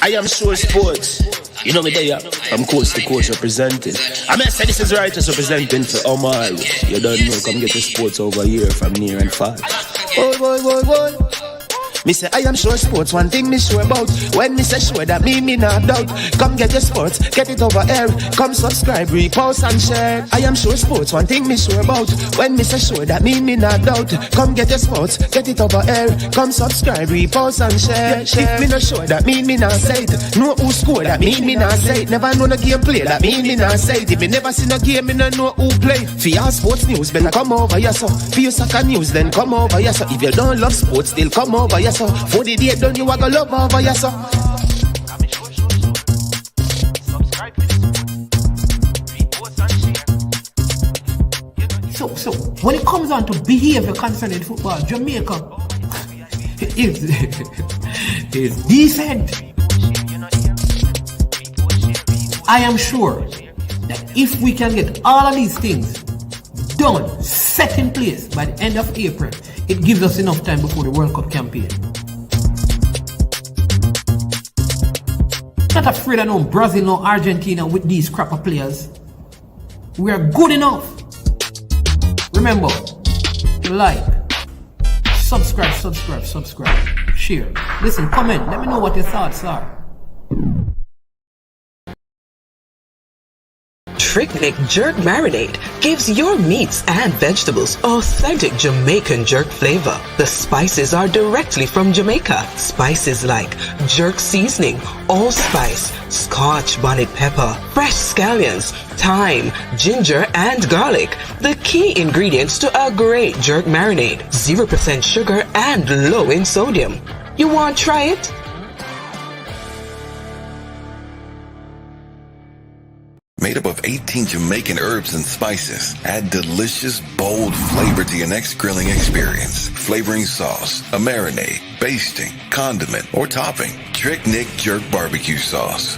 I am sure sports. You know me there. I'm coach to coach representing. I mean, I say this is righteous representing for Omar. You don't know, come get the sports over here from near and far. Boy. Me say I am sure sports, one thing me sure about. When me say sure, that me not doubt. Come get your sports, get it over here. Come subscribe, repost and share. I am sure sports, one thing me sure about. When me say sure, that me not doubt. Come get your sports, get it over here. Come subscribe, repost and share. If me not sure, that me not say it. Know who score, that me not say it. Never know the game play, that me not say it. If me never seen a game, me not know who play. For your sports news, better come over here so. For your soccer news, then come over here so. If you don't love sports, still come over here so. For the day done, you are gonna love over here so. So when it comes on to behavior concerning football, Jamaica is decent. I am sure that if we can get all of these things done, set in place by the end of April, it gives us enough time before the World Cup campaign. Not afraid of no Brazil, no Argentina with these crap of players. We are good enough. Remember, like, subscribe, share. Listen, comment, let me know what your thoughts are. Trick Jerk Marinade gives your meats and vegetables authentic Jamaican jerk flavor. The spices are directly from Jamaica. Spices like jerk seasoning, allspice, Scotch bonnet pepper, fresh scallions, thyme, ginger, and garlic. The key ingredients to a great jerk marinade. 0% sugar and low in sodium. You want to try it? Made up of 18 Jamaican herbs and spices. Add delicious, bold flavor to your next grilling experience. Flavoring sauce, a marinade, basting, condiment, or topping. Trick Nick Jerk Barbecue Sauce.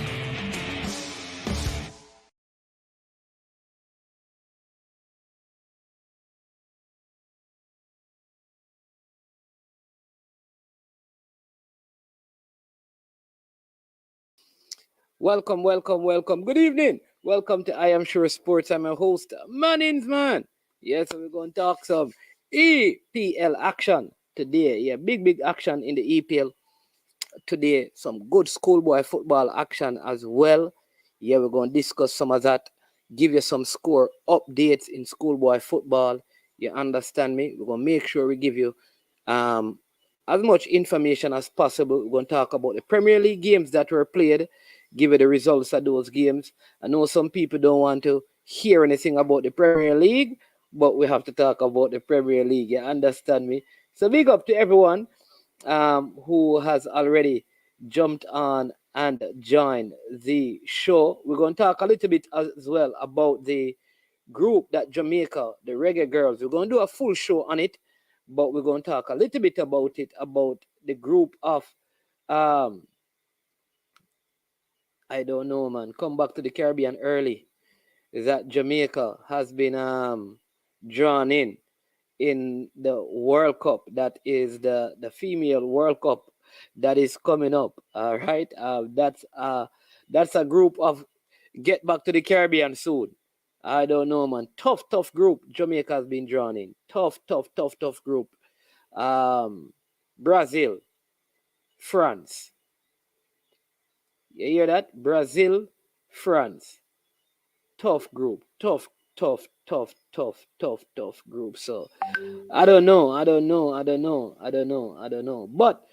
Welcome. Good evening. Welcome to I Am Sure Sports. I'm your host, Mannings Man. Yes, we're going to talk some EPL action today. Yeah, big action in the EPL today. Some good schoolboy football action as well. Yeah, we're going to discuss some of that. Give you some score updates in schoolboy football. You understand me? We're going to make sure we give you as much information as possible. We're going to talk about the Premier League games that were played. Give you the results of those games. I know some people don't want to hear anything about the Premier League, but we have to talk about the Premier League. You understand me? So big up to everyone who has already jumped on and joined the show. We're going to talk a little bit as well about the group that Jamaica, the Reggae Girls. We're going to do a full show on it, but we're going to talk a little bit about it, about the group of I don't know, man. Come back to the Caribbean early. That Jamaica has been drawn in the World Cup. That is the female World Cup that is coming up. All right. That's a group of get back to the Caribbean soon. I don't know, man. Tough group. Jamaica has been drawn in. Tough group. Brazil, France. You hear that? Brazil, France. Tough group. Tough group. So I don't know. But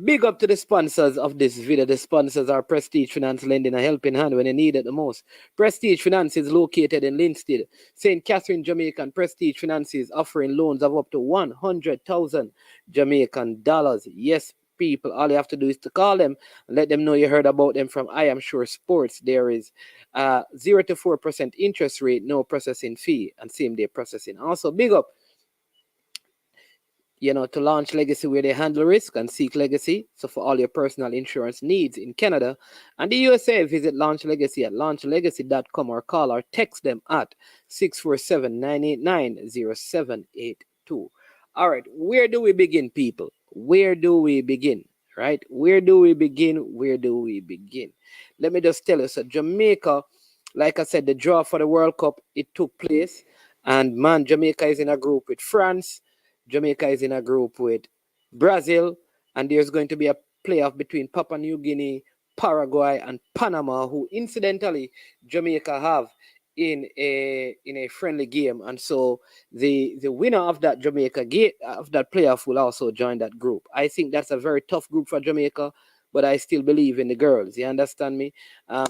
big up to the sponsors of this video. The sponsors are Prestige Finance, lending a helping hand when you need it the most. Prestige Finance is located in Linstead, St. Catherine, Jamaica. And Prestige Finance is offering loans of up to 100,000 Jamaican dollars. Yes, people, all you have to do is to call them and let them know you heard about them from I Am Sure Sports. There is 0 to 4% interest rate, no processing fee, and same day processing. Also, big up, to Launch Legacy, where they handle risk and seek legacy. So for all your personal insurance needs in Canada and the USA, visit Launch Legacy at launchlegacy.com or call or text them at 647-989-0782. All right, where do we begin, people? Where do we begin? right? Where do we begin? Where do we begin? Let me just tell you. So Jamaica, like I said, the draw for the World Cup, it took place. And man, Jamaica is in a group with France. Jamaica is in a group with Brazil. And there's going to be a playoff between Papua New Guinea, Paraguay, and Panama, who incidentally Jamaica have in a friendly game. And so the winner of that Jamaica game of that playoff will also join that group. I think that's a very tough group for Jamaica, but I still believe in the girls. You understand me?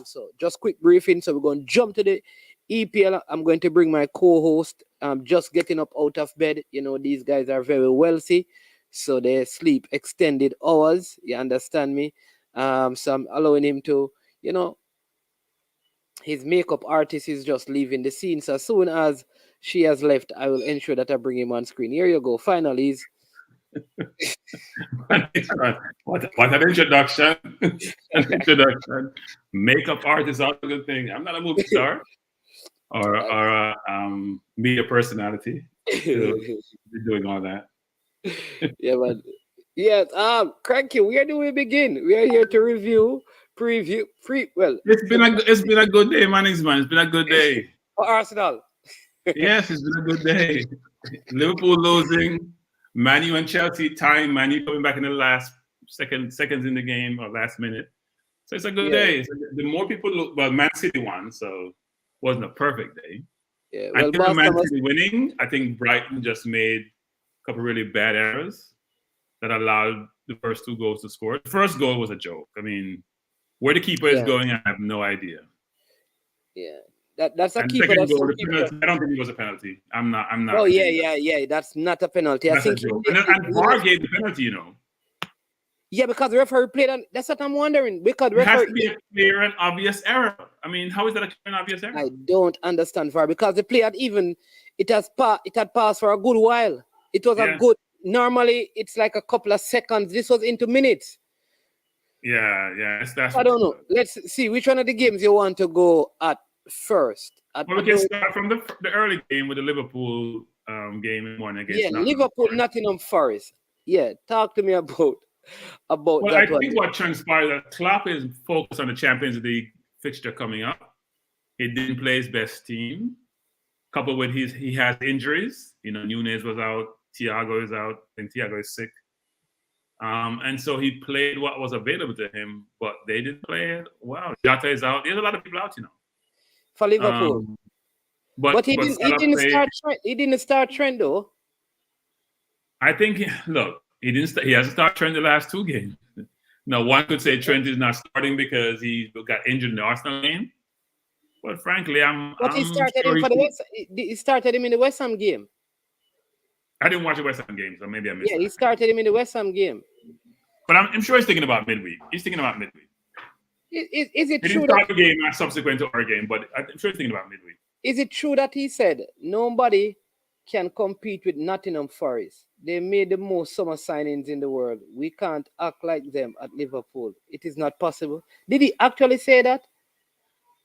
So just quick briefing. So we're going to jump to the EPL. I'm going to bring my co-host. Just getting up out of bed. You know, these guys are very wealthy, so they sleep extended hours. You understand me? So I'm allowing him to, you know, his makeup artist is just leaving the scene. So as soon as she has left, I will ensure that I bring him on screen. Here you go. Finally, he's what an introduction. An introduction. Makeup art is also a good thing. I'm not a movie star or a media personality to be doing all that. Yeah, man. Yes, Cranky, where do we begin? We are here to review, well, It's been a good day, man. It's been a good day. for Arsenal. Yes, it's been a good day. Liverpool losing, Man U and Chelsea tying, Man U coming back in the last seconds in the game or last minute. So it's a good day. So the more people look, well, Man City won, so wasn't a perfect day. Yeah, I well, think Man City winning, I think Brighton just made a couple really bad errors that allowed the first two goals to score. The first goal was a joke. I mean, where the keeper is going, I have no idea. Yeah. That's a And keeper. second goal, the penalty, I don't think it was a penalty. I'm not. Oh yeah. That's not a penalty. That's I think. and VAR gave the penalty, you know. Yeah, because the referee played on. That's what I'm wondering. Because it has to be a clear and obvious error. I mean, how is that a clear and obvious error? I don't understand VAR because the play had had passed for a good while. It was a good. Normally, it's like a couple of seconds. This was into minutes. Yeah. That's I don't know. Let's see which one of the games you want to go at first. Well, we can start from the early game with the Liverpool game in morning against Liverpool, Nottingham Forest. Yeah, talk to me about well, that. I think what transpired that Klopp is focused on the Champions League fixture coming up. He didn't play his best team. Coupled with he has injuries. You know, Nunez was out, Thiago is out, I think Thiago is sick. And so he played what was available to him, but they didn't play it well. Jota is out. There's a lot of people out, you know. For Liverpool. But he didn't start Trent though. I think he didn't he hasn't started Trent the last two games. Now one could say Trent is not starting because he got injured in the Arsenal game. But frankly, he started him for he started him in the West Ham game. I didn't watch the West Ham game, so maybe I missed it. He started him in the West Ham game. But I'm sure he's thinking about midweek. Is it he true didn't start the game subsequent to our game, but I'm sure he's thinking about midweek. Is it true that he said nobody can compete with Nottingham Forest? They made the most summer signings in the world. We can't act like them at Liverpool. It is not possible. Did he actually say that?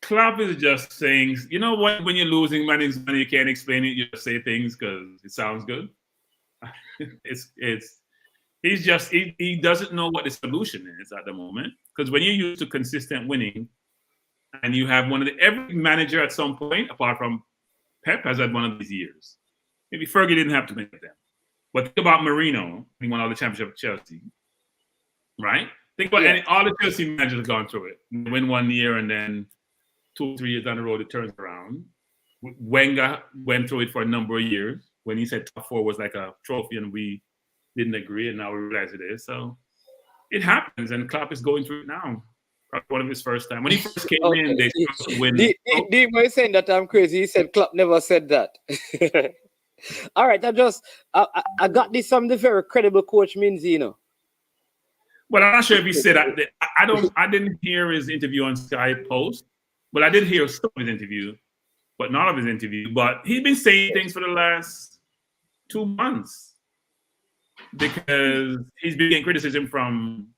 Klopp is just saying, you know what? When you're losing money, you can't explain it. You just say things because it sounds good. He doesn't know what the solution is at the moment. Because when you're used to consistent winning, and you have every manager at some point, apart from Pep, has had one of these years. Maybe Fergie didn't have to make them. But think about Mourinho, he won all the championship with Chelsea. Right? Think about all the Chelsea managers have gone through it. Win 1 year and then 2 or 3 years down the road, it turns around. Wenger went through it for a number of years when he said top 4 was like a trophy and we didn't agree, and now we realize it is. So it happens, and Klopp is going through it now. Probably one of his first time. When he first came in, they started to win. D was saying that I'm crazy. He said Klopp never said that. All right, I got this from the very credible coach Minzy, you know. Well, I'm not sure if he said that. I didn't hear his interview on Sky Post. Well, I did hear some of his interview, but not of his interview. But he's been saying things for the last 2 months because he's been getting criticism from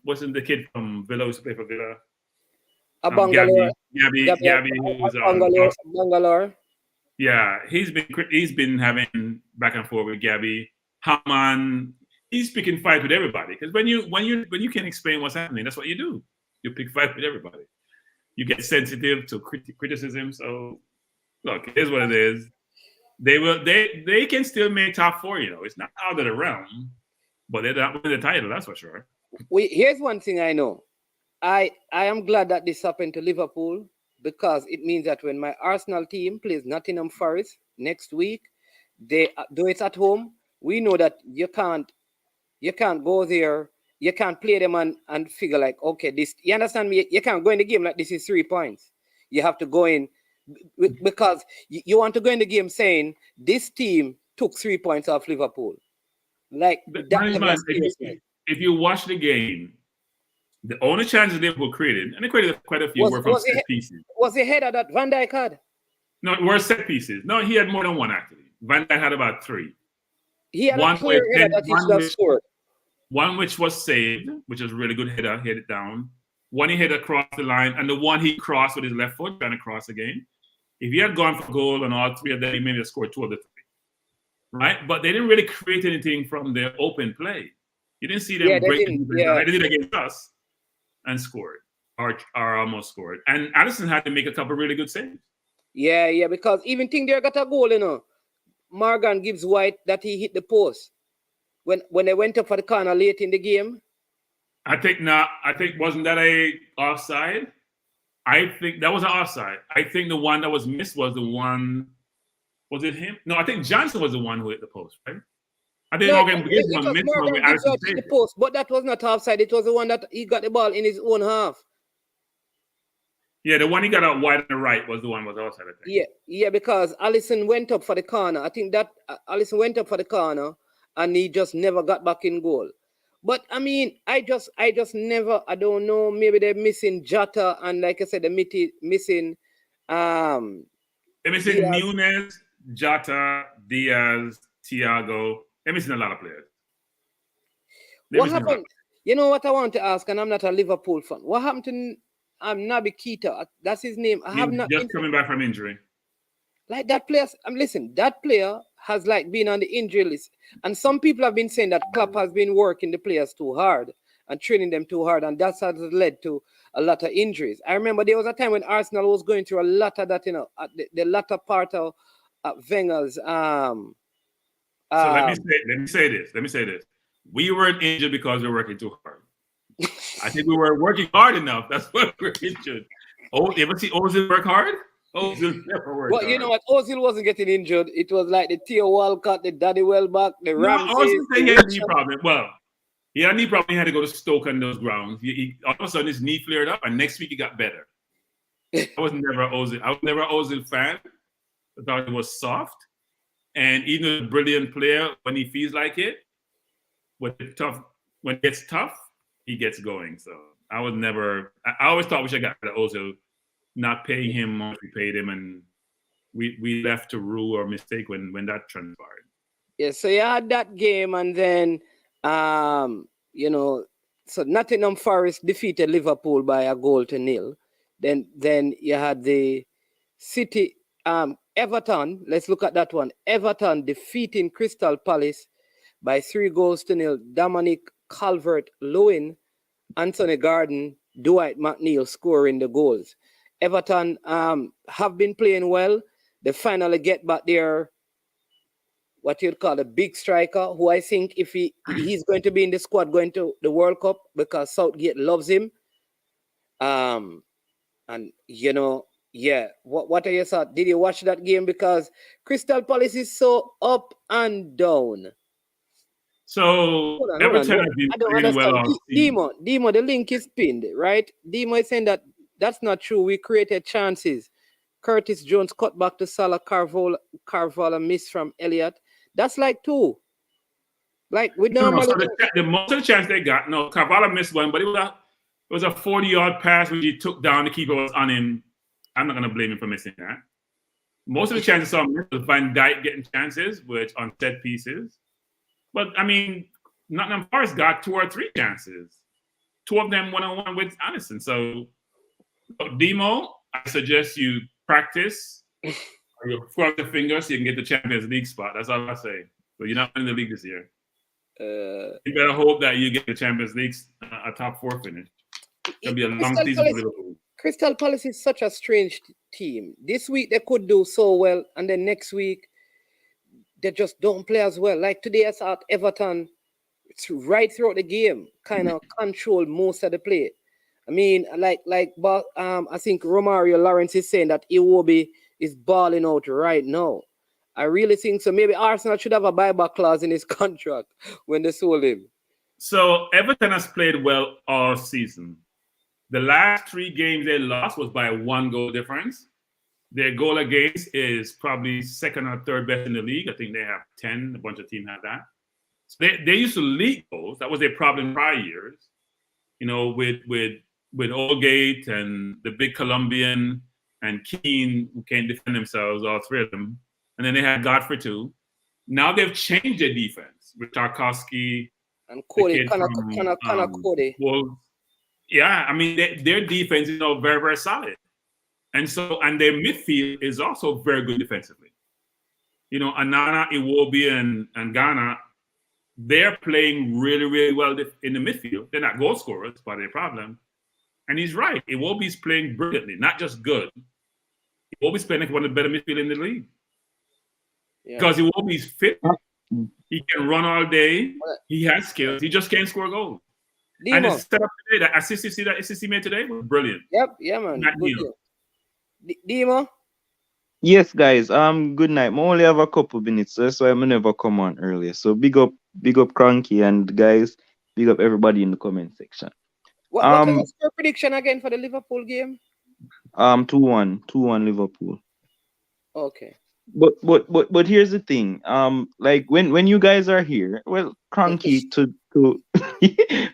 wasn't the kid from Villa who used to play for Villa? Bangalore. Gabby, who's Bangalore. Yeah, he's been having back and forth with Gabby. Haman, he's picking fight with everybody. Because when you can explain what's happening, that's what you do. You pick fight with everybody. You get sensitive to criticism. So look, it is what it is. They can still make top 4. It's not out of the realm, but they're not winning the title. That's for sure. Here's one thing I know. I am glad that this happened to Liverpool, because it means that when my Arsenal team plays Nottingham Forest next week, they do it at home. We know that you can't go there. You can't play them and figure like, okay, this, you understand me? You can't go in the game like this is 3 points. You have to go in because you want to go in the game saying this team took 3 points off Liverpool. Like that. If you watch the game, the only chances Liverpool created, and they created quite a few, were from set pieces. Was the header that Van Dijk had? No, it were set pieces. No, he had more than one actually. Van Dijk had about 3. He had a clear header that he should have scored. One which was saved, which was a really good header, he hit it down. One he hit across the line, and the one he crossed with his left foot, trying to cross again. If he had gone for goal on all 3 of them, he maybe have scored 2 of the 3. Right? But they didn't really create anything from their open play. You didn't see them break. They did it against us and scored, or almost scored. And Addison had to make a couple of really good saves. Yeah, because even think they got a goal, Morgan gives White that he hit the post when they went up for the corner late in the game. I think not. I think wasn't that a offside? I think that was an offside. I think the one that was missed was the one. Was it him? No, I think Johnson was the one who hit the post, right? I think Morgan Gibbs one missed one with Addison hit the post, but that was not offside. It was the one that he got the ball in his own half. Yeah, the one he got out wide on the right was the one was outside, I think. Yeah, because Alisson went up for the corner. I think that Alisson went up for the corner and he just never got back in goal. But I mean, I just never, I don't know, maybe they're missing Jota, and like I said, they're missing they're missing Nunez, Jota, Diaz, Thiago. They're missing a lot of players. What happened? You know what I want to ask, and I'm not a Liverpool fan. What happened to Naby Keita? That's his name. I have not just coming back from injury. Like that player, listen, that player has like been on the injury list. And some people have been saying that Klopp has been working the players too hard and training them too hard. And that's has led to a lot of injuries. I remember there was a time when Arsenal was going through a lot of that, at the latter part of Wenger's. So let me say this. We weren't injured because we were working too hard. I think we were working hard enough. That's why we're injured. Oh, you ever see Ozil work hard? Ozil never worked hard. You know what? Ozil wasn't getting injured. It was like the Theo Walcott, the Danny Welbeck, the Ramsey. Ozil said he had a knee problem. Well, he had a knee problem. He had to go to Stoke on those grounds. All of a sudden, his knee flared up, and next week he got better. I was never an Ozil fan. I thought it was soft. And even a brilliant player, when he feels like it, when it gets tough, he gets going. So I always thought we should have got the Ozil, not paying him what we paid him, and we left to rue our mistake when that transpired. Yeah, so you had that game, and then so Nottingham Forest defeated Liverpool by 1-0. Then you had the City Everton. Let's look at that one. Everton defeating Crystal Palace by 3-0. Dominic Calvert-Lewin, Anthony Gordon, Dwight McNeil scoring the goals. Everton have been playing well. They finally get back their, what you'd call a big striker, who I think if he's going to be in the squad going to the World Cup because Southgate loves him. And what are your thoughts? Did you watch that game? Because Crystal Palace is so up and down. So Everton have been playing well. Demo, the link is pinned, right? Demo is saying that's not true. We created chances. Curtis Jones cut back to Salah, Carvalho missed from Elliott. That's like 2. Like we normally. The most of the chance they got, Carvalho missed one, but it was a 40-yard pass which he took down. The keeper was on him. I'm not going to blame him for missing that. Most of the chances I saw was Van Dijk getting chances, which on set pieces. But I mean, Nottingham Forest got 2 or 3 chances. 2 of them one-on-one with Addison. So, Demo, I suggest you practice. Or you cross your fingers so you can get the Champions League spot. That's all I say. But you're not in the league this year. You better hope that you get the Champions League a top 4 finish. It'll be a long season for Liverpool. Crystal Palace is such a strange team. This week they could do so well, and then next week they just don't play as well. Like today, I saw Everton right throughout the game, kind of control most of the play. I mean, I think Romario Lawrence is saying that Iwobi is balling out right now. I really think so. Maybe Arsenal should have a buyback clause in his contract when they sold him. So Everton has played well all season. The last 3 games they lost was by 1 goal difference. Their goal against is probably 2nd or 3rd best in the league. I think they have 10. A bunch of teams have that. So they used to lead goals. That was their problem in prior years. You know, with Oldgate and the big Colombian and Keane, who can't defend themselves, all 3 of them. And then they had Godfrey too. Now they've changed their defense with Tarkowski and Cody, Cody. Well, yeah, I mean their defense is very, very solid, and their midfield is also very good defensively. You know, Anana, Iwobi, and Ghana, they're playing really, really well in the midfield. They're not goal scorers, but their problem. And he's right. Iwobi's playing brilliantly, not just good. Iwobi's playing like one of the better midfield in the league. Because Iwobi's fit. He can run all day. He has skills. He just can't score goals. Demo. And it's set up today. That assist he made today was brilliant. Yep, yeah, man. Demo. Yes, guys. Good night. I only have a couple minutes, so that's why I'm never come on earlier. So big up Cranky and guys. Big up everybody in the comment section. What was your prediction again for the Liverpool game? 2-1 Liverpool. Okay. But here's the thing. Like when you guys are here, well, Cranky to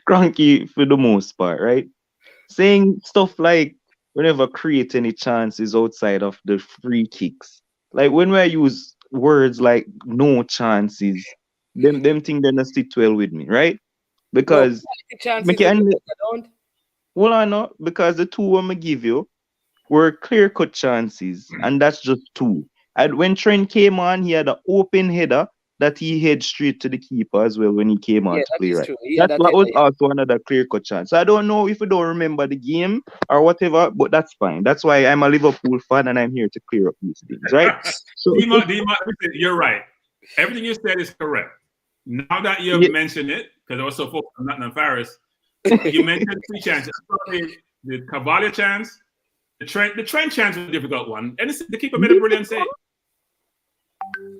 Cranky for the most part, right? Saying stuff like we never create any chances outside of the free kicks. Like when we use words like no chances, them things don't sit well with me, right? Because well, I know because the 2 I'm gonna give you were clear-cut chances, and that's just 2. And when Trent came on, he had an open header that he hit straight to the keeper as well when he came on to play, right? Yeah, that was also another clear-cut chance. So I don't know if you don't remember the game or whatever, but that's fine. That's why I'm a Liverpool fan and I'm here to clear up these things, right? So, Dima, you're right. Everything you said is correct. Now that you have mentioned it, because I was so focused on Nottingham Forest, you mentioned 3 chances. The Cavalli chance, the Trent chance was a difficult one. And the keeper made a brilliant save.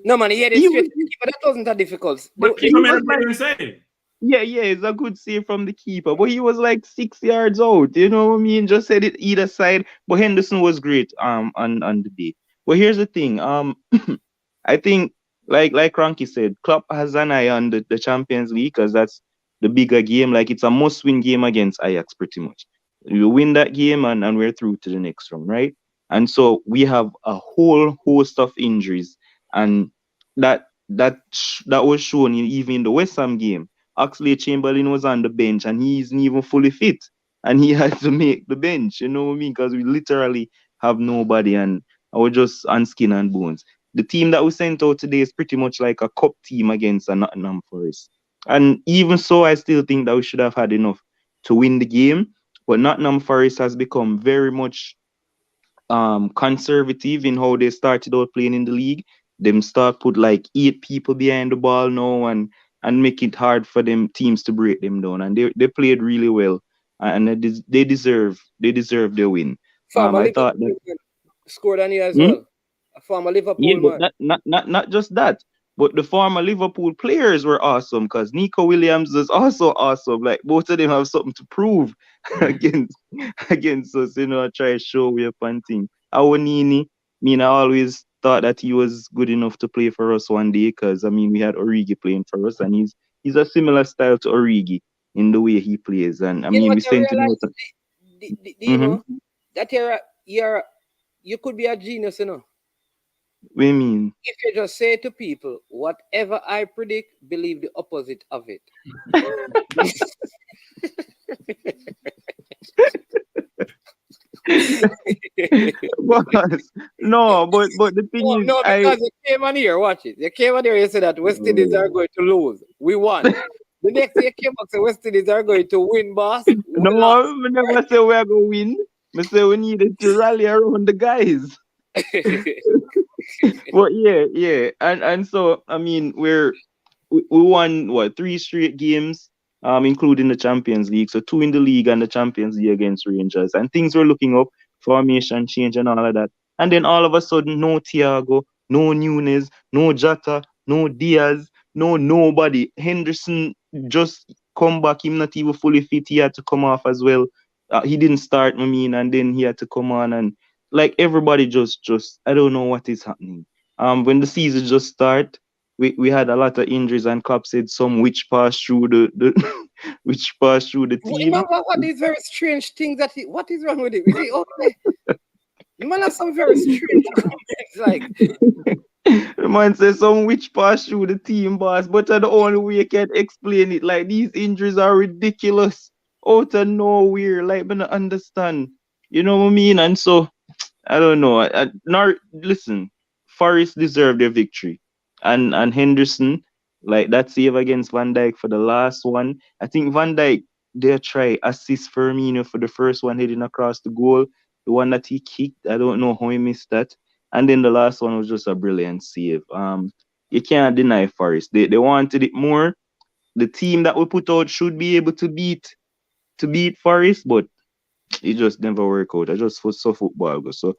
No, man, he had it straight to the keeper. That wasn't that difficult. But keeper made a brilliant save. Yeah, it's a good save from the keeper. But he was like 6 yards out. You know what I mean? Just said it either side. But Henderson was great on the day. But here's the thing. I think like Cranky said, Klopp has an eye on the Champions League because that's the bigger game. Like it's a must-win game against Ajax pretty much. You win that game and we're through to the next round, right? And so we have a whole host of injuries. And that was shown even in the West Ham game. Oxlade-Chamberlain was on the bench and he isn't even fully fit. And he had to make the bench, you know what I mean? Because we literally have nobody and I was just on skin and bones. The team that we sent out today is pretty much like a cup team against a Nottingham Forest. And even so, I still think that we should have had enough to win the game. But Nottingham Forest has become very much conservative in how they started out playing in the league. Them start put like 8 people behind the ball now and make it hard for them teams to break them down. And they played really well. And they deserve their win. I thought that scored on you as well. A former Liverpool man. Not just that, but the former Liverpool players were awesome because Nico Williams is also awesome. Like both of them have something to prove against us, you know, try to show we up and thing. Awonini, I always thought that he was good enough to play for us one day because we had Origi playing for us and he's a similar style to Origi in the way he plays. And we sent him out. You know that you could be a genius, you know. What do you mean? If you just say to people, whatever I predict, believe the opposite of it. but the thing is, because they came on here, watch it. They came on here and said that West Indies are going to lose. We won. The next year came back, so West Indies are going to win, boss. We No, lost. I never say we're going to win. I say we needed to rally around the guys. But yeah. And so, I mean, we won, what, 3 straight games, including the Champions League. So 2 in the league and the Champions League against Rangers. And things were looking up, formation change and all of that. And then all of a sudden, no Thiago, no Nunes, no Jota, no Diaz, no nobody. Henderson just come back. Him not even fully fit. He had to come off as well. He didn't start, I mean, and then he had to come on. And like everybody just I don't know what is happening. When the season just start, we had a lot of injuries, and Klopp said some which passed through the which passed through the team. What is very strange things that what is wrong with it? Is it okay? The man has some very strange comments, like The man says some which passed through the team, boss, but the only way you can explain it, like these injuries are ridiculous out of nowhere. Like, I don't understand. You know what I mean? And so I don't know. Listen, Forest deserved their victory. And Henderson, like that save against Van Dijk for the last one. I think Van Dijk, they try assist Firmino for the first one heading across the goal. The one that he kicked, I don't know how he missed that. And then the last one was just a brilliant save. You can't deny Forest. They wanted it more. The team that we put out should be able to beat Forest, but it just never work out. I just saw football go. So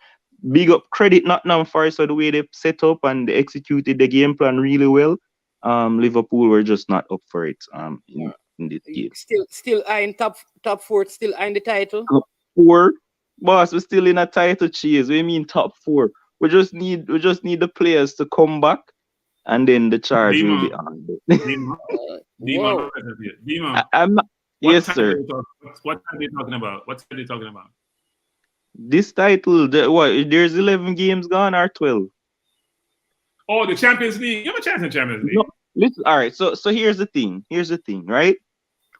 big up credit Nottingham Forest for the way they set up and they executed the game plan really well. Liverpool were just not up for it. In this game. Still eyeing top 4, still eyeing the title. Top 4, boss. We're still in a title chase. We mean top 4. We just need the players to come back, and then the charge will be on. Dima, I'm not. Yes, sir. What are they talking about? What are they talking about? This title, there's 11 games gone or 12? Oh, the Champions League. You have a chance in Champions League. No, listen, all right. So here's the thing. Right?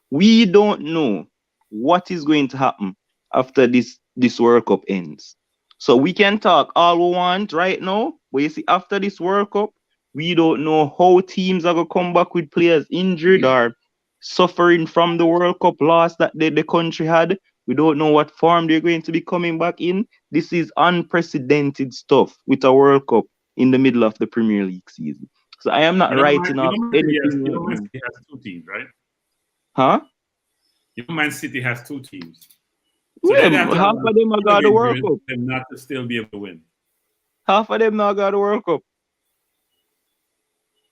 We don't know what is going to happen after this World Cup ends. So we can talk all we want right now, but you see, after this World Cup, we don't know how teams are gonna come back with players injured or suffering from the World Cup loss that the country had. We don't know what form they're going to be coming back in. This is unprecedented stuff with a World Cup in the middle of the Premier League season. So I am not writing off anything. Man City has 2 teams, right? Huh? Man City has 2 teams. So yeah, half of them have got the World Cup. Them not to still be able to win. Half of them now got the World Cup.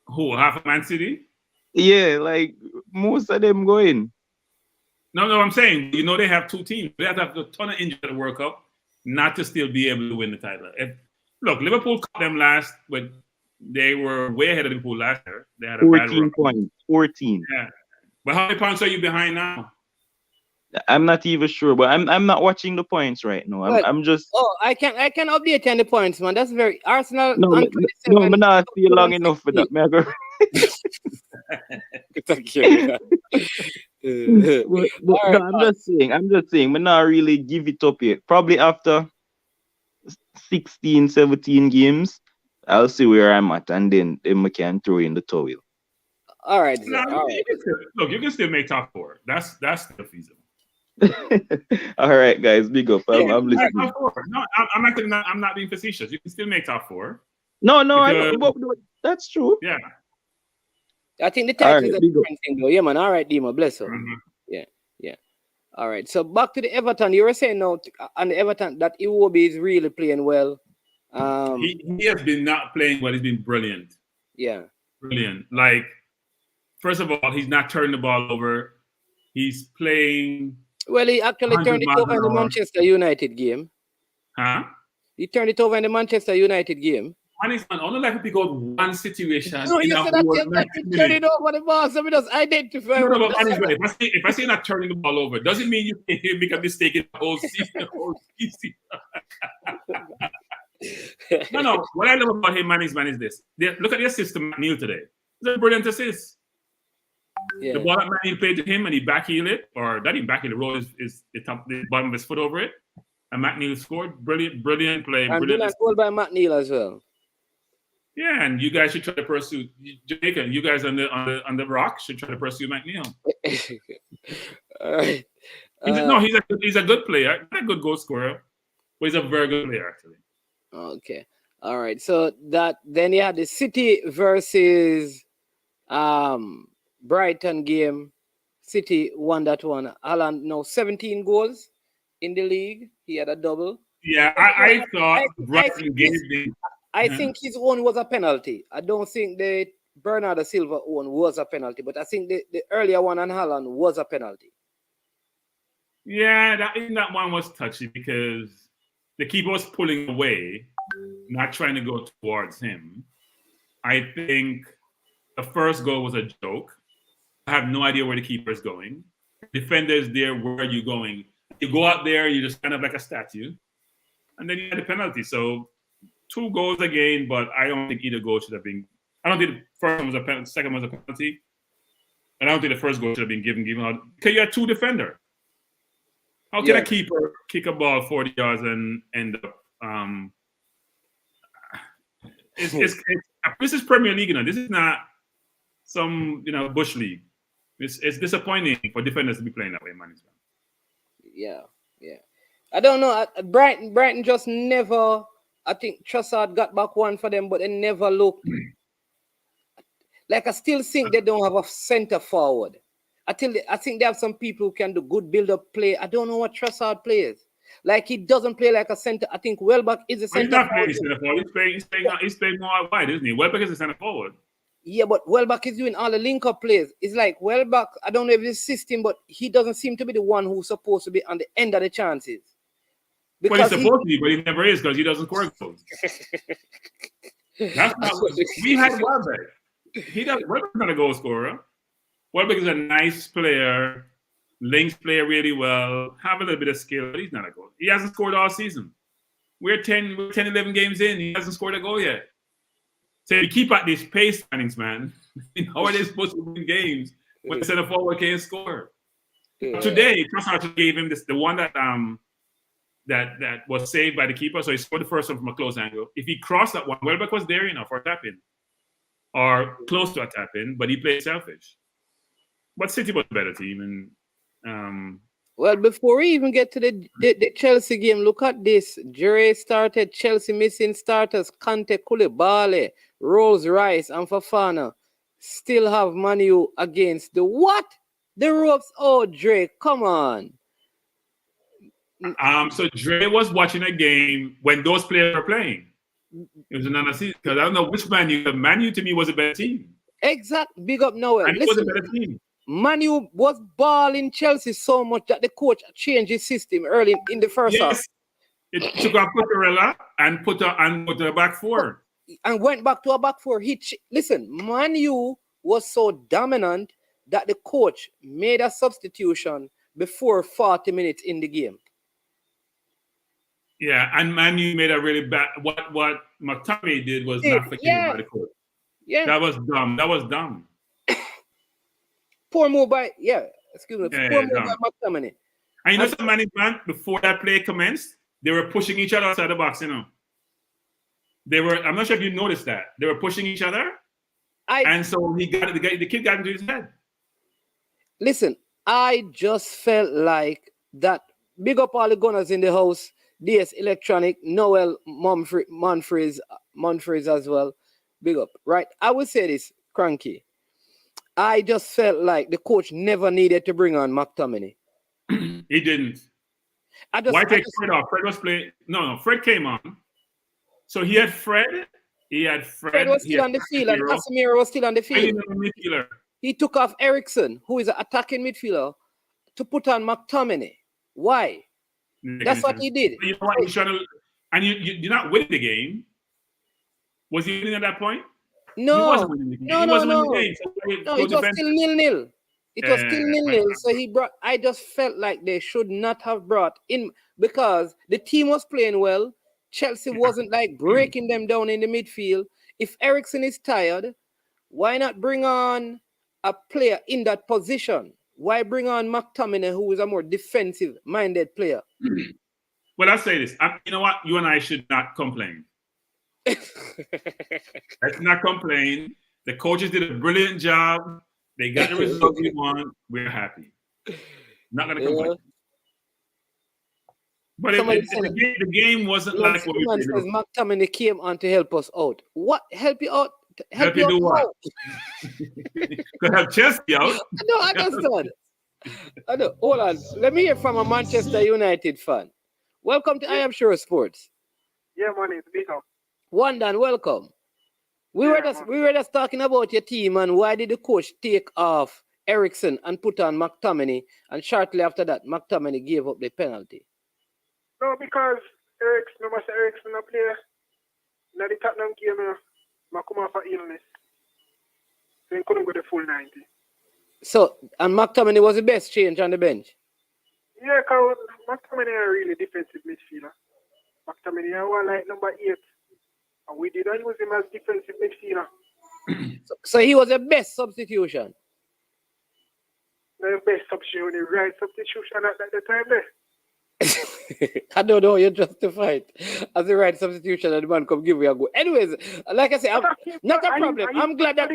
Who? Half of Man City? Yeah, like most of them going. No, I'm saying, they have 2 teams. They have to have a ton of injuries at the World Cup not to still be able to win the title. Look, Liverpool caught them last, but they were way ahead of Liverpool last year. They had a 14 points. 14. Yeah. But how many points are you behind now? I'm not even sure, but I'm not watching the points right now. I'm just. Oh, I can update you on the points, man. That's very Arsenal. No, I'm not stay long enough for that. Thank you. I'm just saying, but not really give it up yet. Probably after 16, 17 games, I'll see where I'm at, and then we can throw in the towel. All right. Look, you can still make top 4. That's still feasible. All right, guys, big up. I'm listening. No, I'm not being facetious. You can still make top 4. No, I know. That's true. Yeah. I think the title is a different thing, though. Yeah, man. All right, Dima, bless her. Mm-hmm. Yeah. All right. So back to the Everton. You were saying now on the Everton that Iwobi is really playing well. He has been not playing well. He's been brilliant. Yeah. Brilliant. Like, first of all, he's not turning the ball over. He's playing. Well, he actually turned it over in the Manchester United game. Huh? He turned it over in the Manchester United game. Only like to pick out one situation. No, you said that he turned it over the ball. So we just identify. No, if I say not turning the ball over, doesn't mean you can make a mistake in the whole season. No. What I love about him, man, is this. Look at the assist to McNeil today. It's a brilliant assist. Yeah. The ball that McNeil played to him and he backheel it, or that he backheel the roll is the bottom of his foot over it. And McNeil scored. Brilliant play. And brilliant goal by McNeil as well. Yeah, and you guys should try to pursue Jamaican. You guys on the rock should try to pursue McNeil. All right. No, he's a good player, not a good goal scorer, but he's a very good player actually. Okay. All right. So that then you had the City versus Brighton game. City won that one. Haaland now 17 goals in the league. He had a double. Yeah, I thought I Brighton gave him. I think his own was a penalty. I don't think the Bernardo Silva one was a penalty, but I think the earlier one on Haaland was a penalty. Yeah, that one was touchy because the keeper was pulling away, not trying to go towards him. I think the first goal was a joke. I have no idea where the keeper is going. Defenders there, where are you going? You go out there, you just stand up like a statue, and then you had the penalty. So 2 goals again, but I don't think either goal should have been. I don't think the first one was a penalty, second one was a penalty, and I don't think the first goal should have been given out because you had 2 defenders. How can a keeper kick a ball 40 yards and end up? This is Premier League, This is not some bush league. It's disappointing for defenders to be playing that way, man. Yeah. I don't know. Brighton just never. I think Trossard got back one for them, but they never looked. Like I still think they don't have a centre forward. I think they have some people who can do good build-up play. I don't know what Trossard plays. Like he doesn't play like a centre. I think Welbeck is a centre forward. He's not playing centre forward. He's playing more out wide, isn't he? Welbeck is a centre forward. Yeah, but Welbeck is doing all the link-up plays. It's like Welbeck, I don't know if it's system, but he doesn't seem to be the one who's supposed to be on the end of the chances. Well, he's supposed to be, but he never is because he doesn't score goals. That's not what we had Welbeck. Welbeck's not a goal scorer. Welbeck is a nice player, links play really well, have a little bit of skill, but he's not a goal. He hasn't scored all season. We're 10, 11 games in. He hasn't scored a goal yet. So you keep at these pace standings, man. How are they supposed to win games when the center forward can't score? Yeah. Today, Trossard gave him the one that was saved by the keeper. So he scored the first one from a close angle. If he crossed that one, Welbeck was there, for a tap-in or close to a tap-in, but he played selfish. But City was a better team, and well, before we even get to the Chelsea game, look at this. Jure started. Chelsea missing starters. Kante, Koulibaly, Rolls-Royce, and Fofana still have Man U against the what? The ropes. Oh, Dre, come on. So Dre was watching a game when those players were playing. It was another season because I don't know which Man U. Man U to me was a better team. Exact. Big up Noel. And it was a better team. Man U was balling Chelsea so much that the coach changed his system early in the first half. It took out Cucurella and put a back four. And went back to a back four. Listen, Man U was so dominant that the coach made a substitution before 40 minutes in the game. Yeah, and Man U made a really bad. What McTominay did was not forgiven by the coach. Yeah, that was dumb. Poor move by poor move by McTominay. And you know some management before that play commenced, they were pushing each other outside the box. They were. I'm not sure if you noticed that they were pushing each other, and so the kid got into his head. Listen, I just felt like that. Big up all the gunners in the house. DS Electronic, Noel Monfries as well. Big up, right? I would say this, Cranky. I just felt like the coach never needed to bring on McTominay. He didn't. Why take Fred off? Fred was playing. No, Fred came on. So he had Fred. Fred was still on the field, and Casemiro was still on the field. He took off Ericsson, who is an attacking midfielder, to put on McTominay. Why? That's what he did. You know what? He's trying to, and you're not winning the game. Was he winning at that point? No. He wasn't winning the game. No, it was still 0-0. It was still 0-0. So I just felt like they should not have brought in, because the team was playing well. Chelsea wasn't like breaking them down in the midfield. If Ericsson is tired, why not bring on a player in that position? Why bring on McTominay, who is a more defensive-minded player? Well, I'll say this. You know what? You and I should not complain. Let's not complain. The coaches did a brilliant job. They got the results we want. We're happy. Not gonna complain. But the game wasn't like what we played. Says McTominay came on to help us out. What? Help you out? Help you do what? Could help Chelsea out. No, I understand. I know. Hold on. Let me hear from a Manchester United fan. Welcome to I Am Sure Sports. Yeah, man, it's big up. Wandan, welcome. We were just talking about your team and why did the coach take off Ericsson and put on McTominay, and shortly after that, McTominay gave up the penalty. No, because Ericsson a player. Now the Tottenham game, I come off of illness. So he couldn't go the full 90. So, and McTominay was the best change on the bench? Yeah, because McTominay is a really defensive midfielder. McTominay was like number 8. And we didn't use him as defensive midfielder. So he was the best substitution? The best substitution, the right substitution at the time there. I don't know, you justify it as the right substitution and the man come give you a go. Anyways, like I said, not a problem. I'm glad that...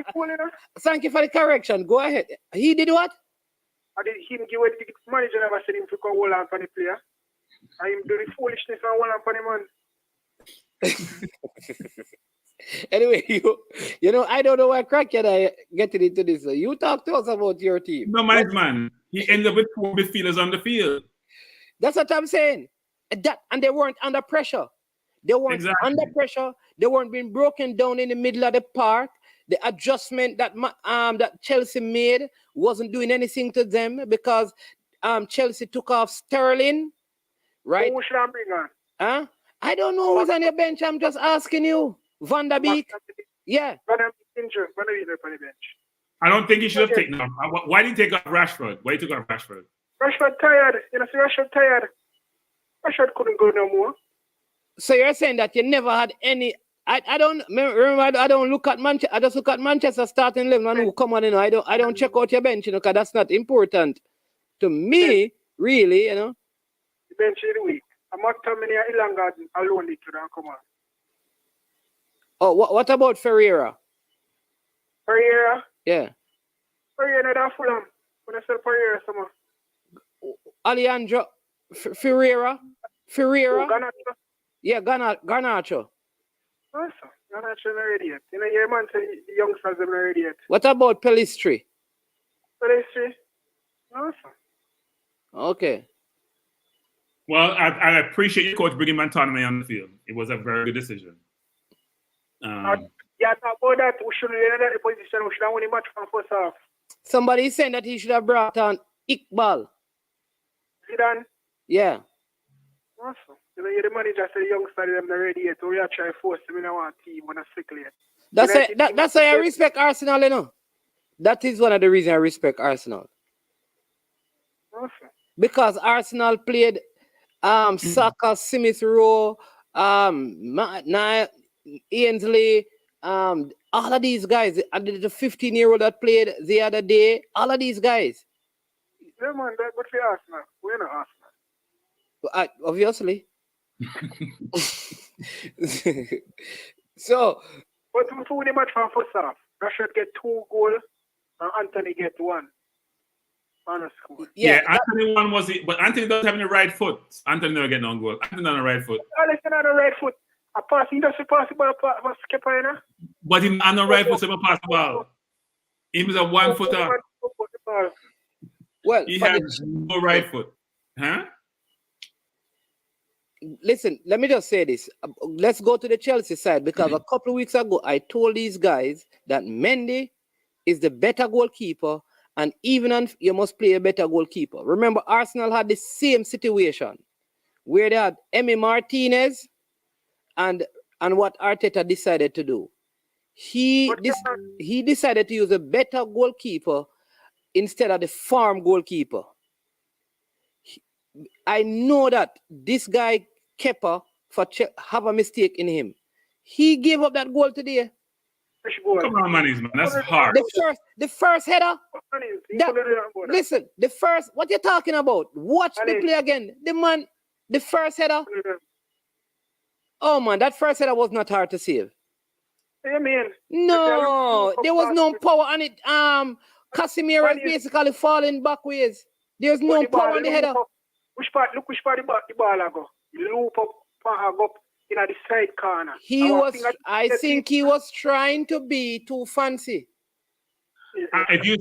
Thank you for the correction. Go ahead. He did what? I did him give it the manager never said him to go hold on for the player. I him do the foolishness and hold on for the man. Anyway, you know, I don't know why crack and I getting into this. You talk to us about your team. No, man. He ended up with 4 midfielders on the field. That's what I'm saying. And they weren't under pressure. They weren't under pressure. They weren't being broken down in the middle of the park. The adjustment that Chelsea made wasn't doing anything to them because Chelsea took off Sterling, right? Who should I bring on? Huh? I don't know who's on your bench. I'm just asking you. Van der Beek? Yeah. Van der Beek injured. Van der Beek on the bench. I don't think he should have taken off. Why did he take off Rashford? Why he took off Rashford? Rashford tired. You know, Rashford tired. Rashford couldn't go no more. So you're saying that you never had any... I don't remember. I don't look at Manchester. I just look at Manchester starting 11 and who come on. You know, I don't check out your bench. You know, because that's not important to me, really. You know. The bench is the week. I'm not coming here Ilanga alone. Need to come on. Oh, what about Ferreira? Ferreira. Yeah. Ferreira not Fulham. When I say Ferreira, someone. Alejandro Ferreira. Oh, Garnacho. Yeah, Garnacho. Awesome. Garnacho already yet. You know, your man said the youngsters are already yet. What about Pelistri? Pelistri. Awesome. Okay. Well, I appreciate your coach bringing McTominay on the field. It was a very good decision. Yeah, about that, we should have the position. We should have won the match from first half. Somebody is saying that he should have brought on Iqbal. Zidane? Yeah. Awesome. You know, you're the manager said the youngsters them already yet. We are trying to force them in our team on a sick yet. That's why I respect Arsenal, you know. That is one of the reasons I respect Arsenal. Awesome. Because Arsenal played Saka, Smith Rowe, Ainsley, all of these guys, the 15-year-old that played the other day, all of these guys. Yeah, man, that's good for Arsenal. We're not Arsenal. Obviously. So, but we won the match from first half. Rashford get 2 goals and Anthony get 1. Yeah, Anthony one was it, but Anthony doesn't have any right foot. Anthony never get no goal. Anthony on the right foot. Alex on the right foot. A pass, he doesn't pass the ball for skipper, you know? But him on the right foot, so he pass the ball. He was a 1 footer. Well, he has no right foot. Huh? Listen, let me just say this. Let's go to the Chelsea side because a couple of weeks ago, I told these guys that Mendy is the better goalkeeper, and even if you must play a better goalkeeper. Remember, Arsenal had the same situation where they had Emi Martinez and what Arteta decided to do. He decided to use a better goalkeeper instead of the farm goalkeeper. I know that this guy Kepa have a mistake in him. He gave up that goal today. Come on, man. That's hard. The first header. Listen, the first. What you talking about? Watch the play again. The first header. Oh man, that first header was not hard to save. I mean, No, there was no power on it. Casemiro is Funny. basically falling backwards. There's no power on the header. Which part the ball I go? Loop up, go up in the side corner. I think he was trying to be too fancy. If you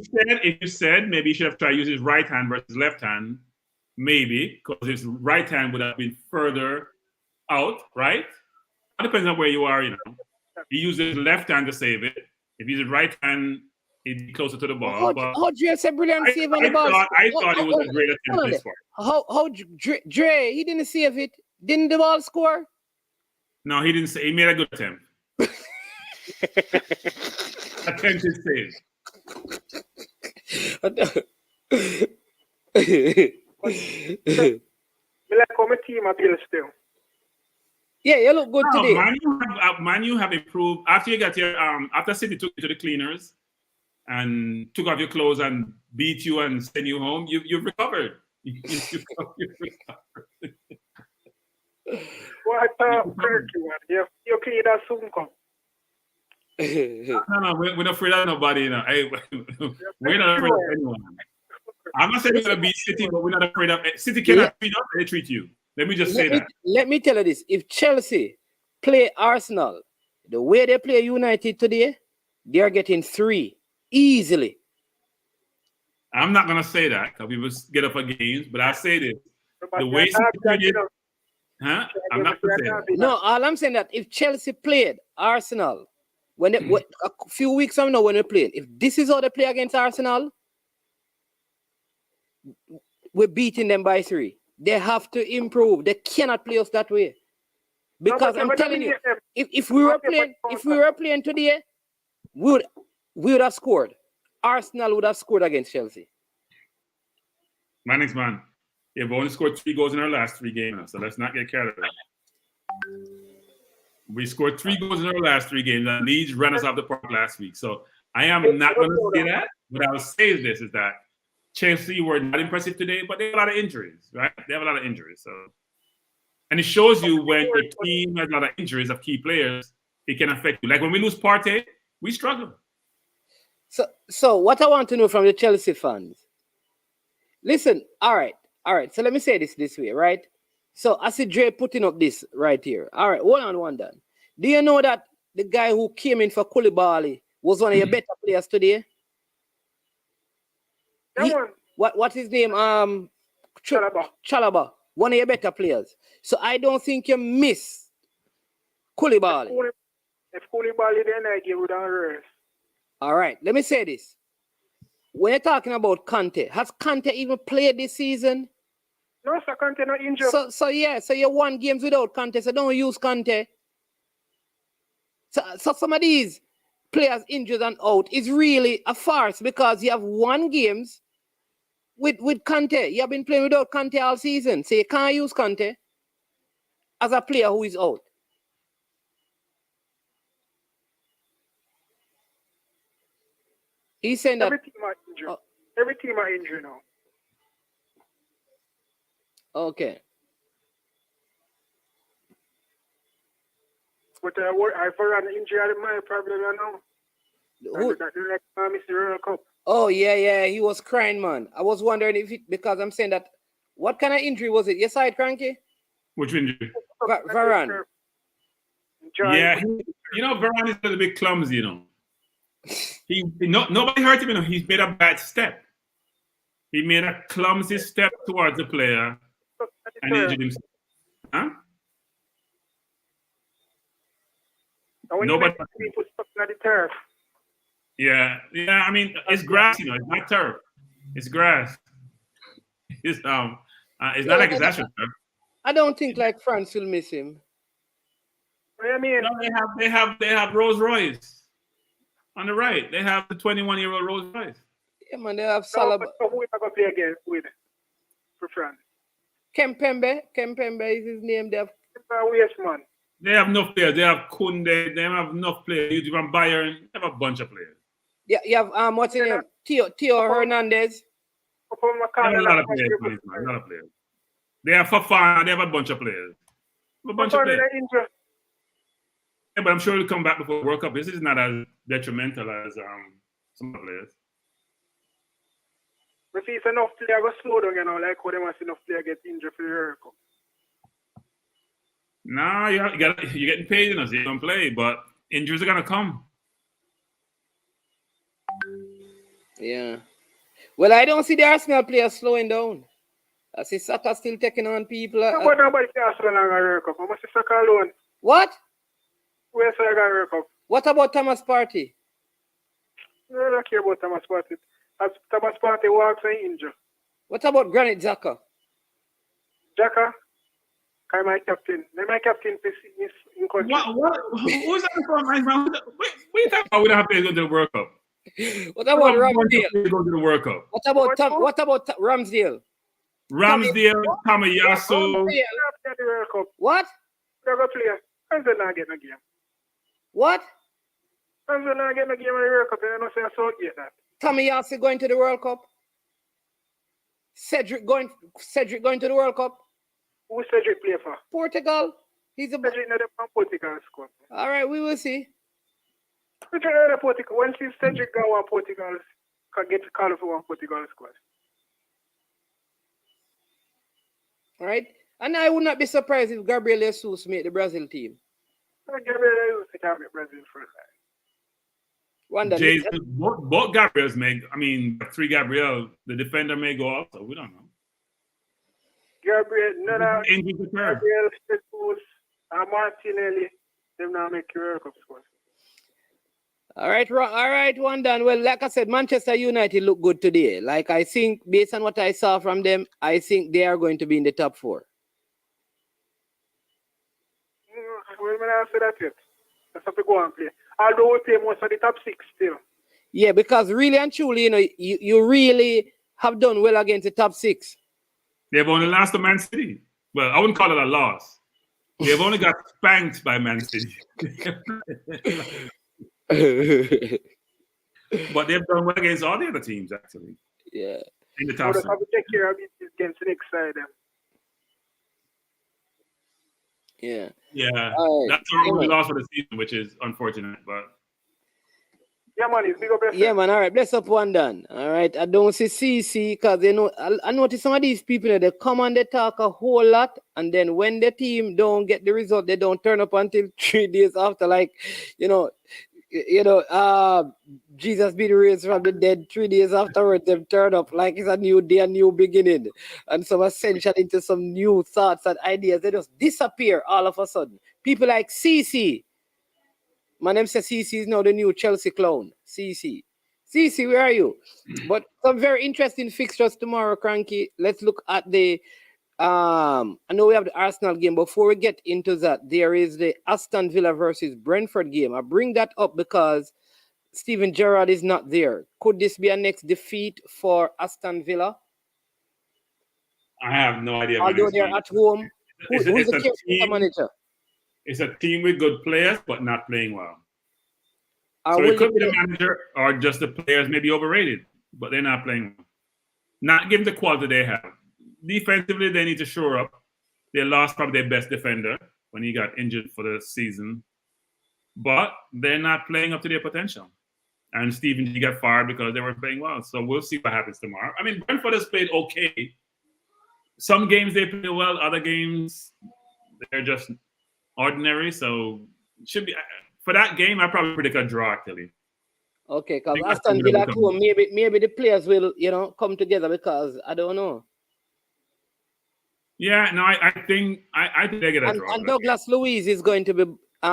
said maybe he should have tried to use his right hand versus left hand, maybe because his right hand would have been further out, right? It depends on where you are, you know. He used his left hand to save it. If he used his right hand, he'd be closer to the ball. Dre said brilliant save on the ball. I thought it was a great attempt this far. Dre, he didn't save it. Didn't the ball score? No, he didn't say. He made a good attempt. Attempted save. Me like how my team appeals still. Yeah, you look good today. Man, you have improved after you got your after City took you to the cleaners and took off your clothes and beat you and send you home. You've recovered. You've recovered. What you clean that soon come. No, we're not afraid of nobody. You know. We're not afraid of anyone. I'm not saying we're gonna beat City, but we're not afraid of City. Cannot treat us; they treat you. Let me just say that. Let me tell you this: if Chelsea play Arsenal the way they play United today, they are getting 3 easily. I'm not gonna say that because people get up for games, but I say this: the way City played, I'm not gonna say that. No, all I'm saying that if Chelsea played Arsenal when a few weeks from now when they play, if this is how they play against Arsenal, we're beating them by 3. They have to improve. They cannot play us that way. Because I'm telling you, if we were playing today, we would have scored. Arsenal would have scored against Chelsea. Mannix, man, they've only scored 3 goals in our last 3 games, so let's not get carried away. We scored 3 goals in our last 3 games, and Leeds ran us off the park last week. So I am not going to say that. What I will say is that Chelsea were not impressive today, but they have a lot of injuries, right? They have a lot of injuries. So, and it shows you when your team has a lot of injuries of key players, it can affect you. Like when we lose Partey, we struggle. So what I want to know from the Chelsea fans, listen, all right. So let me say this way, right? So I see Dre putting up this right here. All right, one done. Do you know that the guy who came in for Koulibaly was one of your better players today? What's his name? Chalaba. One of your better players. So I don't think you miss Koulibaly. If Koulibaly then I give it a rest. All right, let me say this. When you're talking about Conte, has Conte even played this season? No, sir, Conte not injured. So you won games without Conte, so don't use Conte. So some of these players injured and out is really a farce because you have won games with Conte. You have been playing without Conte all season, so you can't use Conte as a player who is out. He's saying that every team are injured. Every team are injured now. Okay. But I for an injury at my problem now. Who? Mr. Cup. Oh yeah, he was crying, man. I was wondering if because I'm saying that what kind of injury was it? Your side cranky? Which injury? Varane. Yeah, Varane is a little bit clumsy, you know. Nobody hurt him, you know. He's made a bad step. He made a clumsy step towards the player and injured himself. Huh? Nobody. The turf. Yeah. I mean, it's grass, you know. It's not turf. It's grass. It's not like it's actual turf. I don't think like France will miss him. I mean, no, they have Rolls Royce on the right. They have the 21-year-old Rolls Royce. Yeah, man. They have Salah. So who is going to play again with for France? Kempembe is his name. They have. Yes, man. They have enough players. They have Koundé. They have enough players. You from Bayern. They have a bunch of players. Yeah, you have what's his name? Theo Hernandez. They have a lot of players, man. A lot of players. They have Fafana. They have a bunch of players. A bunch of players. Yeah, but I'm sure he'll come back before the World Cup. This is not as detrimental as some players. But see, it's enough player go slow down, you know, like how they must enough player get injured for the World Cup. Nah, you're getting paid enough. You don't play, but injuries are gonna come. Yeah. Well, I don't see the Arsenal players slowing down. I see Saka still taking on people. But nobody can slow down a World Cup. I must say Saka alone. What? Where's Saka World Cup? What about Thomas Partey? No, I don't care about Thomas Partey. As Thomas Partey walks and injured. What about Granit Xhaka? Xhaka? I'm my captain. I'm my captain in country. What? Who's that from, man? What are you talking about? We don't have to go to the World Cup. What about Ramsdale? Go to the World Cup. What about Ramsdale? Ramsdale, Tamayasu. What? They're going to play. Ramsdale not getting a game. What? Ramsdale not getting a game in the World Cup. And I don't say I saw get that. Tamayasu going to the World Cup? Cedric going to the World Cup? Who Cedric play for? Portugal. He's a Cedric not the Portugal squad. All right, we will see. Portugal. Once Cedric go on Portugal, can get to call for one Portugal squad. All right, and I would not be surprised if Gabriel Jesus made the Brazil team. Gabriel Jesus can't make Brazil first. Both Gabriels may. I mean, 3 Gabriel. The defender may go off, so we don't know. Gabriel, Gabriel, Jesus, and Martinelli, them now make World Cup squad. All right, one done. Well, like I said, Manchester United look good today. Like, I think, based on what I saw from them, I think they are going to be in the top 4. Well, I don't say that yet. That's have to go and play. Although we play most of the top 6 still. Yeah, because really and truly, you know, you really have done well against the top 6. They've only lost to Man City. Well, I wouldn't call it a loss. They've only got spanked by Man City. But they've done well against all the other teams, actually. Yeah. In the top 6. Have to take care of it against the next side. Yeah. Yeah. Right. That's our only loss for the season, which is unfortunate, but. Yeah, man, it's big up. Yeah, man. All right, bless up one done. All right, I don't see CC because they know. I notice some of these people, they come and they talk a whole lot, and then when the team don't get the result, they don't turn up until 3 days after. Like, Jesus be raised from the dead 3 days afterwards. They turn up like it's a new day, a new beginning, and some ascension into some new thoughts and ideas. They just disappear all of a sudden. People like CC. My name says CC is now the new Chelsea clown. CC, where are you? But some very interesting fixtures tomorrow, Cranky. Let's look at the. I know we have the Arsenal game. Before we get into that, there is the Aston Villa versus Brentford game. I bring that up because Steven Gerrard is not there. Could this be a next defeat for Aston Villa? I have no idea. Although they're at home, who's the manager? It's a team with good players, but not playing well. So it could be the manager or just the players may be overrated, but they're not playing well. Not given the quality they have. Defensively, they need to shore up. They lost probably their best defender when he got injured for the season. But they're not playing up to their potential. And Steven G got fired because they weren't playing well. So we'll see what happens tomorrow. I mean, Brentford has played okay. Some games they play well, other games they're just ordinary. So should be for that game, I probably predict a draw actually. Okay, because Aston Villa at home, maybe the players will, come together because I don't know. Yeah, no, I think they get a draw. And Douglas Luiz is going to be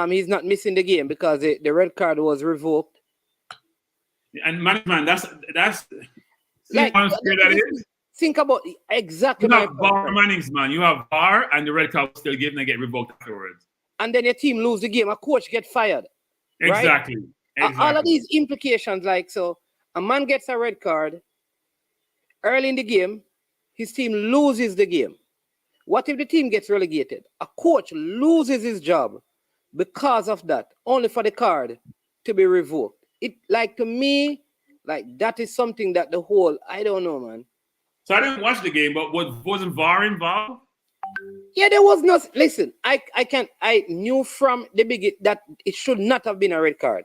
he's not missing the game because the red card was revoked. And man, that's like, that is. Think about exactly. You have VAR Mannings, man. You have VAR and the red card still given and get revoked afterwards. And then your team lose the game. A coach get fired. Exactly. Right? All of these implications, like so, a man gets a red card early in the game, his team loses the game. What if the team gets relegated? A coach loses his job because of that, only for the card to be revoked. It, like, to me, like, that is something that I don't know, man. So I didn't watch the game, but wasn't VAR involved? Yeah, there was no. Listen, I knew from the beginning that it should not have been a red card.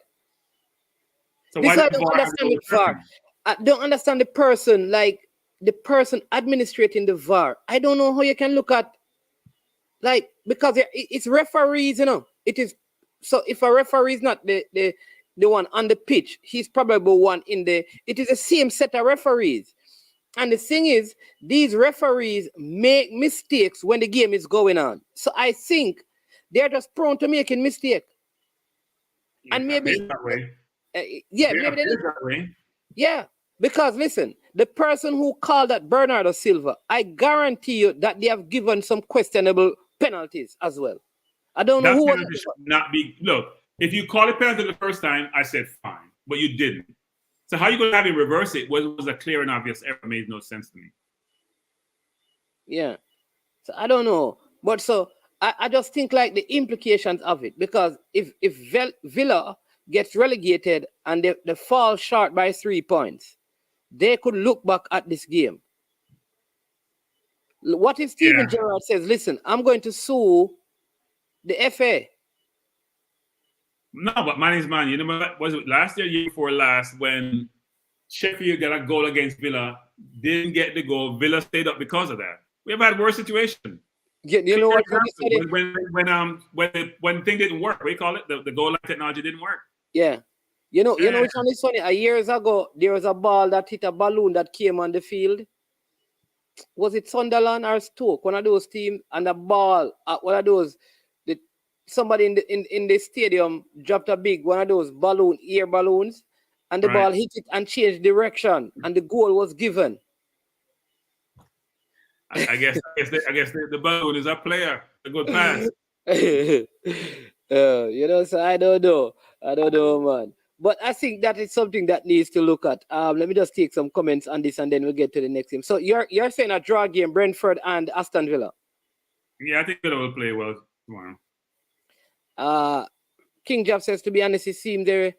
So This why I did don't VAR have to understand the VAR. overturn? I don't understand the person, like the person administrating the VAR. I don't know how you can look at, like, because it's referees, you know. It is, so if a referee is not the one on the pitch, he's probably one in the. It is the same set of referees. And the thing is, these referees make mistakes when the game is going on. So I think they're just prone to making mistakes. And maybe, that way. yeah, maybe they that way. Yeah, because listen, the person who called that Bernardo Silva, I guarantee you that they have given some questionable penalties as well. I don't know That who was penalty should not be. Look, if you call it penalty the first time, I said fine, but you didn't. So how you going to have him reverse it was a clear and obvious error. Made no sense to me. Yeah. So I don't know. But so I just think like the implications of it, because if Villa gets relegated and they fall short by 3 points, they could look back at this game. What if Steven Gerrard says, listen, I'm going to sue the FA? No, but man is man. You know what was it last year before last, when Sheffield got a goal against Villa, didn't get the goal. Villa stayed up because of that. We have had worse situation. You know what? When thing didn't work, we call it the goal line technology didn't work. Yeah. You know which one is funny? Years ago, there was a ball that hit a balloon that came on the field. Was it Sunderland or Stoke? One of those teams, and the ball, one of those, somebody in the stadium dropped a big one of those air balloons, and the ball hit it and changed direction, and the goal was given. I guess the balloon is a player, a good pass. So I don't know, man. But I think that is something that needs to look at. Let me just take some comments on this, and then we'll get to the next game. So you're saying a draw game, Brentford and Aston Villa? Yeah, I think Villa will play well tomorrow. King Job says, to be honest, it seems they're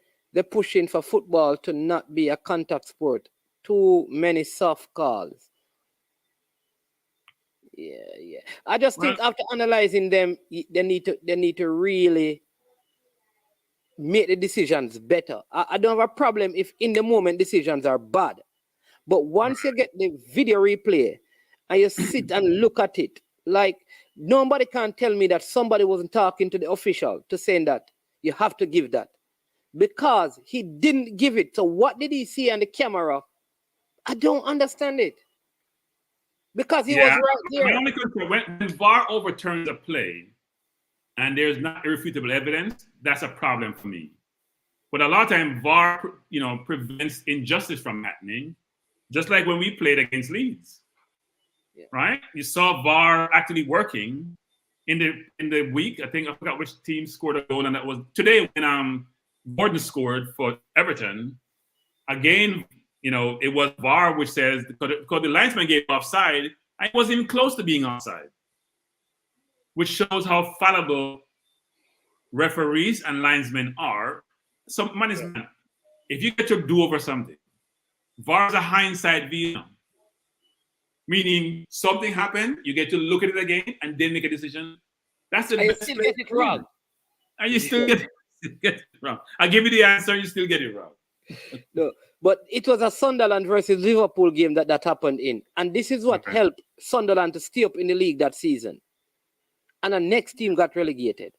pushing for football to not be a contact sport. Too many soft calls. Yeah. I just think after analyzing them, they need to really make the decisions better. I don't have a problem if in the moment decisions are bad. But once you get the video replay and you sit and look at it, like, nobody can tell me that somebody wasn't talking to the official to saying that you have to give that, because he didn't give it. So what did he see on the camera? I don't understand it, because he was right there. My only concern, when VAR overturns a play and there's not irrefutable evidence, that's a problem for me. But a lot of times VAR, prevents injustice from happening, just like when we played against Leeds. Yeah. Right? You saw VAR actually working in the week. I forgot which team scored a goal, and that was today when Gordon scored for Everton. Again, it was VAR which says, because the linesman gave offside, I wasn't even close to being offside, which shows how fallible referees and linesmen are. So man is man. If you get to do over something, VAR is a hindsight view. Meaning something happened, you get to look at it again and then make a decision. That's the best. You still get it wrong. And you still get it wrong. I give you the answer, you still get it wrong. No, but it was a Sunderland versus Liverpool game that happened in. And this is what helped Sunderland to stay up in the league that season. And the next team got relegated.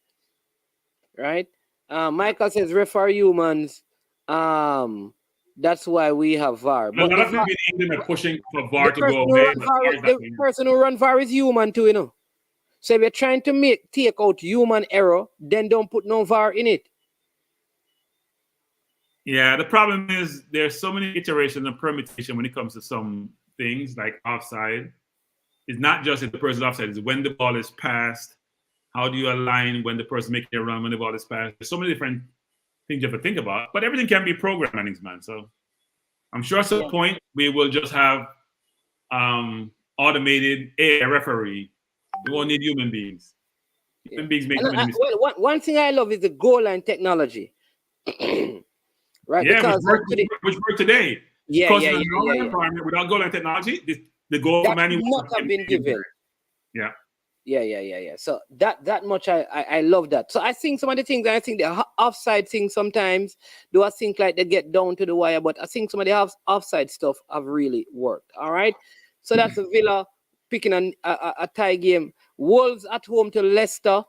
Right? Michael says, referee humans. That's why we have VAR. But a lot of people in England are pushing for VAR to go away. The person who runs VAR is human too, So if you're trying to take out human error, then don't put no VAR in it. Yeah, the problem is there's so many iterations and permutation when it comes to some things like offside. It's not just if the person's offside, it's when the ball is passed. How do you align when the person making a run when the ball is passed? There's so many different things you have to think about, but everything can be programmed, man. So I'm sure at some point we will just have automated AI referee. We won't need human beings. Human beings make many mistakes. Well, one thing I love is the goal line technology. Right? Yeah, which worked today. Yeah. Environment, without goal line technology, the goal that manual would not have been given. Yeah. Yeah. So that much I love that. So I think some of the things, I think the offside things sometimes do I think like they get down to the wire, but I think some of the offside stuff have really worked. All right. So that's a Villa picking a tie game. Wolves at home to Leicester.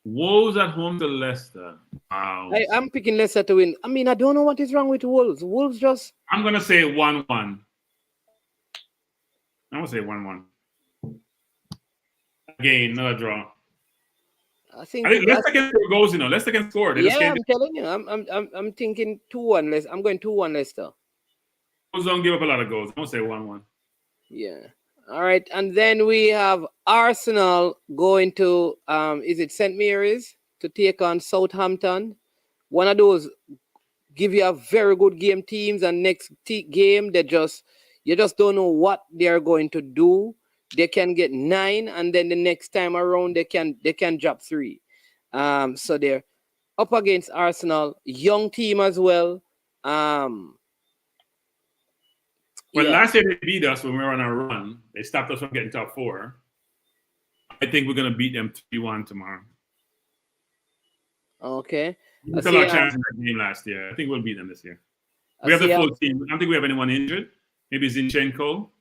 Wolves at home to Leicester. Wow. I'm picking Leicester to win. I mean, I don't know what is wrong with Wolves. Wolves just. I'm gonna say 1-1. I'm gonna say 1-1. Again, another draw. I think Leicester can score goals, Leicester can score. I'm telling you, I'm thinking 2-1 Leicester. I'm going 2-1 Leicester. Wolves don't give up a lot of goals. I'm gonna say 1-1. Yeah. All right, and then we have Arsenal going to is it St. Mary's to take on Southampton. One of those give you a very good game teams, and next game you just don't know what they are going to do. They can get 9, and then the next time around they can drop 3. So they're up against Arsenal, young team as well. Last year they beat us when we were on our run. They stopped us from getting top 4. I think we're gonna beat them 3-1 tomorrow. Okay. We took our chance in that game last year. I think we'll beat them this year. We have the full team. I don't think we have anyone injured. Maybe Zinchenko,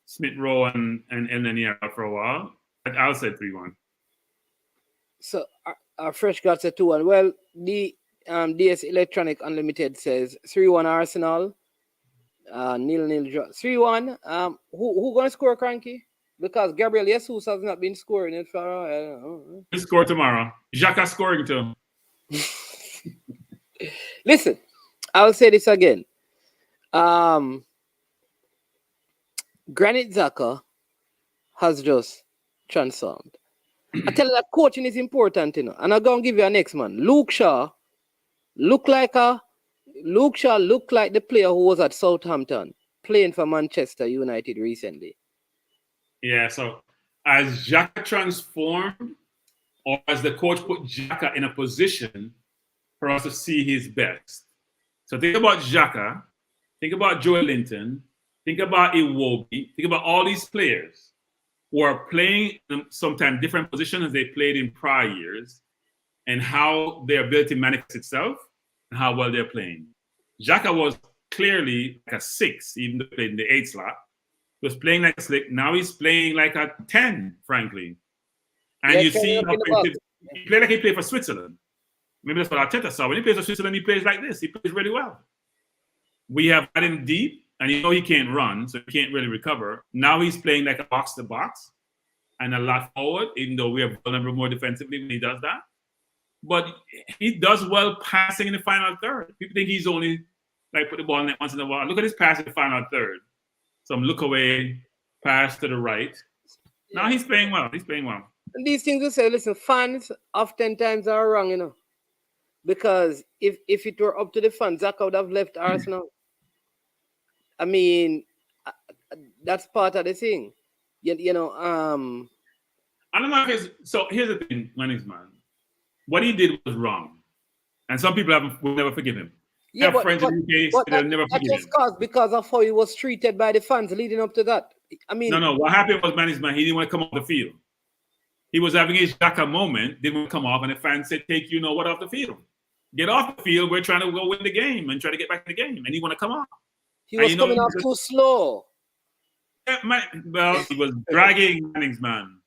Smith Rowe, and then out for a while. I'll say 3-1. So our fresh got a 2-1. Well, the DS Electronic Unlimited says 3-1 Arsenal. 0-0 draw. 3-1. Who gonna score, Cranky? Because Gabriel Jesus has not been scoring it for a while. He'll score tomorrow. Xhaka scoring too. Listen, I'll say this again. Granit Xhaka has just transformed. I tell you that coaching is important, and I'm gonna give you a next man. Luke Shaw looked like the player who was at Southampton playing for Manchester United recently. Yeah, so as Xhaka transformed, or as the coach put Xhaka in a position for us to see his best. So think about Xhaka, think about Joe Linton, think about Iwobi, think about all these players who are playing in sometimes different positions as they played in prior years, and how their ability manifests itself and how well they're playing. Xhaka was clearly like a 6, even though he played in the 8 slot. He was playing like a slick. Now he's playing like a 10, frankly. And you see how he played like he played for Switzerland. Maybe that's what Arteta saw. When he plays for Switzerland, he plays like this. He plays really well. We have had him deep, and he can't run, so he can't really recover. Now he's playing like a box-to-box and a lot forward, even though we are vulnerable more defensively when he does that. But he does well passing in the final third. People think he's only like put the ball in there once in a while. Look at his pass in the final third. Some look away, pass to the right. Now he's playing well. And these things we say, listen, fans oftentimes are wrong, because if it were up to the fans, Xhaka would have left Arsenal. I mean, that's part of the thing. I don't know so here's the thing, man. What he did was wrong. And some people will never forgive him. Yeah, but friends in the UK, they'll never forgive him. Because of how he was treated by the fans leading up to that. I mean, no. What happened was, he didn't want to come off the field. He was having his Xhaka moment, didn't want to come off, and the fans said, take what off the field. Get off the field. We're trying to go win the game and try to get back in the game. And he want to come off. He was coming off too slow. Yeah, he was dragging Manning's man.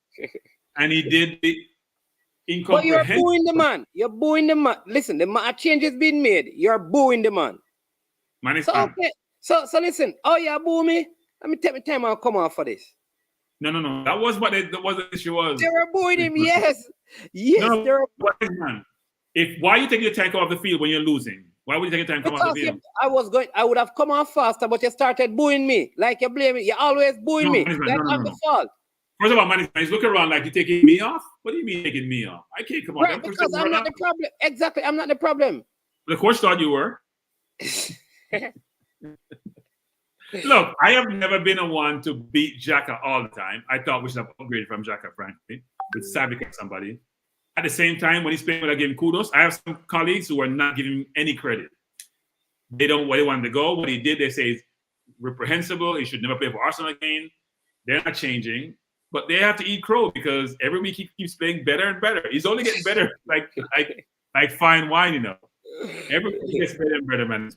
And he did the But you're incomprehensible. booing the man. You're booing the man. Listen, a change has been made. You're booing the man. Okay. So listen. Oh, you boo me? Let me take my time. I'll come off for this. No. That was what the issue was. They were booing him. Yes. No, they were. Man. Why you take your time off the field when you're losing? Why would you take your time to come off the field? I would have come off faster, but you started booing me. Like you're blaming. You're always booing me. I'm the fault. First of all, man, he's looking around like you're taking me off. What do you mean taking me off? I can't come on. Right, because I'm not the problem. Exactly, I'm not the problem. The coach thought you were. Look, I have never been a one to beat Xhaka all the time. I thought we should have upgraded from Xhaka, frankly, with Savic and somebody. At the same time, when he's playing, I give him kudos. I have some colleagues who are not giving him any credit. They don't where they wanted to go. What he did, they say is reprehensible. He should never play for Arsenal again. They're not changing, but they have to eat crow because every week he keeps playing better and better. He's only getting better, like fine wine, you know. Every week he gets better and better, man.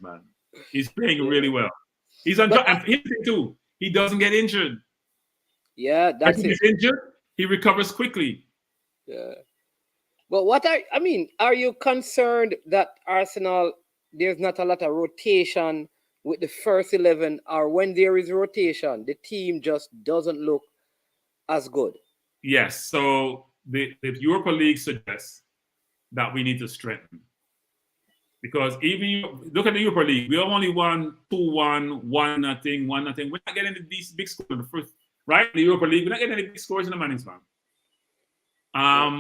He's playing really well. He's on. And here's the thing too. He doesn't get injured. Yeah, that's if it. he's injured, he recovers quickly. Yeah. But are you concerned that Arsenal, there's not a lot of rotation with the first 11, or when there is rotation, the team just doesn't look as good? Yes. So the Europa League suggests that we need to strengthen. Because even you look at the Europa League, we only won 2-1, 1-0, 1-0. We're not getting these big scores in the first, right? The Europa League, we're not getting any big scores in the Mannings, man.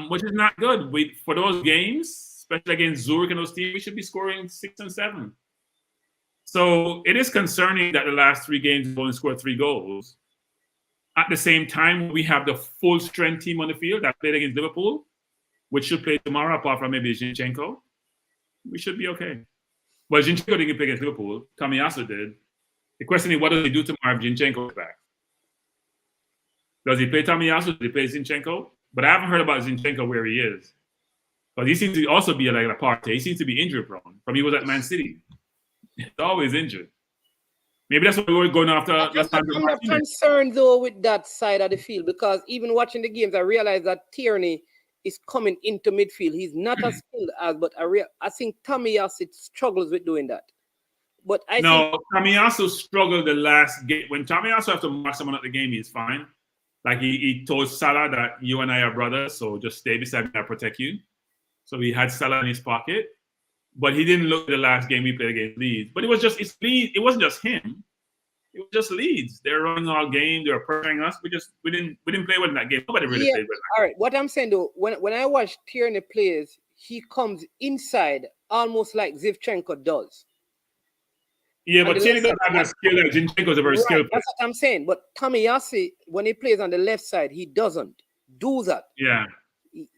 Which is not good. For those games, especially against Zurich and those teams, we should be scoring 6 and 7. So it is concerning that the last 3 games we've only scored 3 goals. At the same time, we have the full strength team on the field that played against Liverpool, which should play tomorrow, apart from maybe Zinchenko. We should be okay. Well, Zinchenko didn't play against Liverpool. Tomiyasu did. The question is, what does he do tomorrow if Zinchenko is back? Does he play Tomiyasu? Does he play Zinchenko? But I haven't heard about Zinchenko where he is. But he seems to also be like a Partey. He seems to be injury prone from he was at Man City. He's always injured. Maybe that's what we were going after. I'm not concerned though with that side of the field, because even watching the games, I realized that Tierney is coming into midfield. He's not as skilled as, but I think Tomiyasu struggles with doing that. But Tomiyasu struggled the last game. When Tomiyasu have to mark someone at the game, he's fine. Like he told Salah that you and I are brothers, so just stay beside me, I'll protect you. So he had Salah in his pocket. But he didn't look at the last game we played against Leeds. But it was just Leeds. It wasn't just him. It was just Leeds. They were running all game. They were pressuring us. We didn't play well in that game. Nobody really played well. All right. What I'm saying though, when I watch Tierney plays, he comes inside almost like Zinchenko does. Yeah, but Tierney doesn't have that skill. Like Zinchenko's a very skilled player. That's what I'm saying. But Tomiyasu, when he plays on the left side, he doesn't do that. Yeah.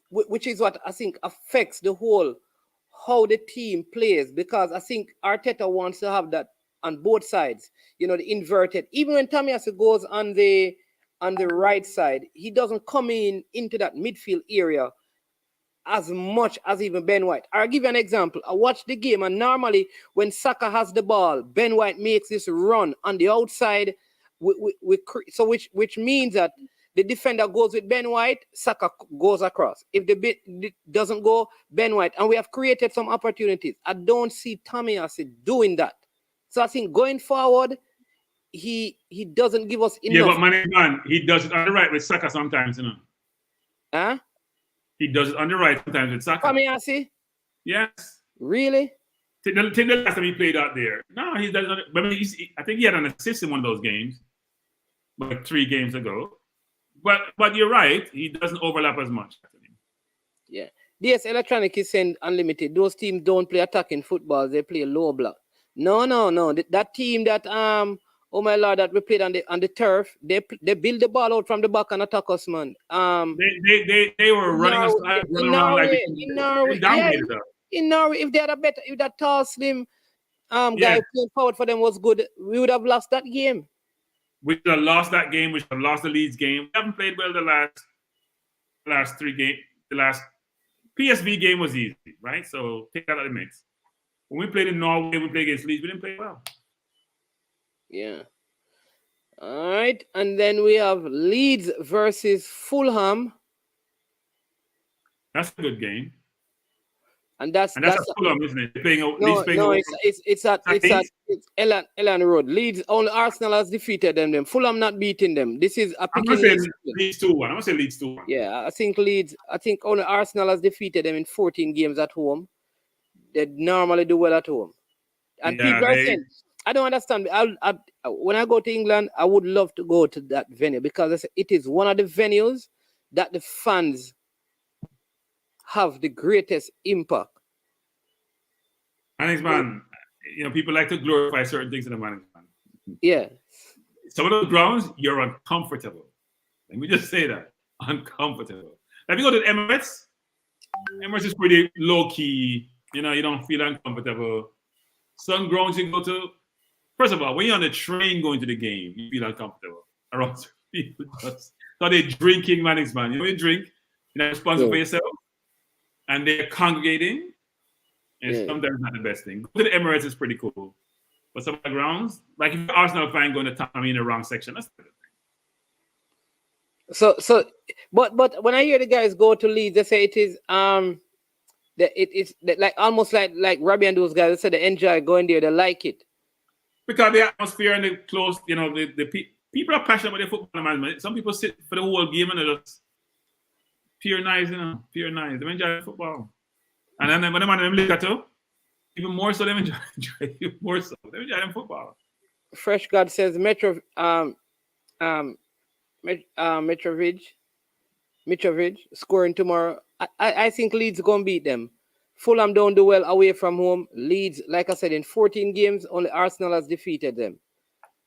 Which is what I think affects the whole how the team plays, because I think Arteta wants to have that on both sides, the inverted. Even when Tomiyasu goes on the right side, he doesn't come into that midfield area as much as even Ben White. I'll give you an example. I watched the game, and normally when Saka has the ball, Ben White makes this run on the outside, which means that the defender goes with Ben White, Saka goes across. If the bit doesn't go, Ben White. And we have created some opportunities. I don't see Tomiyasu doing that. So I think going forward, he doesn't give us enough. Yeah, but man, he does it on the right with Saka sometimes, Huh? He does it on the right sometimes with Saka. Tomiyasu? Yes. Really? Take the last time he played out there. No, he does it. I think he had an assist in one of those games, like 3 games ago. But you're right, he doesn't overlap as much. Yeah. DS Electronic is saying unlimited. Those teams don't play attacking football, they play low block. No. That team that oh my lord, that we played on the turf, they build the ball out from the back and attack us, man. They were running us in Norway, if they had if that tall, slim guy playing forward for them was good, we would have lost that game. We should have lost that game. We should have lost the Leeds game. We haven't played well the last 3 games. The last PSV game was easy, right? So take that out of the mix. When we played in Norway, we played against Leeds. We didn't play well. Yeah. All right. And then we have Leeds versus Fulham. That's a good game. And that's Fulham, isn't it? It's at Elland Road. Leeds, only Arsenal has defeated them. Fulham not beating them. This is a picking. I'm gonna say Leeds 2-1. I'm gonna say Leeds 2-1. Yeah, I think only Arsenal has defeated them in 14 games at home. They normally do well at home. And people are saying, I don't understand. When I go to England, I would love to go to that venue, because it is one of the venues that the fans have the greatest impact. And man, people like to glorify certain things in the man. Yeah. Some of those grounds, you're uncomfortable. Let me just say that. Uncomfortable. If you go to Emirates is pretty low-key. You don't feel uncomfortable. Some grounds you go to, first of all, when you're on the train going to the game, you feel uncomfortable. People just so they're drinking manix, man. You know, you drink, you're not responsible for yourself, and they're congregating. It's sometimes not the best thing. Go to the Emirates is pretty cool. But some of the grounds, like if you're Arsenal fan going to Tottenham in the wrong section, that's the thing. But when I hear the guys go to Leeds, they say it is it's like almost like Robbie and those guys. They say they enjoy going there, they like it. Because the atmosphere and the close, you know, the people are passionate about their football management. Some people sit for the whole game and they just pure nice, you know, pure nice. They enjoy football. And then when the man them look at you, even more so, they enjoy even more so. They enjoy them football. Fresh God says Mitrovic scoring tomorrow. I think Leeds gonna beat them. Fulham don't do well away from home. Leeds, like I said, in 14 games, only Arsenal has defeated them.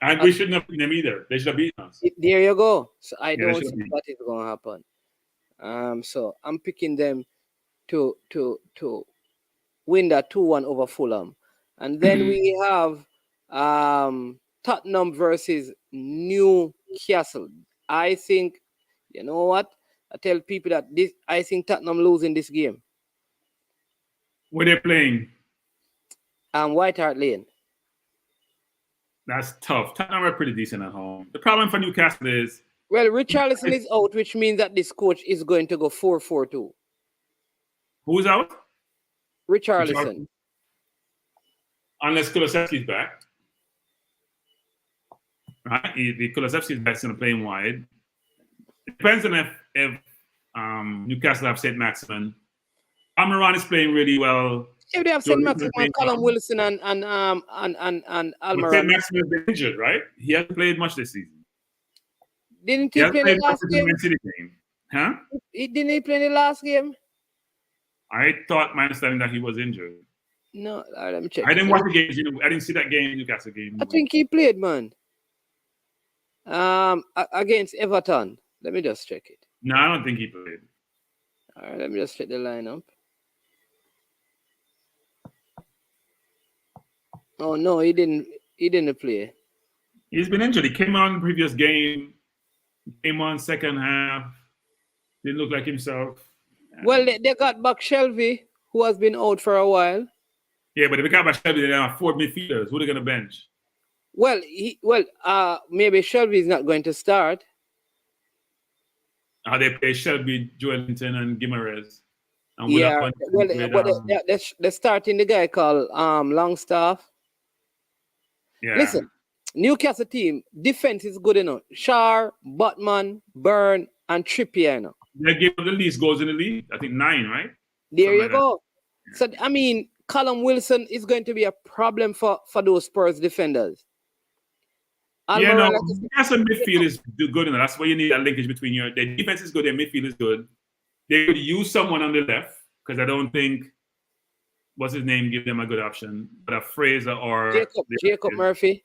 And we shouldn't have beaten them either. They should have beaten us. There you go. So I don't think that is gonna happen. So I'm picking them to win that 2-1 over Fulham. And then we have Tottenham versus Newcastle. I think, you know what? I tell people that I think Tottenham losing this game. Where they playing? White Hart Lane. That's tough. Tottenham are pretty decent at home. The problem for Newcastle is... Well, Richarlison is out, which means that this coach is going to go 4-4-2. Who's out? Richarlison. Unless Kulusevski's back. Right? The Kulusevski's back and playing wide. It depends on if Newcastle have St. Maximin. Almiron is playing really well. If they have St. Maximin, Callum Wilson and Almiron. St. Maximin has been injured, right? He hasn't played much this season. Didn't he play in the last game? Huh? Didn't he play in the last game? I thought my understanding that he was injured. No, let me check. I didn't watch the games. I didn't see that game, Newcastle game. I think he played, man. Against Everton. Let me just check it. No, I don't think he played. All right, let me just check the lineup. Oh no, he didn't play. He's been injured. He came on the previous game. Came on second half. Didn't look like himself. Well, they got back Shelby, who has been out for a while. Yeah, but if they got back Shelby, they have 4 midfielders. Who are they going to bench? Well, maybe Shelby is not going to start. They play Shelby, Joelinton, and Guimaraes. And they're starting the guy called Longstaff. Yeah. Listen, Newcastle team defense is good enough. Shar, Botman, Byrne, and Trippier. You know. They gave the least goals in the league. I think 9, right? There you go. Yeah. So I mean, Callum Wilson is going to be a problem for those Spurs defenders. Newcastle midfield is good enough. That's why you need that linkage between their defense is good, their midfield is good. They could use someone on the left because I don't think what's his name give them a good option, but a Fraser or Jacob Murphy.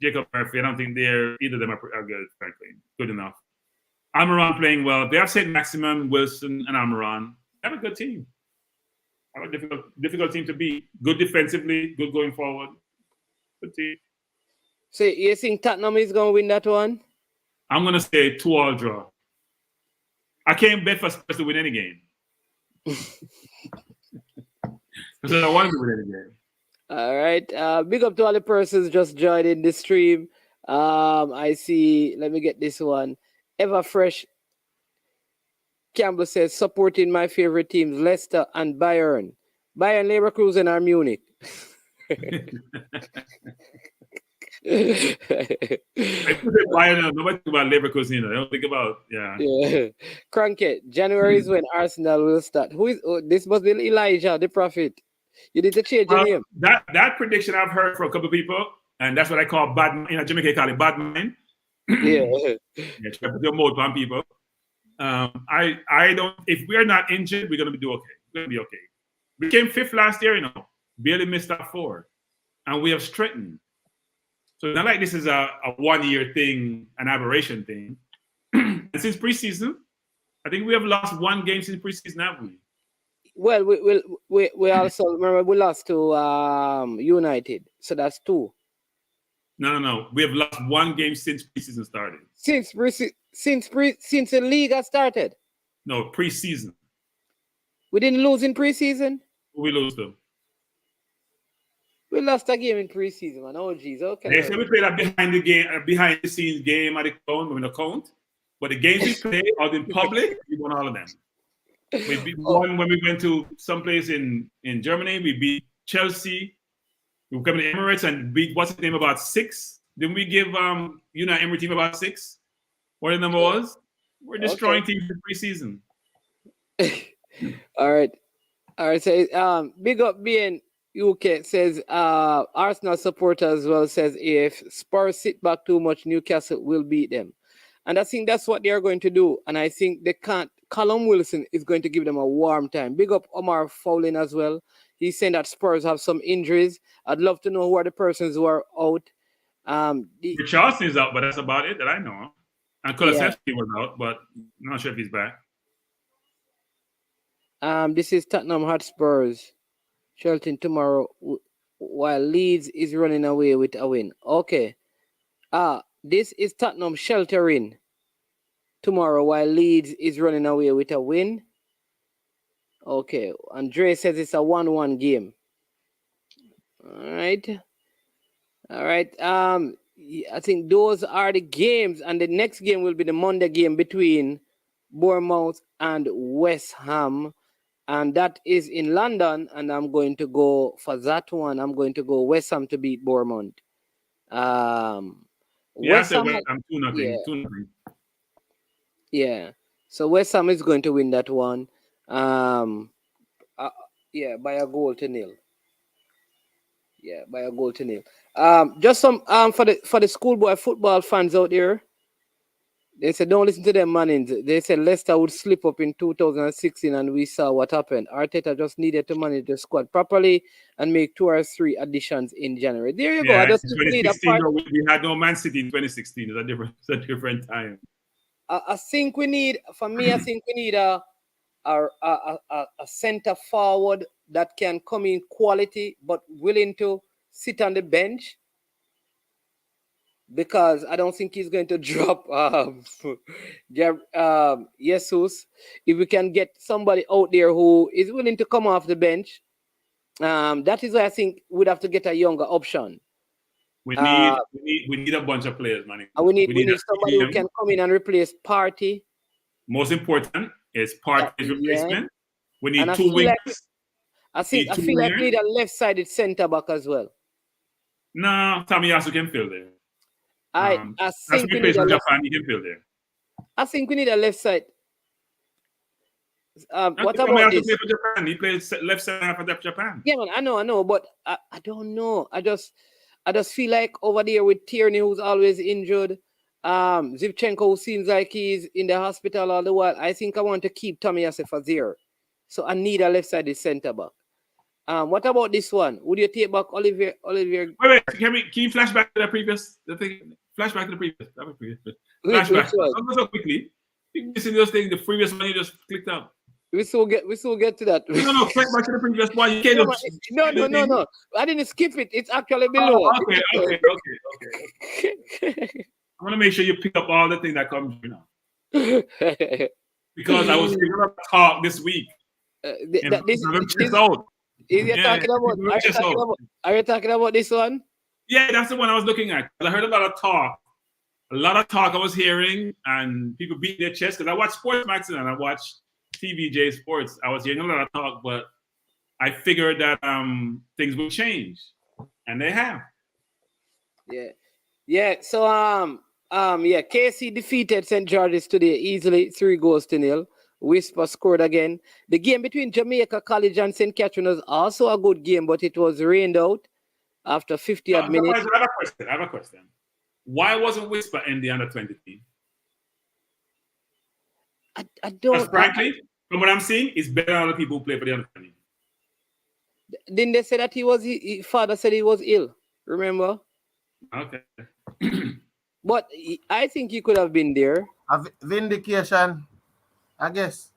Jacob Murphy. I don't think either of them are good, frankly. Good enough. Almiron playing well. They have St. Maximin, Wilson, and Almiron. They have a good team. Have a difficult team to beat. Good defensively, good going forward. Good team. So you think Tottenham is going to win that one? I'm going to say 2-2 draw. I can't bet for Spurs to win any game. Because I don't want to win any game. All right. Big up to all the persons just joining the stream. I see. Let me get this one. Everfresh Campbell says, supporting my favorite teams, Leicester and Bayern. Bayern, Leverkusen, or Munich. Bayern, nobody think about Leverkusen. I don't think about, yeah. Cranky, January is when Arsenal will start. This must be Elijah, the prophet. You need to change your name. That prediction I've heard from a couple of people, and that's what I call bad. In Jamaica, call it bad mind. Yeah. Try to put your mode on people. I don't. If we're not injured, we're gonna do okay. We're gonna be okay. We came 5th last year, barely missed that 4, and we have strengthened. So it's not like this is a 1-year thing, an aberration thing. And since preseason, I think we have lost 1 game since preseason, haven't we? Well, we also remember we lost to United, so that's 2. No. We have lost one game since preseason started. Since the league has started. No, preseason. We didn't lose in preseason. We lose them. We lost a game in preseason, man. Oh, geez. Okay. They said we played a behind the scenes game at the count, with the count. But the games we played out in public, we won all of them. We beat one when we went to someplace in Germany. We beat Chelsea. We come to Emirates and beat what's the name about 6. Didn't we give Emery team about 6? What the number was? We're destroying teams in preseason. All right. So big up being UK says Arsenal supporter as well says if Spurs sit back too much, Newcastle will beat them. And I think that's what they are going to do. And I think they can't. Callum Wilson is going to give them a warm time. Big up Omar Fowling as well. He's saying that Spurs have some injuries. I'd love to know who are the persons who are out. Richarlison is out, but that's about it that I know. And Kulusevski was out, but I'm not sure if he's back. This is Tottenham Hotspurs. Shelton tomorrow while Leeds is running away with a win. Okay. This is Tottenham sheltering tomorrow while Leeds is running away with a win. Okay. Andre says it's a 1-1 game. All right. I think those are the games, and the next game will be the Monday game between Bournemouth and West Ham. And that is in London, and I'm going to go for that one. I'm going to go West Ham to beat Bournemouth. West Ham 2-0. Yeah. So West Ham is going to win that one. By a goal to nil. Yeah, by a goal to nil. Just some for the schoolboy football fans out there. They said, don't listen to them, man. They said Leicester would slip up in 2016, and we saw what happened. Arteta just needed to manage the squad properly and make 2 or 3 additions in January. There you go. I just need a part. We had no Man City in 2016. It's a different time. I think we need a center forward that can come in quality but willing to sit on the bench. Because I don't think he's going to drop Jesus. If we can get somebody out there who is willing to come off the bench, that is why I think we'd have to get a younger option. We need a bunch of players, man. We need somebody who can come in and replace Partey. Most important is Partey's replacement. We need and 2 wings. I feel like we need a left-sided centre back as well. No, Tommy Yasu can fill there. I think we need a Japan. He can fill there. I think we need a left side. What about this? Play for Japan. He plays left side for Japan. Yeah, man, I know, but I don't know. I just feel like over there with Tierney, who's always injured, Zivchenko, who seems like he's in the hospital all the while. I think I want to keep Tommy Yasefa there, so I need a left-sided centre back. What about this one? Would you take back Olivier? Wait. Can you flash back to the previous? The thing. Flash back to the previous. Flashback. So quickly. You see those things. The previous one you just clicked out. We still get to that. No. Flash back to the previous one. You can't. No. I didn't skip it. It's actually below. Okay. I want to make sure you pick up all the things that come through now. Because I was hearing a talk this week. Are you talking about this one? Yeah, that's the one I was looking at. I heard a lot of talk I was hearing, and people beat their chest because I watch Sports Maximum and I watch TVJ Sports. I was hearing a lot of talk, but I figured that things would change, and they have. Yeah. So KC defeated St. George's today easily, 3-0. Whisper scored again. The game between Jamaica College and St. Catherine was also a good game, but it was rained out after 50 odd minutes. I have a question. Why wasn't Whisper in the under-20 team? I don't. Because frankly, from what I'm seeing, it's better than other people who play for the under-20. Didn't they say that his father said he was ill? Remember? Okay. But I think he could have been there. A vindication, I guess.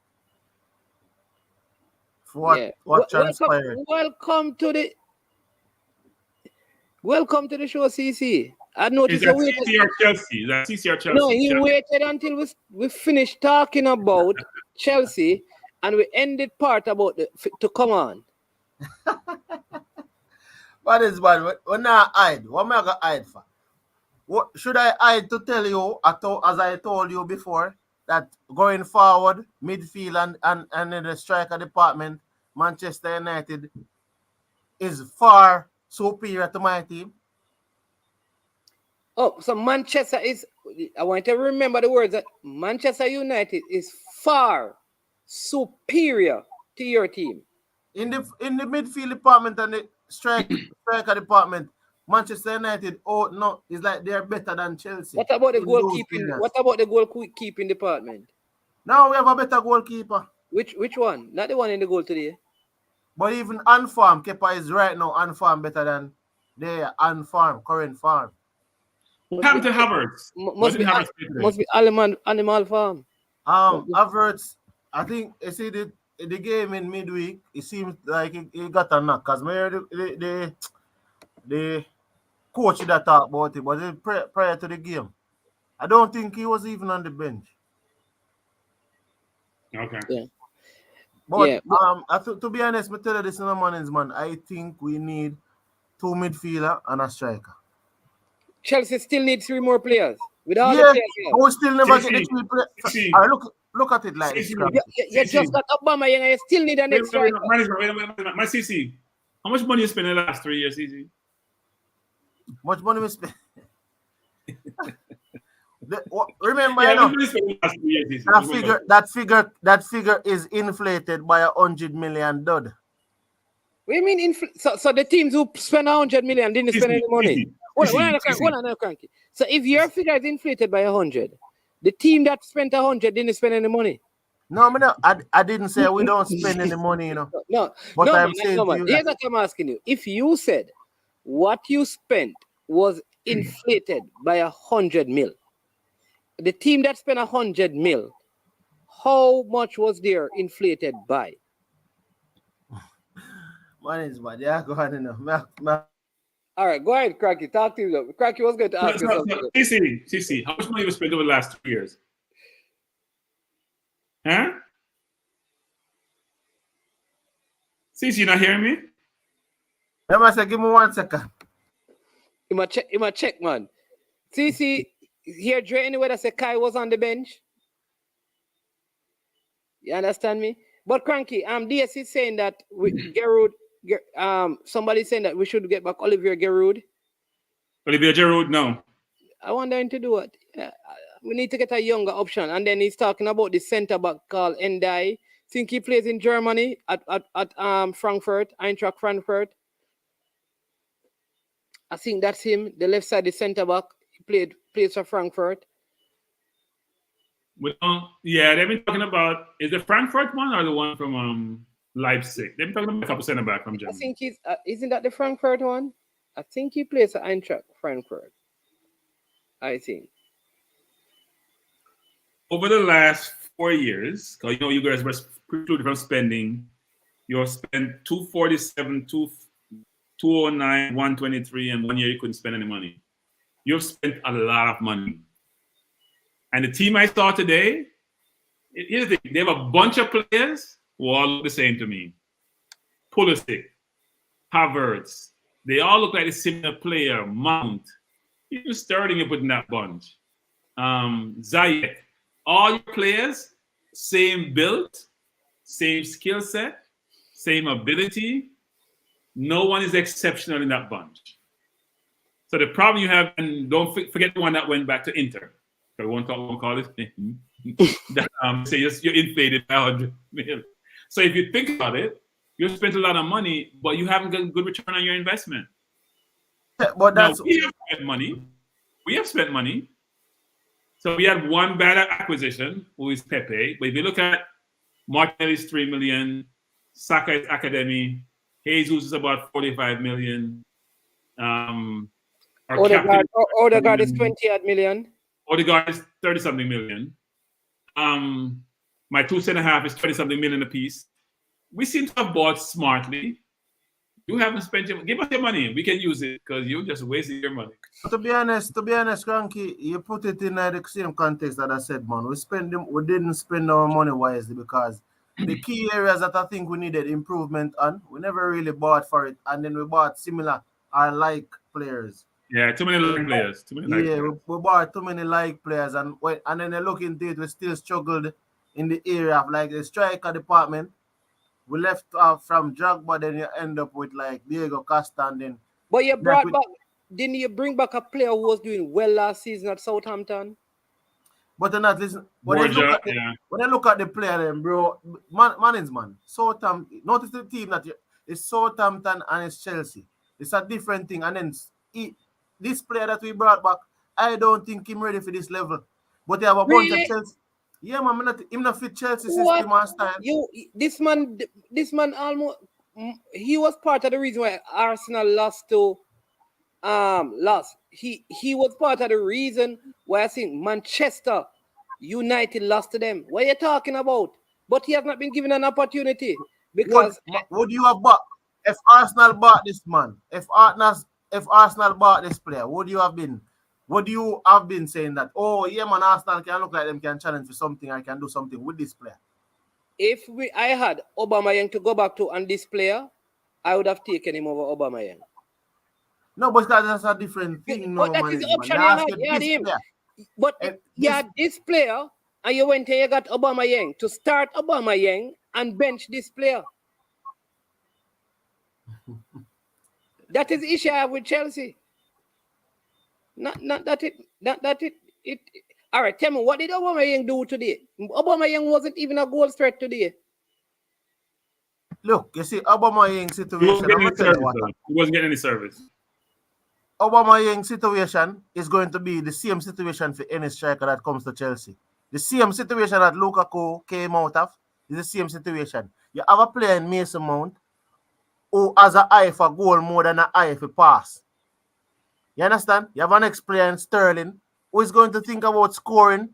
For what transpired. Welcome to the Welcome to the show, CC. I Is noticed that you waited. CC or Chelsea? Is that CC or Chelsea? No, you waited until we finished talking about Chelsea, and we ended part about to come on. What is bad? When I hide, what am I gonna hide for? What should I hide to tell you? As I told you before, that going forward, midfield and in the striker department, Manchester United is far superior to my team. Oh, so Manchester is. I want you to remember the words that Manchester United is far superior to your team. In the midfield department and the striker department, Manchester United, oh no, it's like they're better than Chelsea. What about the goalkeeping? What about the goalkeeping department? Now we have a better goalkeeper. Which one? Not the one in the goal today. But even on farm, Kepa is right now on farm better than their on farm, current farm. What happened to Havertz? Must be Animal Farm. Havertz, I think you see the game in midweek, it seems like he got a knock because the coach that talked about it, but prior to the game, I don't think he was even on the bench. Okay. Yeah. But yeah. To be honest, me tell you this in the mornings, man. I think we need 2 midfielder and a striker. Chelsea still needs 3 more players. With all the Yeah, players, but we still never get the 3 players. All right, look at it like this. You just got Obama, and you still need an extra. Wait, my CC, how much money you spent in the last 3 years, CC? Much money we spend. Remember, you know, that figure is inflated by 100 million dud. What do you mean? So the teams who spend 100 million didn't spend any money. Hold on, Cranky. So if your figure is inflated by 100, the team that spent 100 didn't spend any money. No, I didn't say we don't spend any money, you know. No, but no, I'm saying to you, here's what I'm asking you. If you said what you spent was inflated by 100 mil, the team that spent 100 mil, how much was there inflated by? Money is bad. Yeah, go ahead enough. All right, go ahead, Cracky. Talk to you. Cracky was going to ask you something. CC, how much money was spent over the last 2 years? Huh? CC, you not hearing me? Let me say, give me 1 second. You might check, man. CC, here, Dre, anyway, that say Kai was on the bench. You understand me? But Cranky, DS is saying that Giroud, somebody saying that we should get back Olivier Giroud. Olivier Giroud, no. I want them to do what? We need to get a younger option. And then he's talking about the center back called Ndai. Think he plays in Germany at Frankfurt, Eintracht Frankfurt. I think that's him. The left side, the center back. He plays for Frankfurt. Yeah, they've been talking about, is the Frankfurt one or the one from Leipzig? They've been talking about a couple center back from Germany. I think he's isn't that the Frankfurt one? I think he plays for Eintracht Frankfurt. I think. Over the last 4 years, because you guys were precluded from spending, you spent 247, 209, 123, and 1 year you couldn't spend any money. You've spent a lot of money. And the team I saw today, here's the thing, they have a bunch of players who all look the same to me. Pulisic, Havertz, they all look like a similar player. Mount, even Sterling you put in that bunch. Zayek, all your players, same build, same skill set, same ability. No one is exceptional in that bunch. So the problem you have, and don't forget the one that went back to Inter. I won't call it. Say you're inflated by 100 million. So if you think about it, you spent a lot of money, but you haven't got a good return on your investment. But that's we have spent money. We have spent money. So we had one bad acquisition, who is Pepe. But if you look at Martinelli's 3 million, Saka is Academy, Jesus is about 45 million. Odegaard is 20 million. Odegaard is 30-something million. My 2.5 is 20-something million a piece. We seem to have bought smartly. You haven't spent your give us your money. We can use it because you just wasted your money. To be honest, Cranky, you put it in the same context that I said, man. We didn't spend our money wisely because the key areas that I think we needed improvement on, we never really bought for it, and then we bought similar or like players. Yeah, too many like players. Too many like Yeah, players. we bought too many like players, and then they look into it, we still struggled in the area of like the striker department. We left off from Drogba, then you end up with like Diego Costa, and then. But you brought back, didn't you bring back a player who was doing well last season at Southampton? But they're not listen. When I look at the player, then bro, man. Southampton. Notice the team that it's Southampton and it's Chelsea. It's a different thing. And then this player that we brought back, I don't think him ready for this level. But they have a bunch of Chelsea. Yeah, man, him not fit Chelsea system and style. This man almost he was part of the reason why Arsenal lost. He was part of the reason why I think Manchester United lost to them. What are you talking about? But he has not been given an opportunity because would you have bought if Arsenal bought this man? If Arsenal bought this player, would you have been saying that? Oh yeah, man, Arsenal can look like them can challenge for something. I can do something with this player. If I had Aubameyang to go back to on this player, I would have taken him over Aubameyang. No, but that's a different thing. But that is the option you had him. But this player, and you went and you got Aubameyang to start Aubameyang and bench this player. That is the issue I have with Chelsea. Not that it. All right, tell me, what did Aubameyang do today? Aubameyang wasn't even a goal threat today. Look, you see, Aubameyang situation. He wasn't getting any service. Aubameyang situation is going to be the same situation for any striker that comes to Chelsea. The same situation that Lukaku came out of is the same situation. You have a player in Mason Mount who has an eye for goal more than an eye for pass. You understand? You have an experienced Sterling who is going to think about scoring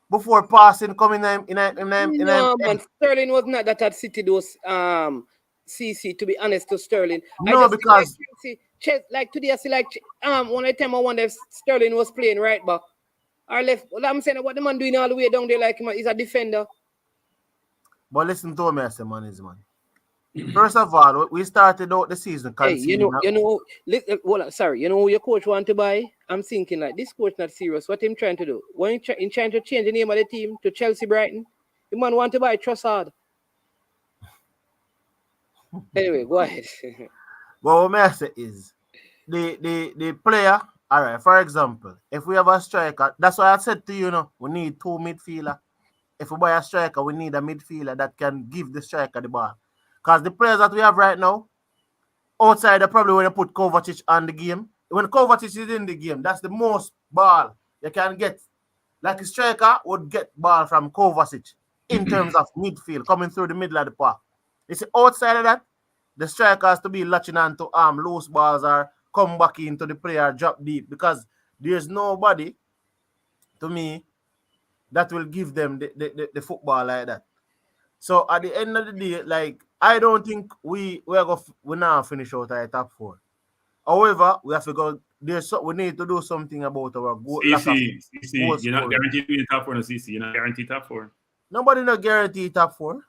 before passing coming in. Man, Sterling was not that at City those CC, to be honest, to Sterling. No, because like today I see like one time I wonder if Sterling was playing right back or left. Well, I'm saying what the man doing all the way down there like he's a defender. But listen to me, I say, man. First of all, we started out the season. Hey, you know who your coach want to buy? I'm thinking like this coach not serious. What him trying to do? When he trying to change the name of the team to Chelsea Brighton, the man want to buy Trossard. Anyway, go ahead. Well, what I say is the player. All right, for example, if we have a striker, that's why I said to you, we need two midfielder. If we buy a striker, we need a midfielder that can give the striker the ball. Because the players that we have right now, outside, they probably when you put Kovacic on the game. When Kovacic is in the game, that's the most ball you can get. Like a striker would get ball from Kovacic in terms of midfield, coming through the middle of the park. You see, outside of that, the striker has to be latching on to loose balls or come back into the player, drop deep. Because there's nobody, to me, that will give them the football like that. So at the end of the day, like, I don't think we now finish out at top 4. However, we have to go. We need to do something about our goal. CC, you're not guaranteed to be in top 4 in the CC. You're not guaranteed top 4. Nobody not guaranteed top 4.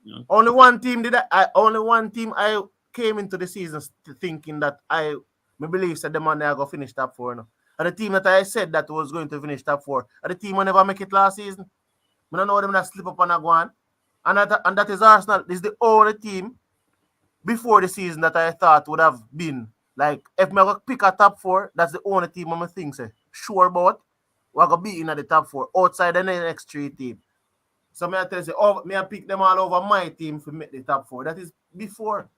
No. Only one team I came into the season thinking that I believe that the man they are going to finish top 4 now. And the team that I said that was going to finish top 4, and the team will never make it last season. I don't know them that slip up on a go on. And that is Arsenal. This is the only team before the season that I thought would have been like, if I go pick a top 4, that's the only team I'm think sure about. We're going to be in at the top 4 outside the next 3 team. So I tell you, I pick them all over my team to make the top 4. That is before.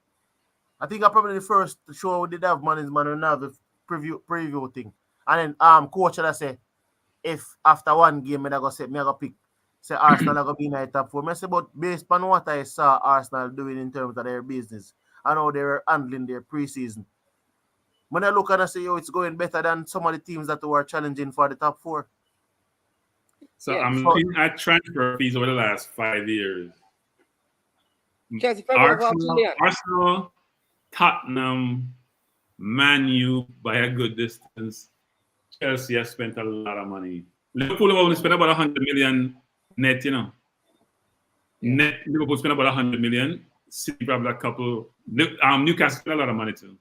I think I probably the first show we did have Man's Man and have a preview thing. And then coach that say, if after one game I go pick say Arsenal are going to be in the top 4. I say, but based on what I saw Arsenal doing in terms of their business, I know they were handling their preseason. When I look and I say, it's going better than some of the teams that were challenging for the top 4. So I'm looking at transfer fees over the last 5 years. Chelsea, Arsenal Tottenham, Man U by a good distance. Chelsea has spent a lot of money. Liverpool have only spent about 100 million net, you know. Net, Liverpool spent about 100 million. City probably a couple. Newcastle spent a lot of money too.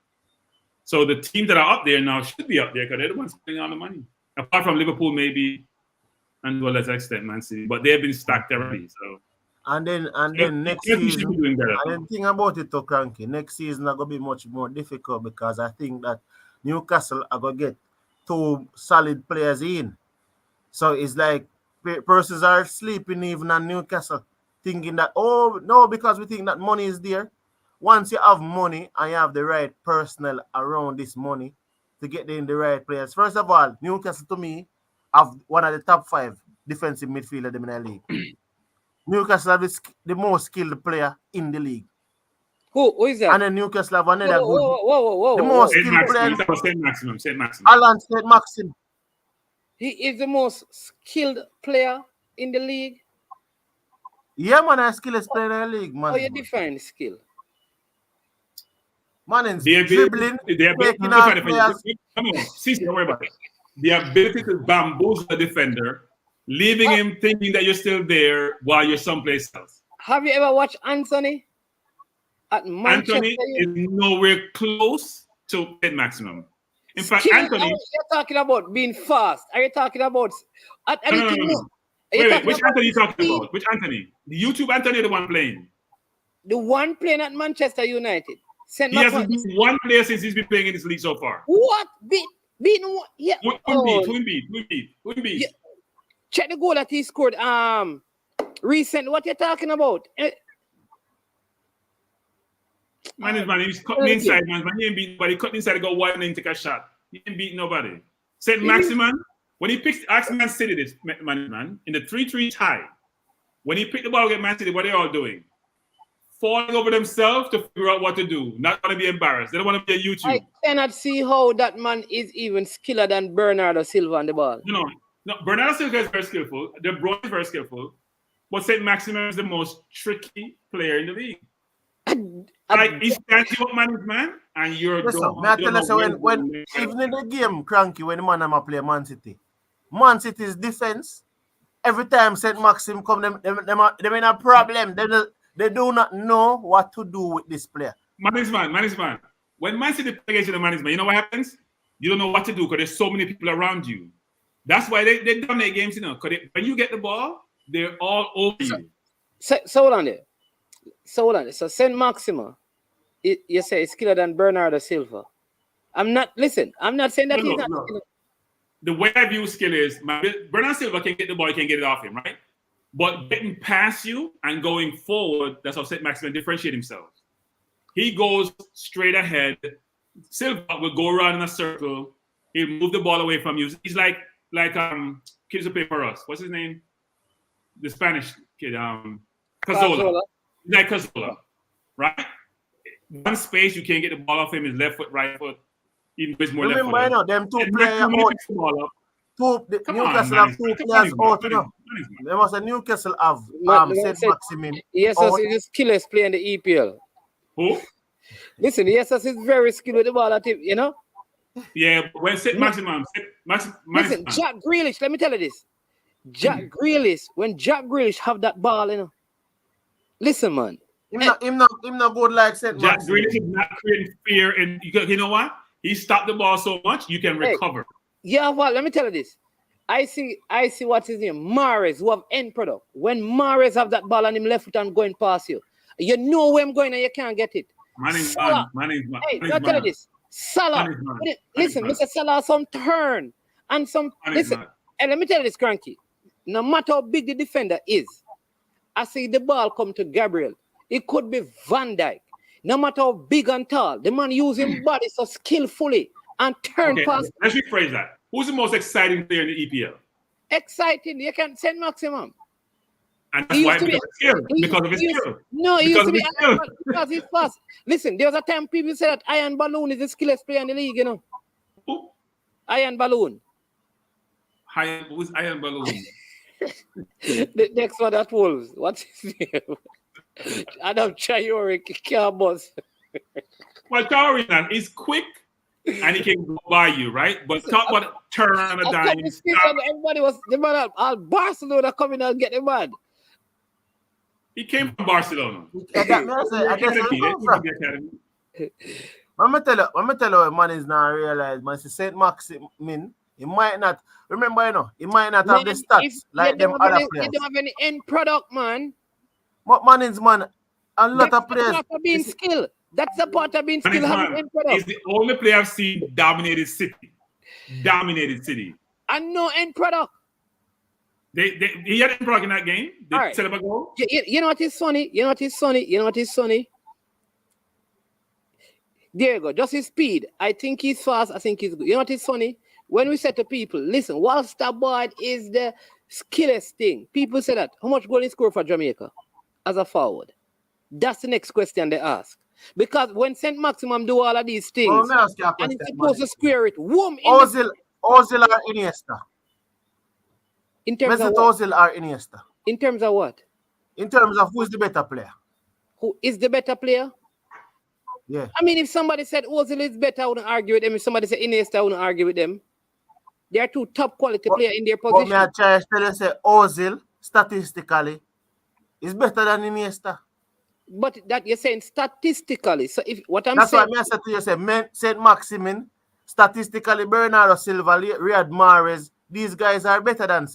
So the teams that are up there now should be up there because they're the ones spending all the money. Apart from Liverpool, maybe, and to a lesser extent, Man City. But they've been stacked already. So. And then next Chelsea should season, be doing better. and then thing about it, Cranky, next season are gonna be much more difficult because I think that Newcastle are gonna get 2 solid players in. So it's like persons are sleeping even on Newcastle, thinking that because we think that money is there. Once you have money and you have the right personnel around this money to get in the right players. First of all, Newcastle to me have one of the top 5 defensive midfielders in the league. Newcastle have the most skilled player in the league. Who is that? And then Newcastle have another good. Whoa. The most skilled player. Saint Maximum. Alan Saint Maxim. He is the most skilled player in the league. Yeah, man, I skillest player in the league, man. How you define skill? Man, in dribbling, taking out players. Come on, see, don't worry about it. The ability to bamboozle the defender, leaving him thinking that you're still there while you're someplace else. Have you ever watched Anthony at Manchester? Anthony is nowhere close to Saint Maximum. In fact, Skill, Anthony. You're talking about being fast. Are you talking about? No. Wait, which Anthony are you talking about? Which Anthony? The YouTube Anthony, the one playing? The one playing at Manchester United. He hasn't been one player since he's been playing in this league so far. What? Beaten? Yeah. Who beat? Yeah. Check the goal that he scored. Recent. What you talking about? Man, he's cutting inside, man. He ain't beat nobody. Cut inside, go wide, and then take a shot. He ain't beat nobody. Saint Maximan, when he picks, ask Man City this, man, in the 3-3 tie, when he picked the ball against Man City, what are they all doing? Falling over themselves to figure out what to do. Not going to be embarrassed. They don't want to be a YouTube. I cannot see how that man is even skiller than Bernardo Silva on the ball. No, Bernardo Silva is very skillful. De Bruyne is very skillful. But Saint Maximin is the most tricky player in the league. Like he stands you up, man, and you're going. I tell you, when even in the game, Cranky, when the man am play Man City's defense, every time Saint Maxim come, them in a problem. They do not know what to do with this player. Man. When Man City play against the management, you know what happens? You don't know what to do because there's so many people around you. That's why they dominate games, you know. Because when you get the ball, they're all over you. So hold on there. So Saint Maxima, you say is skiller than Bernardo Silva. I'm not saying that he's not. No. The way I view skill is Bernardo Silva can get the ball, he can get it off him, right? But getting past you and going forward, that's how Saint Maximin differentiate himself. He goes straight ahead. Silva will go around in a circle. He'll move the ball away from you. He's like kids who play for us. What's his name? The Spanish kid, Cazorla. He's like Cazorla, right? One space, you can't get the ball off him. His left foot, right foot. Even with more left foot. Remember, them two players out. Newcastle have 2 players out, you know. There was a Newcastle have Saint Maximin. Yes, he's the skillest player in the EPL. Who? Listen, yes, he's very skilled with the ball at him, you know. Yeah, when Saint Maximin, listen, Jack Grealish, let me tell you this. Jack Grealish, when Jack Grealish have that ball, you know. Listen, man. Him not good like Saint Jack Maximin. Grealish is not creating fear, and you know what? He stopped the ball so much you can recover. Yeah, well, let me tell you this. I see what's his name, Mahrez, who have end product. When Mahrez have that ball on him left foot and going past you, you know where I'm going and you can't get it. Salah. Hey, I'll tell you this. Salah. Listen, Mr. Salah, some turn and some. Listen, and let me tell you this, Cranky. No matter how big the defender is, I see the ball come to Gabriel. It could be Van Dijk. No matter how big and tall, the man using body so skillfully and turn past. Let's rephrase that. Who's the most exciting player in the EPL? Exciting. You can send Maximum. And that's why because of his skill. No, he used to be because he's fast. Listen, there was a time people said that Iron Balloon is the skillest player in the league, you know. Who? Iron Balloon. Who's Iron Balloon? The next one at Wolves. What's his name? Adam Chayori Carbos. Well, Taurian is quick and he can go by you, right? But talk about turn on a dime. Everybody was the man all Barcelona coming and get the man. He came from Barcelona. Let me tell you, man is not realize, man. St. Maximin, he might not remember, he might not have the stats like them other players. You don't have any end product, man. But man is man, a lot of players. That's part of being skilled. That's the part of being skilled. He's the only player I've seen dominated City. And no end product. He had end product in that game. They set up a goal. You know what is funny? There you go. Just his speed. I think he's fast. I think he's good. You know what is funny? When we say to people, listen, whilst that boy is the skillest thing, people say that. How much goal he score for Jamaica as a forward? That's the next question they ask. Because when St. Maximum do all of these things, and he's supposed to square it, Ozil or Iniesta? In terms of what? Ozil or Iniesta? In terms of what? In terms of who is the better player? Who is the better player? Yeah. I mean, if somebody said Ozil is better, I wouldn't argue with them. If somebody said Iniesta, I wouldn't argue with them. They are two top quality players in their position. But me I try to tell you, say Ozil statistically is better than Iniesta. But that you're saying statistically. So if what I'm that's saying, what I said to you, say St. Maximin, statistically, Bernardo Silva, Riyad Mahrez, these guys are better than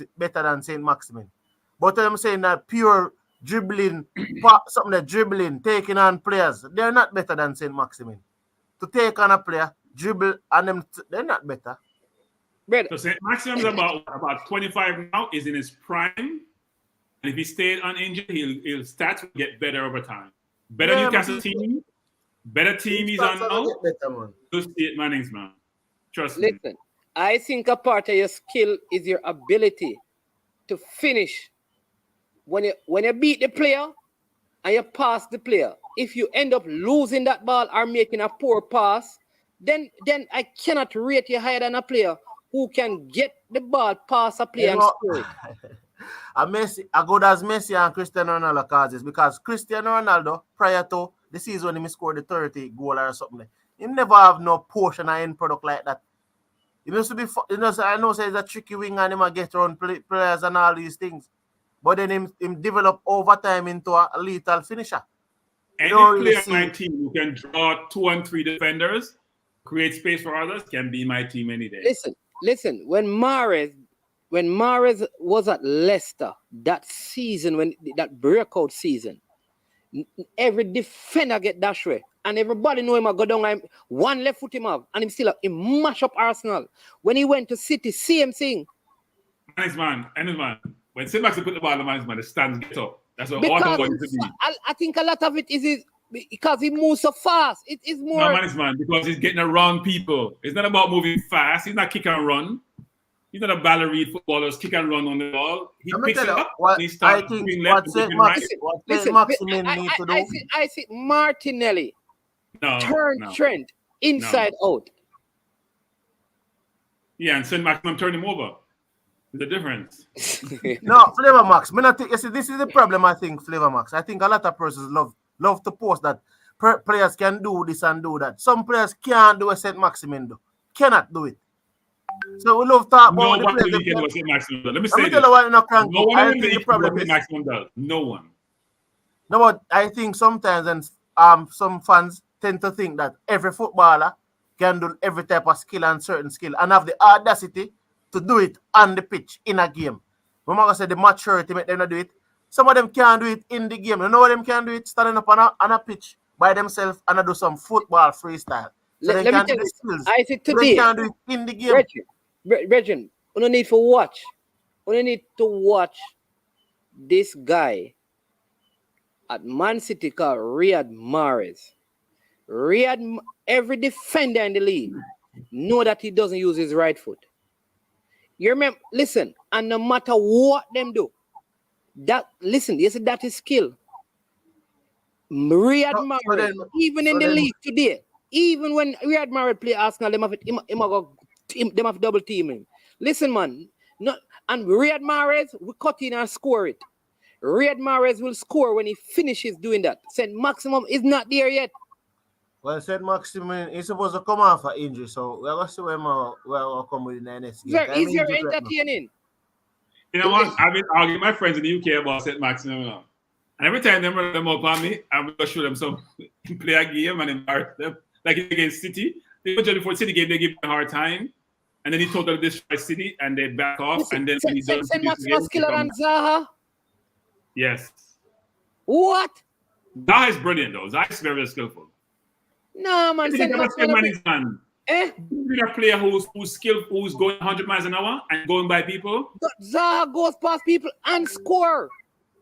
St. Maximin. But I'm saying that pure dribbling, taking on players, they're not better than St. Maximin. To take on a player, dribble, and them, they're not better. So St. Maximin's about 25 now, is in his prime. And if he stayed uninjured, he'll stats will get better over time. Better Newcastle team, better team he's on now. Good St. Manning's, man. Trust me. Listen, I think a part of your skill is your ability to finish. When you beat the player and you pass the player, if you end up losing that ball or making a poor pass, then I cannot rate you higher than a player who can get the ball past a player and score it. Messi, as good as Messi and Cristiano Ronaldo causes, because Cristiano Ronaldo, prior to the season when he scored the 30 goal or something, he never have no portion or end product like that. He used to be, I know he's a tricky wing and him get around players and all these things. But then him develop over time into a lethal finisher. Any player on my team who can draw 2 and 3 defenders, create space for others, can be my team any day. Listen. When Mahrez was at Leicester that season, when that breakout season, every defender get dash way, and everybody know him a go down. One left foot him up, and him still he mash up Arsenal. When he went to City, same thing. Nice man. When St. Maximin put the ball on the man's man, the stands get up. That's what water going to be. I think a lot of it is because he moves so fast. It is more. No, man, because he's getting around people. It's not about moving fast. He's not kick and run. He's not a ballerine footballer. He's kick and run on the ball. He picks it up. He starts moving left, moving right. Listen, Maximin need to do. I see Martinelli turn Trent inside out. Yeah, and St. Maximin turn him over. The difference. No, Flavor Max. This is the problem. I think Flavor Max. I think a lot of persons love to post that players can do this and do that. Some players can't do what St. Maximin do. Cannot do it. So we love talk about the players. Really can do what St. Maximin does. Let me say this. No one I think the problem is Maximin does. No one. No, but I think sometimes and some fans tend to think that every footballer can do every type of skill and certain skill and have the audacity to do it on the pitch in a game. When I say the maturity make them not do it, some of them can't do it in the game. You know what them can do it? Standing up on a pitch by themselves and do some football freestyle. So they can do the skills. I think today, they can do it in the game. Regin, you don't need to watch. You need to watch this guy at Man City called Riyad Mahrez. Every defender in the league know that he doesn't use his right foot. You remember, listen, and no matter what them do, that is skill. Riyad Mahrez, even in the league today, even when Riyad Mahrez play Arsenal, them have double team him. Listen, man, and Riyad Mahrez will cut in and score it. Riyad Mahrez will score when he finishes doing that. St. Maximum is not there yet. Well, St. Maximin, he's supposed to come off for injury, so we're going to see where we'll come with in the next game. Is there entertaining? You know what? I've been arguing with my friends in the UK about St. Maximum now. And every time they run them up on me, I'm going to show them some play a game and embarrass them. Like against City. They go to the City game, they give me a hard time. And then he totally destroy City and they back off. Listen, and then when he does St. Maximus killer than Zaha? Yes. What? Zaha is brilliant though. Zaha is very, very skillful. No, man. St. Maximus. Eh? A player who's skilled, who's going 100 miles an hour and going by people. Zaha goes past people and score.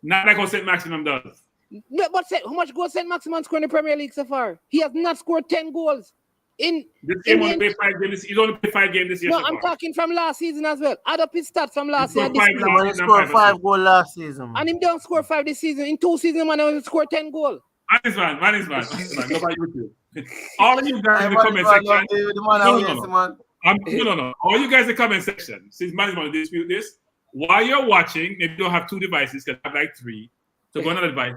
Not like what St. Maximum does. No, but how much goals St. Maximin scored in the Premier League so far? He has not scored 10 goals. This game only played 5 games. He's only played 5 games this year. No, I'm talking from last season as well. Add up his stats from last year. He scored 5 goals last season. And him don't score 5 this season. In 2 seasons, man, he scored 10 goals. Man is man. Go by YouTube. All of you guys in the comment section. No. All you guys in the comment section, since man is going to dispute this, while you're watching, maybe you don't have 2 devices, because I have like 3. So go on another device.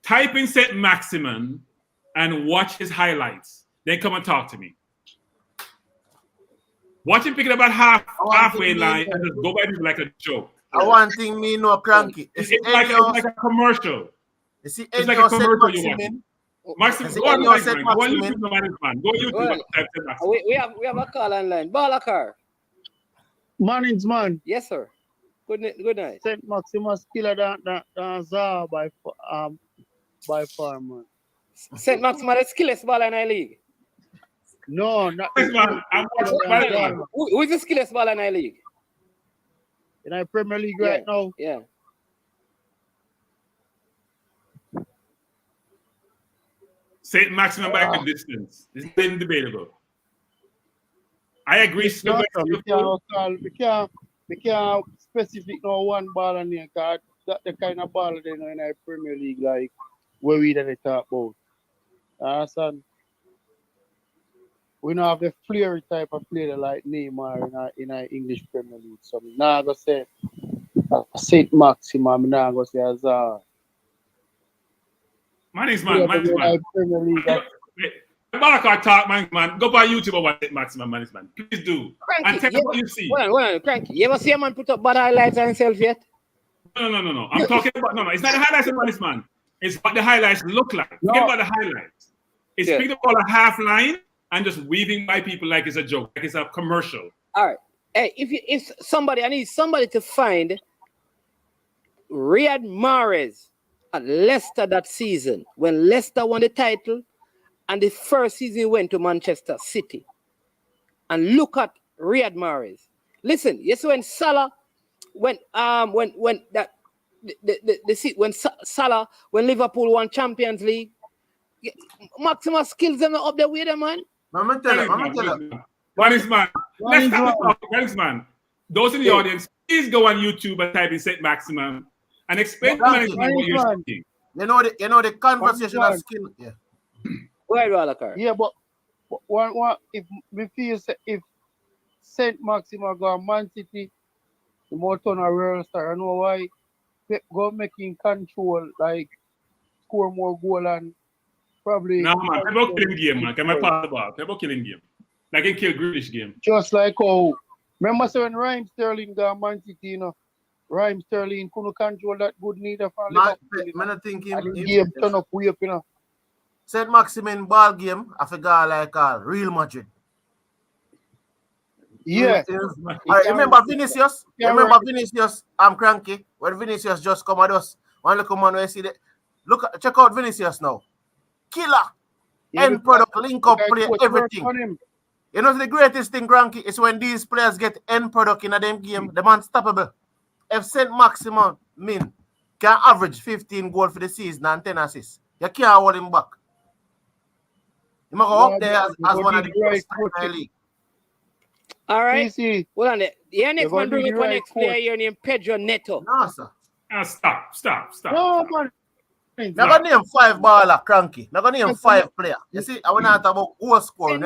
Type in St. Maximin and watch his highlights. Then come and talk to me. Watch him pick it about halfway line and just go by people like a joke. I want thing me no cranky. It's like a commercial. It's like a commercial you want. Maximum, go on YouTube, man. Go YouTube. We have a call online. Balakar. Mornings, man. Yes, sir. Good night. St. Maximus killer than Zaha by far, man. St. Maximus is skillest baller in the league. No, not man. Who is the skillest baller in the league? In the Premier League right now? Yeah. St. Maximin by a distance. It's indebatable. I agree. We can't specific no one ball in there, because that's the kind of ball they know in the Premier League, like where we that talk about. Understand? We don't have the flary type of player like Neymar in our English Premier League. So I'm not going to say St. Maximum, I'm not going to say Azar. Man. Balakar talk, man. Go by YouTube or watch St. Maximum, man. Please do. Cranky, and tell me what you see. Hold on, Cranky. You ever see a man put up bad highlights on himself yet? No. I'm talking about, it's not the highlights of this man. It's what the highlights look like. Forget about the highlights. It's picking up all a half line and just weaving by people like it's a joke, like it's a commercial. All right. Hey, I need somebody to find Riyad Mahrez at Leicester that season when Leicester won the title and the first season he went to Manchester City. And look at Riyad Mahrez. Listen, yes, when Salah, when Liverpool won Champions League, Maximus kills them up there with them, man. I'm tell you. Man. Those in the audience, please go on YouTube and type in St. Maximum and explain to management what you're saying. You know the conversation of skill. Yeah. Where Balakar? Yeah, but if we feel if St. Maxima go Man City, the more turn a real star. I know why. Pep go making control, like score more goal and probably. No man, Pep killing game, man. Can I pass the ball? Pep killing game. Like in kill Grealish game. Just like how remember when Raheem Sterling got Man City, you know. Raheem Sterling couldn't control that good neither for Liverpool. I think him game turn up way up, you know. St. Maximin ball game, I forgot like Real Madrid. Yeah. Remember Vinicius? Vinicius? I'm cranky. When Vinicius just come at us, one look man where see that. Check out Vinicius now. Killer. End product, link up, play everything. You know the greatest thing, cranky, is when these players get end product in a them game, the unstoppable. If St. Maximin can average 15 goals for the season and 10 assists, you can't hold him back. You must go up there as one of the greatest in the league. All right. Hold on there. The next one bring up one next player here named Pedro Neto. No, sir. Stop. No, man. Now gonna name 5 baller, cranky. Now gonna name 5 player. You see, I want to talk about goal scoring.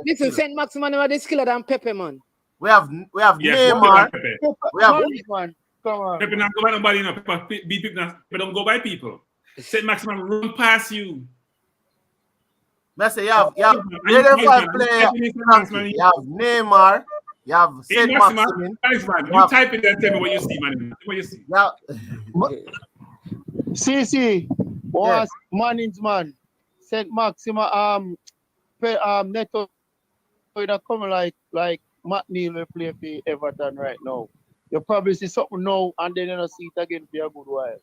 Listen, St. Maximin never the skiller than Pepe, man. We have Neymar. We have man. Come on. Pepe not go by nobody, you know. Pepe beat people, but don't go by people. St. Maximin run past you. I say you have the five players. You have Neymar, you have Saint Maximin. You type it and tell me what you see, man. What you see? Yeah. CC was Mannings man. Saint Maxima Neto that come like Matt Neal will play for Everton right now. You probably see something now and then you don't see it again for a good while.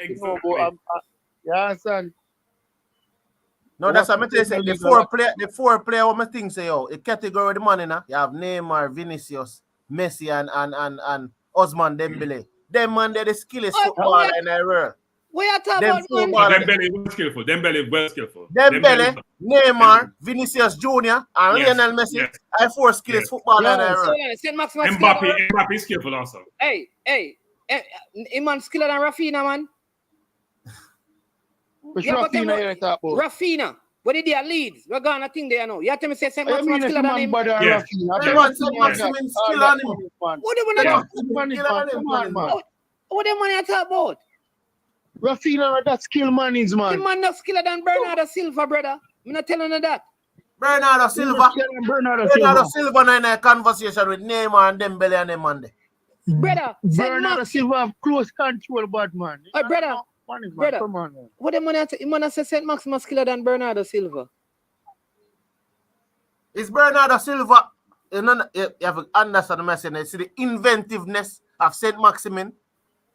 Exactly. You understand? No, that's what I'm saying. The four player what I think say yo, a category of the money now. You have Neymar, Vinicius, Messi, and Osman Dembele. Them man they're the skillest footballer in the world. We are talking about Dembele is skillful. Dembele is well skillful. Dembele, Neymar, Vinicius Jr. and Lionel Messi. Yes. I four skillest footballer in the world. Mbappe is skillful also. Hey, man skiller than Rafinha, man. Which Rafinha you talk about? Rafinha. What did they Leeds? We're gonna think they know. You tell me say Saint Maximin skiller than him. Yes. Saint Maximin skill on him. What do you want to What the money I talk about? Rafinha that skill Mannings, man. The man not skiller than Bernardo Silva, brother. I'm not telling you that. Bernardo Silva in a conversation with Neymar and Dembele and them man. Brother, Bernardo Silva have close control, bad man. Hey, brother. Brother, come on, man. What the money say Saint Maximin skiller than Bernardo Silva? It's Bernardo Silva. You have to understand the message. See the inventiveness of Saint Maximin.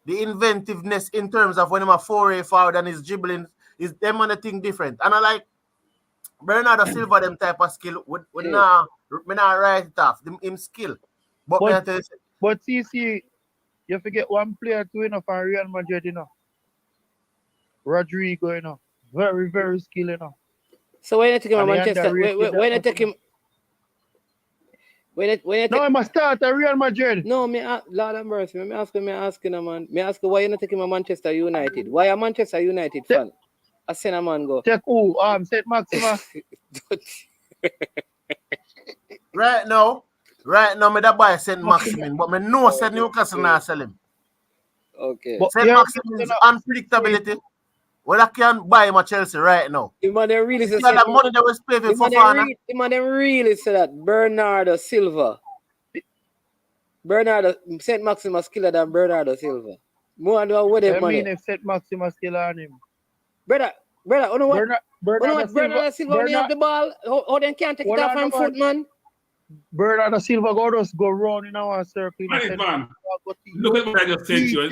The inventiveness in terms of when he's a foray forward and he's dribbling, is them and the thing different. And I like Bernardo Silva, them type of skill. We not write it off. Him skill. But see, you forget one player to enough for Real Madrid, you know. Rodrigo, you know. Very, very skilled, you know. So when you take him to Manchester, when you take him. No, I must start at Real Madrid. No, Lord have mercy. Me asking, man. Me ask why you not taking him to Manchester United? Why a Manchester United fan? I send a man go. Take who? Saint Maxima. Right now, me that buy Saint Maximin, but me know Saint Newcastle not sell him. Okay. Saint Maximin's unpredictability. Well, I can buy him at Chelsea right now. The man them really say that money they was paying for Fofana. The man them really say that Bernardo Silva. Saint Maximin skiller than Bernardo Silva. More than what they money. I mean if Saint Maximin skiller on him. Brother, you know what? Bernardo Silva when he have the ball, how they can't take it off from foot, man? Bernardo Silva go round in our circle. Man. Look at what I just sent you.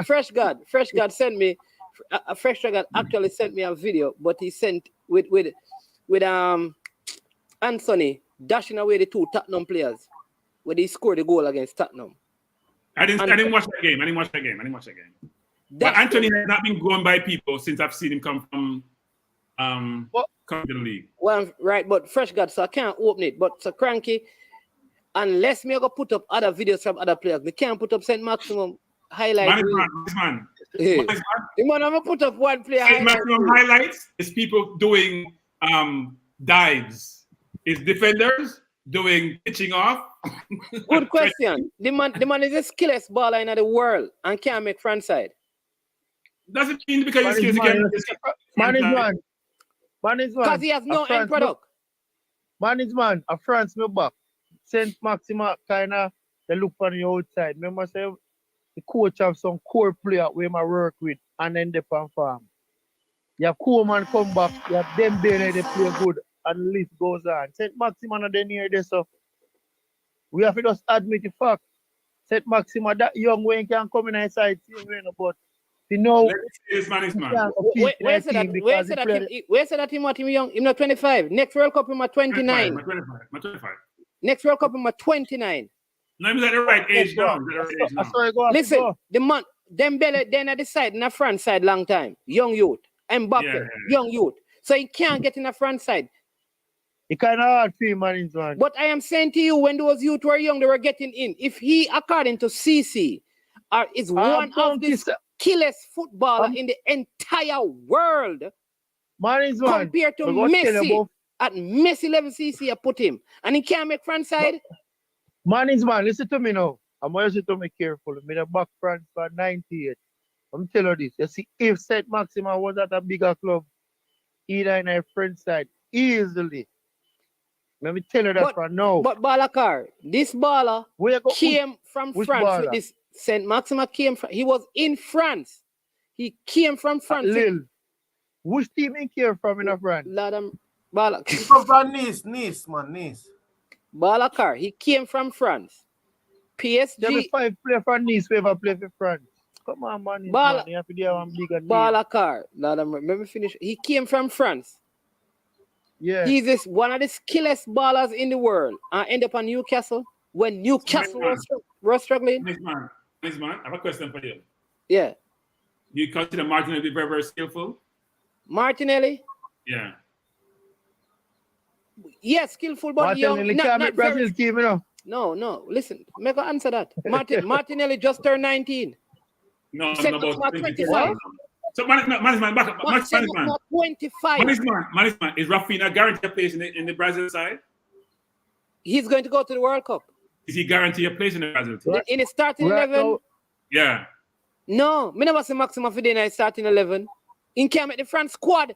Fresh God sent me. Fresh God actually sent me a video, but he sent with Anthony dashing away the two Tottenham players when he scored the goal against Tottenham. I didn't watch that game. But Anthony has not been going by people since I've seen him come to the league. Well, right, but Fresh God, so I can't open it. But so Cranky, unless me go put up other videos from other players, we can't put up Saint Maximum highlights. Man. The man, I'm gonna put up one player. Saint Maximum highlights is people doing dives. It's defenders doing pitching off. Good question. The man is the skillest baller in the world and can't make front side. Doesn't mean because he's skilled again. Because he has no end product. Man, a France me back. Saint Maxima kinda they look on the outside. Remember say the coach have some core player where I work with and then they perform. You have Coleman come back, you have Dembele they play good and the list goes on. Saint Maxima not there near this, so we have to just admit the fact. Saint Maxima that young Wayne can come in inside team, but you know where said that him what him young? Him not 25. Next World Cup him at 29. 25. Next World Cup him at 29. No, he's at the right age now. Listen, the man Dembele then at the side in the front side long time. Young youth. Mbappe, young youth. So he can't get in the front side. It kind of hard for him, man. But I am saying to you, when those youth were young, they were getting in. If he, according to CC, is one of the skillest footballer in the entire world, compared to Messi, at Messi level CC, I put him, and he can't make front side. Man, listen to me now. I'm always to me careful. Me the back France for 98. I'm telling you this. You see, if Saint Maxima was at a bigger club, either in a French side, easily. Let me tell you that But for now. but Balakar, this baller Where you go? came from Which France with baller? this Saint Maxima came from. He was in France. He came from France. with- Lille. Which team he came from in a France? Ladam Balak. He come from Nice, man, Nice. Balakar. He came from France. There be PSG. 5 players from Nice who ever play for France. Come on, man. Bala- You have to have one bigger team. Balakar. Ladam. Let me finish. He came from France. Yeah. He's this one of the skillest ballers in the world. And end up on Newcastle when Newcastle was struggling. Nice man. I have a question for you. Yeah. Do you consider Martinelli to be very, very skillful? Martinelli. Yeah. Yes, skillful, but Martinelli young. can't Not make Brazil team, you know. No. Listen, make her answer that. Martinelli just turned 19. No, Said I'm about Maxima 25. So man, back up. Man, 25. Man, is Rafinha guaranteed a place in the Brazil side? He's going to go to the World Cup. Is he guaranteed a place in the Brazil team? In the starting Right 11? now, Yeah. No, me never see Maxima for the starting 11. He can't make the France squad.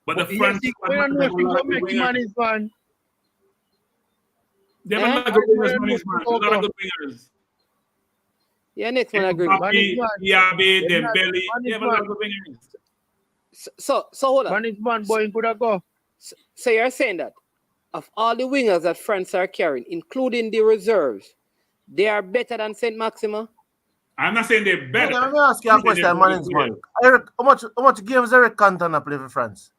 But the yes, France we don't know if he will make him on his man. they have Eh? a lot of good wingers, man. A lot of good wingers. Yeah, next one agree. Mbappe, Diaby, Man, Dembele. man, They have a lot of good wingers. So hold on. Man is man, boy, he could have go. So you're saying that of all the wingers that France are carrying, including the reserves, they are better than Saint Maxima? I'm not saying they're better. Let me ask you a question, man. Eric, how much games Eric Cantona play for France?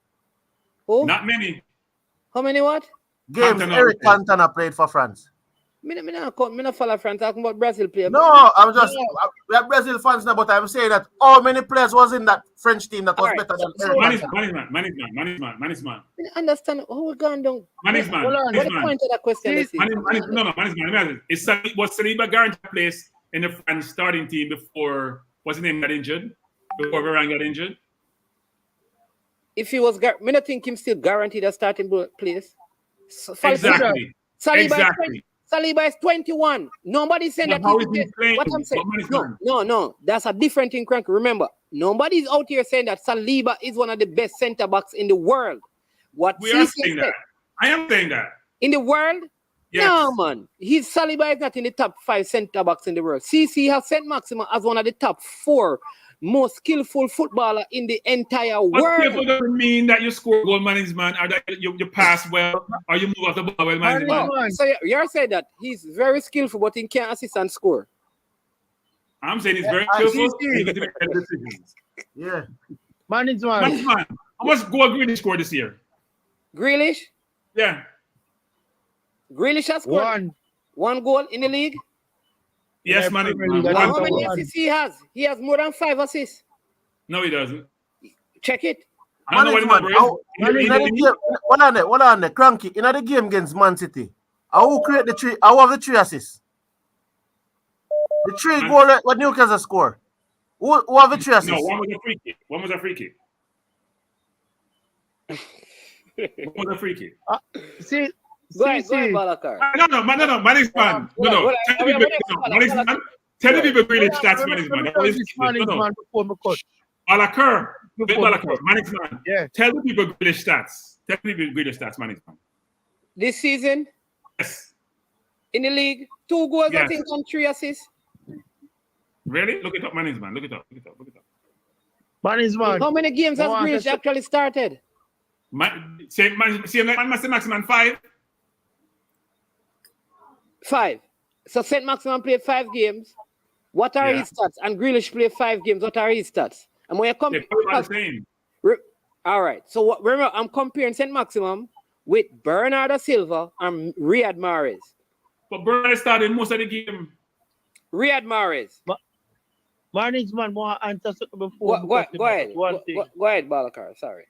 Who? Not many. How many what? Games Cantona Eric played. Cantona played for France. Me not follow France talking about Brazil player. No, I'm just we are Brazil fans now, but I'm saying that how many players was in that French team that was Alright, better than so Eric Man Cantona? is man. I don't understand how we going down. Man is man. Hold on. What the point of that question is? Man is man. Was Saliba guaranteed a place in the France starting team before what's his name got injured? Before Varane got injured? If he was, me not think him still guaranteed a starting place. Exactly. Saliba is 21. Nobody's saying that how he's is he playing? what I'm saying. But man is man. No. That's a different thing, Crank. Remember, nobody's out here saying that Saliba is one of the best centre backs in the world. What We are CC saying said, that. I am saying that. in the world? Yes. No, man. Saliba is not in the top 5 centre backs in the world. CC has Saint Maxima as one of the top 4 most skillful footballer in the entire But world. skillful doesn't mean that you score goal, man is man, or that you pass well, or you move off the ball well, man is man. Man. So you're saying that he's very skillful, but he can't assist and score. I'm saying he's very I skillful. see. He gets to make better decisions. Yeah. Man is Man man. is man. How much goal Grealish scored this year? Grealish? Yeah. Grealish has scored one goal in the league. Yes, Yeah, man is Premier man. League, How One many goal. assists he has? He has more than 5 assists. No, he doesn't. Check it. I don't know what the number is. Hold on there, Cranky. In the game against Man City, who create the 3? Who have the 3 assists? The 3 goal what Newcastle score. Who have the 3 assists? No, one was a free kick. One was a free kick. See, Go ahead, Balakar. No, man is man. No. Tell the people, man is man. Tell the people Grealish stats, man is man. Man is man before me cut. Balakar. Man is man. Yeah. Tell the people Grealish stats. Tell the people Grealish stats, man is man. This season, Yes. in the league, 2 goals, I Yes. think, and 3 assists. Really? Look it up, man is man. Look it up. Man is man. How many games has No, Grealish actually started? Say maximum 5. 5. So St. Maximin played 5 games. What are his stats? And Grealish played 5 games. What are his stats? And when you They're probably about the same. all right. So remember, I'm comparing St. Maximum with Bernardo Silva and Riyad Mahrez. But Bernardo started most of the game. Riyad Mahrez. Management want answer something before. Go ahead. Go ahead, Balakar. Sorry.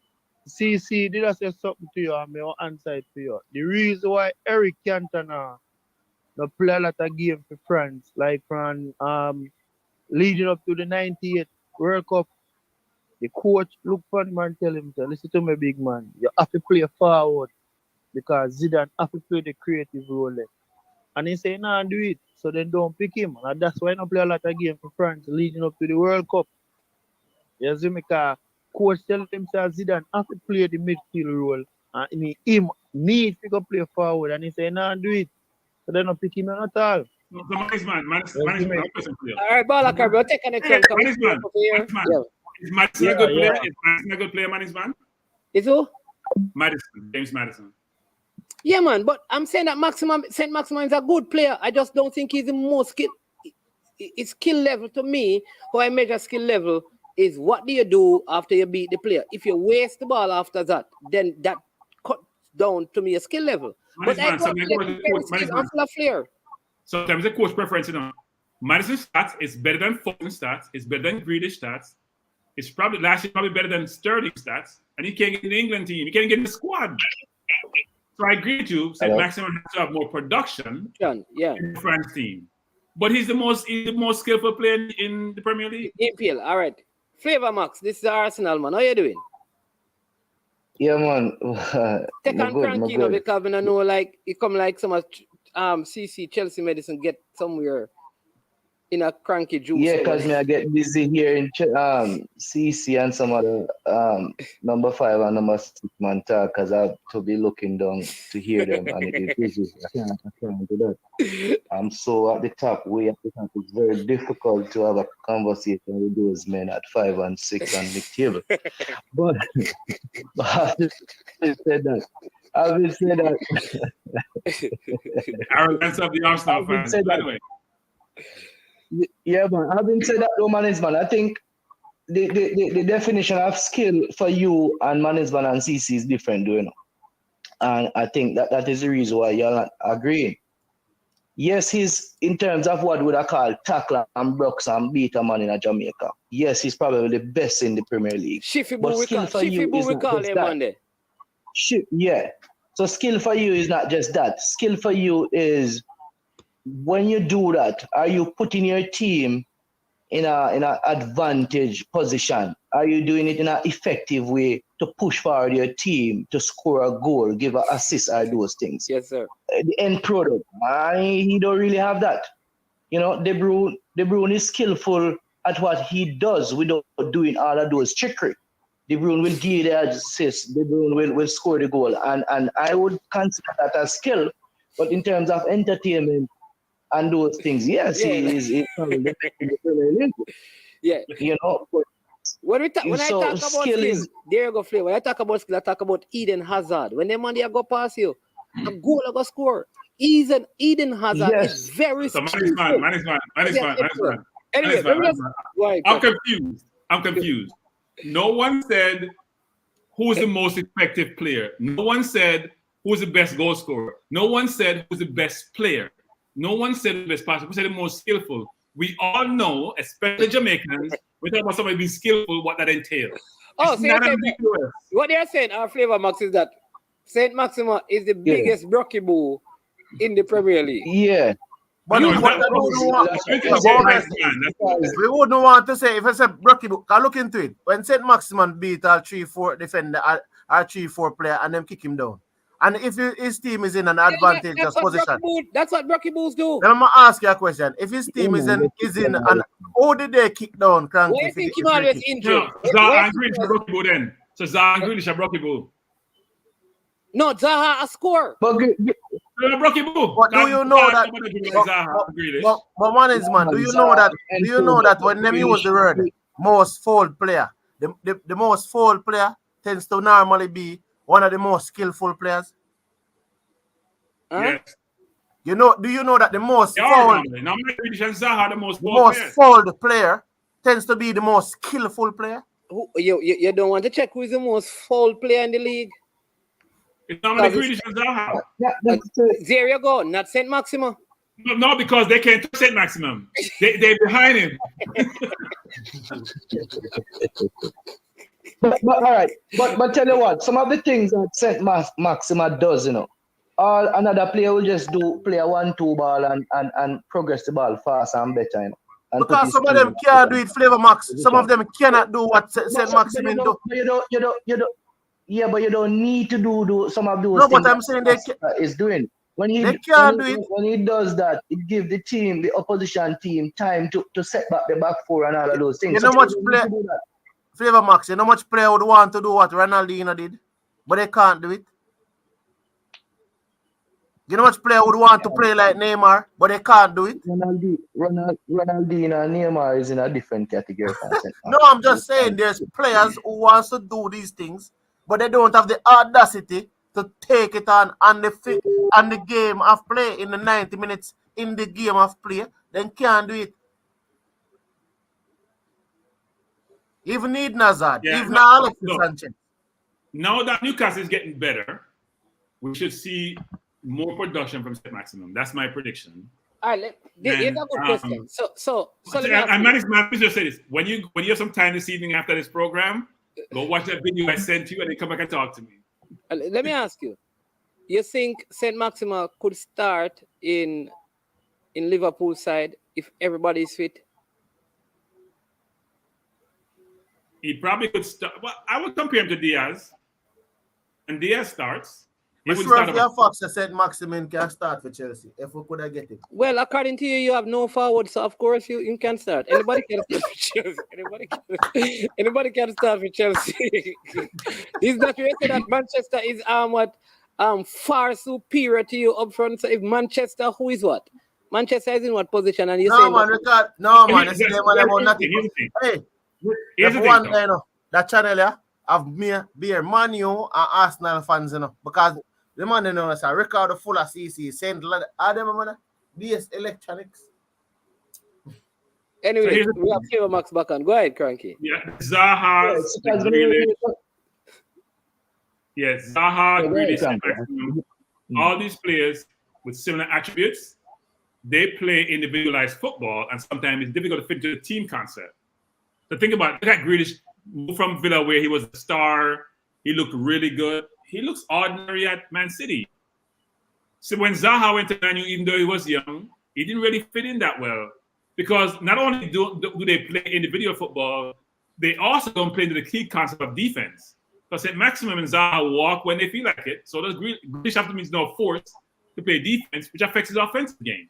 See, did I say something to you? I may answer it to you. The reason why Eric Cantona no play a lot of games for France, like from leading up to the 98 World Cup, the coach look for him and tell him, listen to me, big man, you have to play forward because Zidane have to play the creative role there. And he say, nah, do it. So then don't pick him. And that's why I don't play a lot of games for France leading up to the World Cup. You see me, because coach tell him that Zidane have to play the midfield role. And him need to play forward. And he say, nah, do it. So they don't pick him at all. No, so Manisman, All right, Balaka, bro, take a next one. Come Manisman, here. Yeah. is Madison a good player? Is Madison a good player, Manisman? Is who? Madison, James Madison. Yeah, man, but I'm saying that Saint Maximum is a good player. I just don't think he's the most skill. His skill level to me, how I measure skill level, is what do you do after you beat the player? If you waste the ball after that, then that cuts down to me a skill level. But I don't think flair. Sometimes the coach preference, you know. Madison's stats is better than Foden's stats, it's better than Grealish stats. It's probably last year probably better than Sterling's stats, and he can't get in the England team. He can't get in the squad. So I agree with you. Saint Maximum has to have more production in the France team, but he's the most skillful player in the Premier League. EPL, all right. Flavor Max, this is Arsenal, man. How you doing? Yeah, man. Take on Cranky, you know, because I know like it come like so much CC Chelsea medicine get somewhere in a cranky juice. Yeah, because I get busy here in CC and some other number 5 and number 6 man talk, because I have to be looking down to hear them, and it is busy. I can't do that. I'm so at the top, way at the top. It's very difficult to have a conversation with those men at 5 and 6 on the table. But having said that, arrogance of the Arsenal fans, by the way. Yeah, man. Having said that, though, management, I think the definition of skill for you and management and CC is different, you know. And I think that is the reason why you're not agreeing. Yes, he's in terms of what would I call tackler and blocks and beat a man in Jamaica. Yes, he's probably the best in the Premier League. But skill for you is not just that. Yeah. So skill for you is not just that. Skill for you is, when you do that, are you putting your team in an advantage position? Are you doing it in an effective way to push forward your team to score a goal, give an assist, or those things? Yes, sir. The end product, he don't really have that. You know, De Bruyne is skillful at what he does without doing all of those trickery. De Bruyne will give the assist. De Bruyne will score the goal, and I would consider that as skill. But in terms of entertainment and those things, yes, he's probably the best in the Premier League. Yeah, you know. When I talk about skill, there you go, Flavor. When I talk about skill, I talk about Eden Hazard. When them man they go past you, a goal I go score. Eden Hazard is very skillful. Man. Anyway, I'm confused. No one said who's the most effective player. No one said who's the best goal scorer. No one said who's the best player. No one said the best passer. Who said the most skillful? We all know, especially Jamaicans, we talk about somebody being skillful, what that entails. Oh, so what they're saying, our Flavor Max, is that Saint Maxima is the biggest Brocky Bull in the Premier League. Yeah. But we wouldn't want to say, if I say Brocky Bull, I look into it. When Saint Maximan beat our 3-4 defender, our 3-4 player, and them kick him down. And if his team is in an advantageous position, that's what Brocky Bulls do. Then I'm gonna ask you a question. If his team is in an, how did they kick down Cranky? Why do you think he always injured? Zaha and Grealish are Brocky Bull then. So Zaha and Grealish are Brocky Bull. No, Zaha a score. But Brocky Bull. But do you know that? But man, do you know that? Do you know that when them use the word most fouled player, the most fouled player tends to normally be one of the most skillful players? Yes. You know, do you know that the most fouled player tends to be the most skillful player? You don't want to check who is the most fouled player in the league? It's normally Grealish and Zaha. There you go, not Saint Maxima. No, because they can't touch Saint Maximum. They're behind him. But all right, but tell you what, some of the things that Saint Maxima does, you know, another player will just play a 1-2 ball and progress the ball fast and better, you know. Because some of them can't do it, Flavor Max. Some of them cannot do what Saint Maximin do. You don't need to do some of those. No, but I'm saying they is doing. when he They can't do it. when he does that, it gives the team, the opposition team, time to set back the back four and all of those things. You So know much they need play, to do that. Flavor Max. You know much player would want to do what Ronaldinho did, but they can't do it. You know much player would want to play like Neymar, but they can't do it. Ronaldinho and Neymar is in a different category. No, I'm just saying there's players who wants to do these things, but they don't have the audacity to take it on the game of play in the 90 minutes in the game of play. Then can't do it. Even Eden Hazard, Yeah, even no, Alexis look, Sanchez. now that Newcastle is getting better, we should see more production from St. Maximum. That's my prediction. All right, here's a good question. So let me ask and you. let me just say this: when you have some time this evening after this program, go watch that video I sent you, and then come back and talk to me. Let me ask you. You think St. Maxima could start in Liverpool side if everybody is fit? He probably could start. Well, I would compare him to Diaz, and Diaz starts. He I'm would sure start if your Fox said Maximin can start for Chelsea, if we could have get it. Well, according to you, you have no forward, so of course you can start. Anybody can start for Chelsea. Anybody can start for Chelsea. Is that you say that Manchester is far superior to you up front? So if Manchester, who is what? Manchester is in what position? And you No, saying man, that, man, it's them about nothing. Hey, Here's the the one thing, guy, that channel, yeah, have me, beer, Man U and Arsenal fans, because the man, is a record full of CC, Saint Adam, man, DS Electronics. anyway, So we have Flavor Max back on. Go ahead, Cranky. Yeah, Zaha, Grealish, St. Maximum, all these players with similar attributes, they play individualized football, and sometimes it's difficult to fit into the team concept. So think about it. Look at Grealish from Villa, where he was a star. He looked really good. He looks ordinary at Man City. So when Zaha went to Man U, even though he was young, he didn't really fit in that well. Because not only do they play individual football, they also don't play into the key concept of defense. Because at Maximum and Zaha walk when they feel like it. So does Grealish have to be no force to play defense, which affects his offensive game.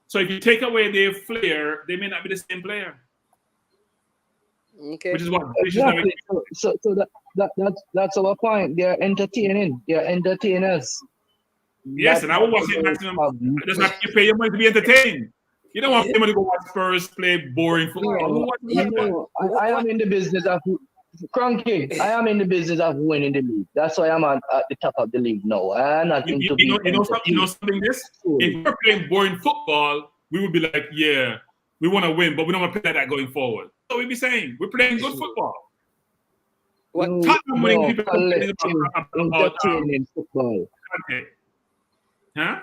So if you take away their flair, they may not be the same player. Okay. Which is what exactly. So that's our point. They're entertaining. They're entertainers. Yes, and I would watch St. Maximum. That's not you pay your money to be entertained. You don't want somebody to go watch Spurs play boring football. I am in the business of Cranky. I am in the business of winning the league. That's why I'm at the top of the league now. I'm not into you know something. This if we're playing boring football, we would be like, yeah, we want to win, but we don't want to play like that going forward. So we'd be saying we're playing good football. What Tottenham winning people complaining about football? Okay. Huh?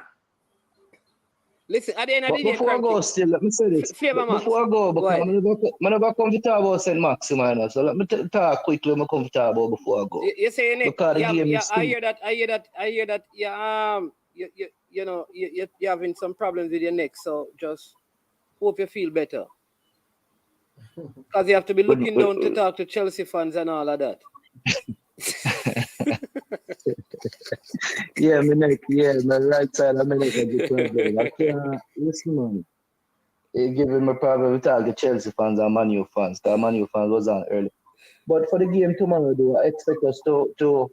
Listen, at the end of the day, before I go, still let me say this. Before I go, because I'm never comfortable about St. Maxima, so let me talk quickly. I'm comfortable before I go. You're saying it. Because I hear that. Yeah, you're having some problems with your neck. So just hope you feel better. Because you have to be looking down to talk to Chelsea fans and all of that. Yeah, my right side of my neck is the problem. I can't listen, man. It giving me a problem with all the Chelsea fans and Man U fans. The Man U fans was on early. But for the game tomorrow, though, I expect us to.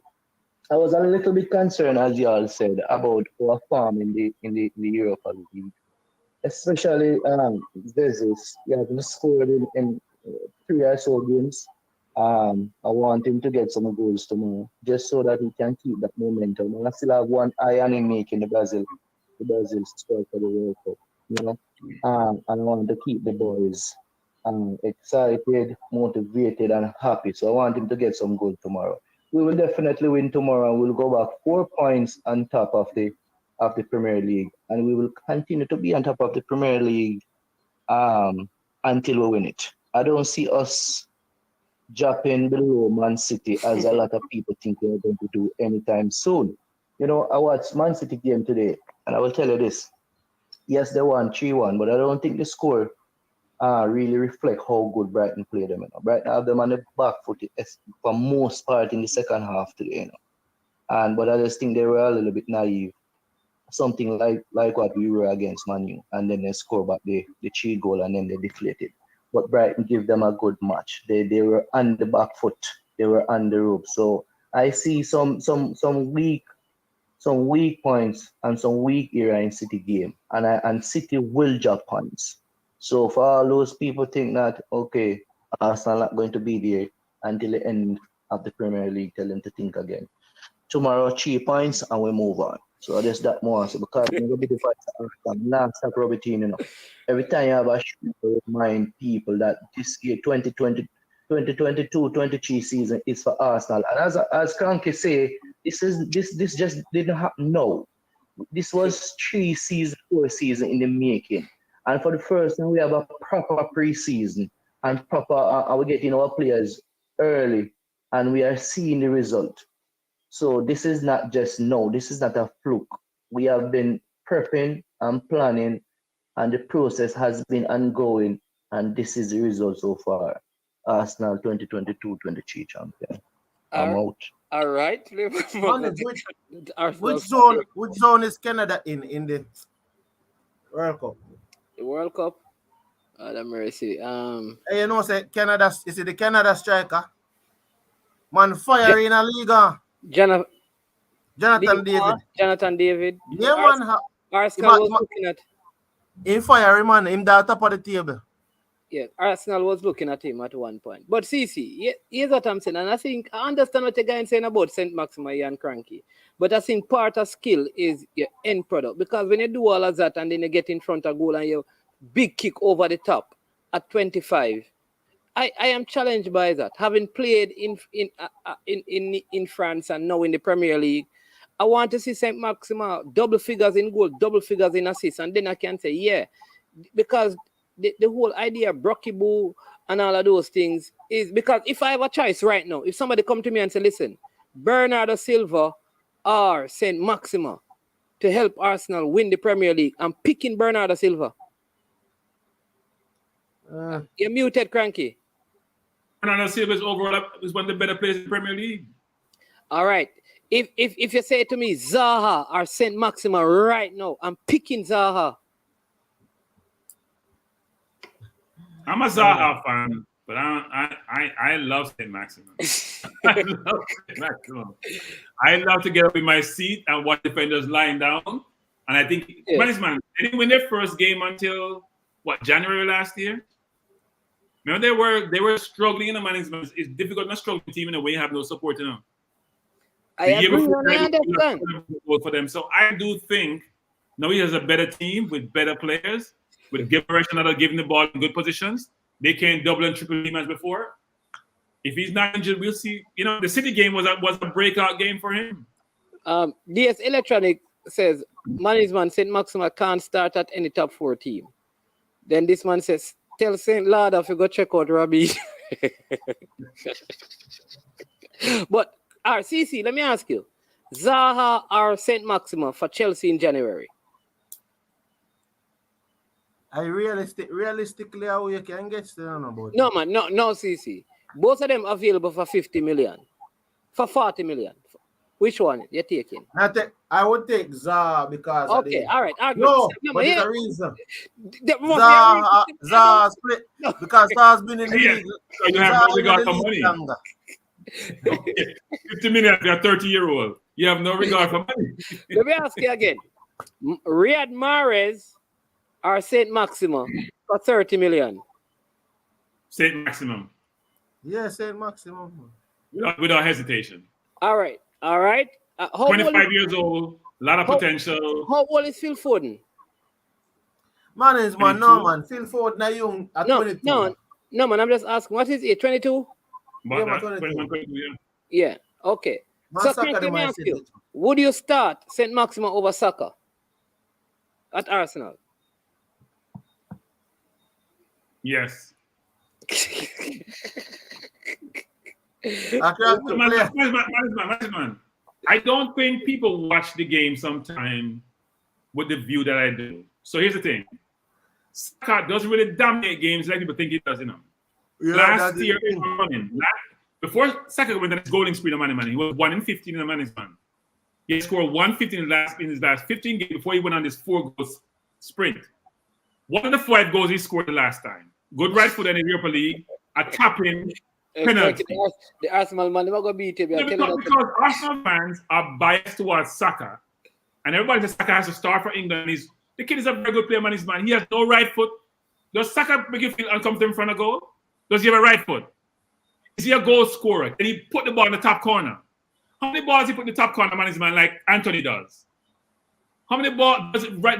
I was a little bit concerned, as you all said, about our form in the Europa League, especially Jesus. He has scored in 3 or so games. I want him to get some goals tomorrow, just so that he can keep that momentum. And I still have one eye on him making the Brazil squad for the World Cup, and I want to keep the boys excited, motivated, and happy. So I want him to get some goals tomorrow. We will definitely win tomorrow, and we'll go back 4 points on top of the Premier League, and we will continue to be on top of the Premier League until we win it. I don't see us dropping below Man City as a lot of people think we're going to do anytime soon. I watched Man City game today, and I will tell you this. Yes, they won 3-1, but I don't think the score really reflect how good Brighton played them. Brighton have them on the back foot for most part in the second half today. But I just think they were a little bit naive. something like what we were against Man U, and then they score back the 3 goal and then they deflated. But Brighton give them a good match. They were on the back foot. They were on the rope. So I see some weak points and some weak area in City game, and City will drop points. So for all those people think that okay, Arsenal not going to be there until the end of the Premier League, tell them to think again. Tomorrow 3 points and we move on. So there's that more. So because I'm gonna be the last stop routine, Every time you have a show, remind people that this year 2022-23 season is for Arsenal. And as Cranky say, this just didn't happen. No. This was 4 seasons in the making. And for the first time we have a proper pre-season and proper we're getting our players early and we are seeing the result. So this is not just this is not a fluke. We have been prepping and planning, and the process has been ongoing, and this is the result so far. Arsenal 2022-23 champion. I'm out. All right. Which zone is Canada in the World Cup? The World Cup? Let me see. Hey, say Canada, is it the Canada striker? Man, fire in a Liga. Jonathan David. Jonathan David. Yeah, man. Arsenal was looking at him fire, man. Him the top of the table. Yeah, Arsenal was looking at him at one point. But CC, here's what I'm saying. And I think I understand what the guy is saying about St. Maxima and Cranky. But I think part of skill is your end product. Because when you do all of that and then you get in front of goal and you big kick over the top at 25, I am challenged by that. Having played in France and now in the Premier League, I want to see St. Maxima double figures in goal, double figures in assists, and then I can say, yeah, because the whole idea of Brocky-Boo and all of those things is because if I have a choice right now, if somebody come to me and say, listen, Bernardo Silva or St. Maxima to help Arsenal win the Premier League, I'm picking Bernardo Silva. You're muted, Cranky. Bernardo Silva is one of the better players in the Premier League. All right. If you say to me Zaha or St. Maxima right now, I'm picking Zaha. I'm a Zaha fan, but I love St. Maxima. I love St. Maxima. I love to get up in my seat and watch defenders lying down. And I think, man, they didn't win their first game until January last year. Remember, they were struggling in the management. It's difficult not struggling team in a way you have no support in them. I agree, I understand. For them. So I do think now he has a better team with better players, with Gibberish and other giving the ball in good positions. They can double and triple team as before. If he's not injured, we'll see. The City game was a breakout game for him. DS Electronic says management St. Maxima can't start at any top 4 team. Then this man says, tell St. Lada if you go check out Robbie. But RCC, let me ask you, Zaha or St. Maxima for Chelsea in January? Realistically, how you can get still about no, man, no, CC. Both of them available for 50 million, for 40 million. Which one you're taking? I would take Zaha because okay, all right. No, but there's a reason. Zaha split because Zaha's been in the league. So you have no regard for money. 50 million, you're a 30-year-old. You have no regard for money. Let me ask you again. Riyad Mahrez or St. Maxima for 30 million? St. Maximum. Yeah, St. Maximum. Without hesitation. All right. 25 years old, a lot of potential. How old is Phil Foden? Man. Phil Foden is young at 22. No, man. I'm just asking. What is it? 22? Yeah, 22. Yeah. Okay. So let me ask you: would you start St. Maxima over Saka at Arsenal? Yes. Man. I don't think people watch the game sometime with the view that I do. So here's the thing. Saka doesn't really dominate games like people think he does, Yeah, last year, before Saka went on his golden spree in the man, he was 1 in 15 in the management. He scored 150 in his last 15 games before he went on this 4-goal sprint. One of the 5 goals he scored the last time. Good right foot in the Europa League, a tapping penalty. The Arsenal man never gonna beat him. Because Arsenal fans are biased towards Saka, and everybody says Saka has to start for England. The kid is a very good player, man. He has no right foot. Does Saka make you feel uncomfortable in front of goal? Does he have a right foot? Is he a goal scorer? Can he put the ball in the top corner? How many balls he put in the top corner, man, like Anthony does? How many balls does it right?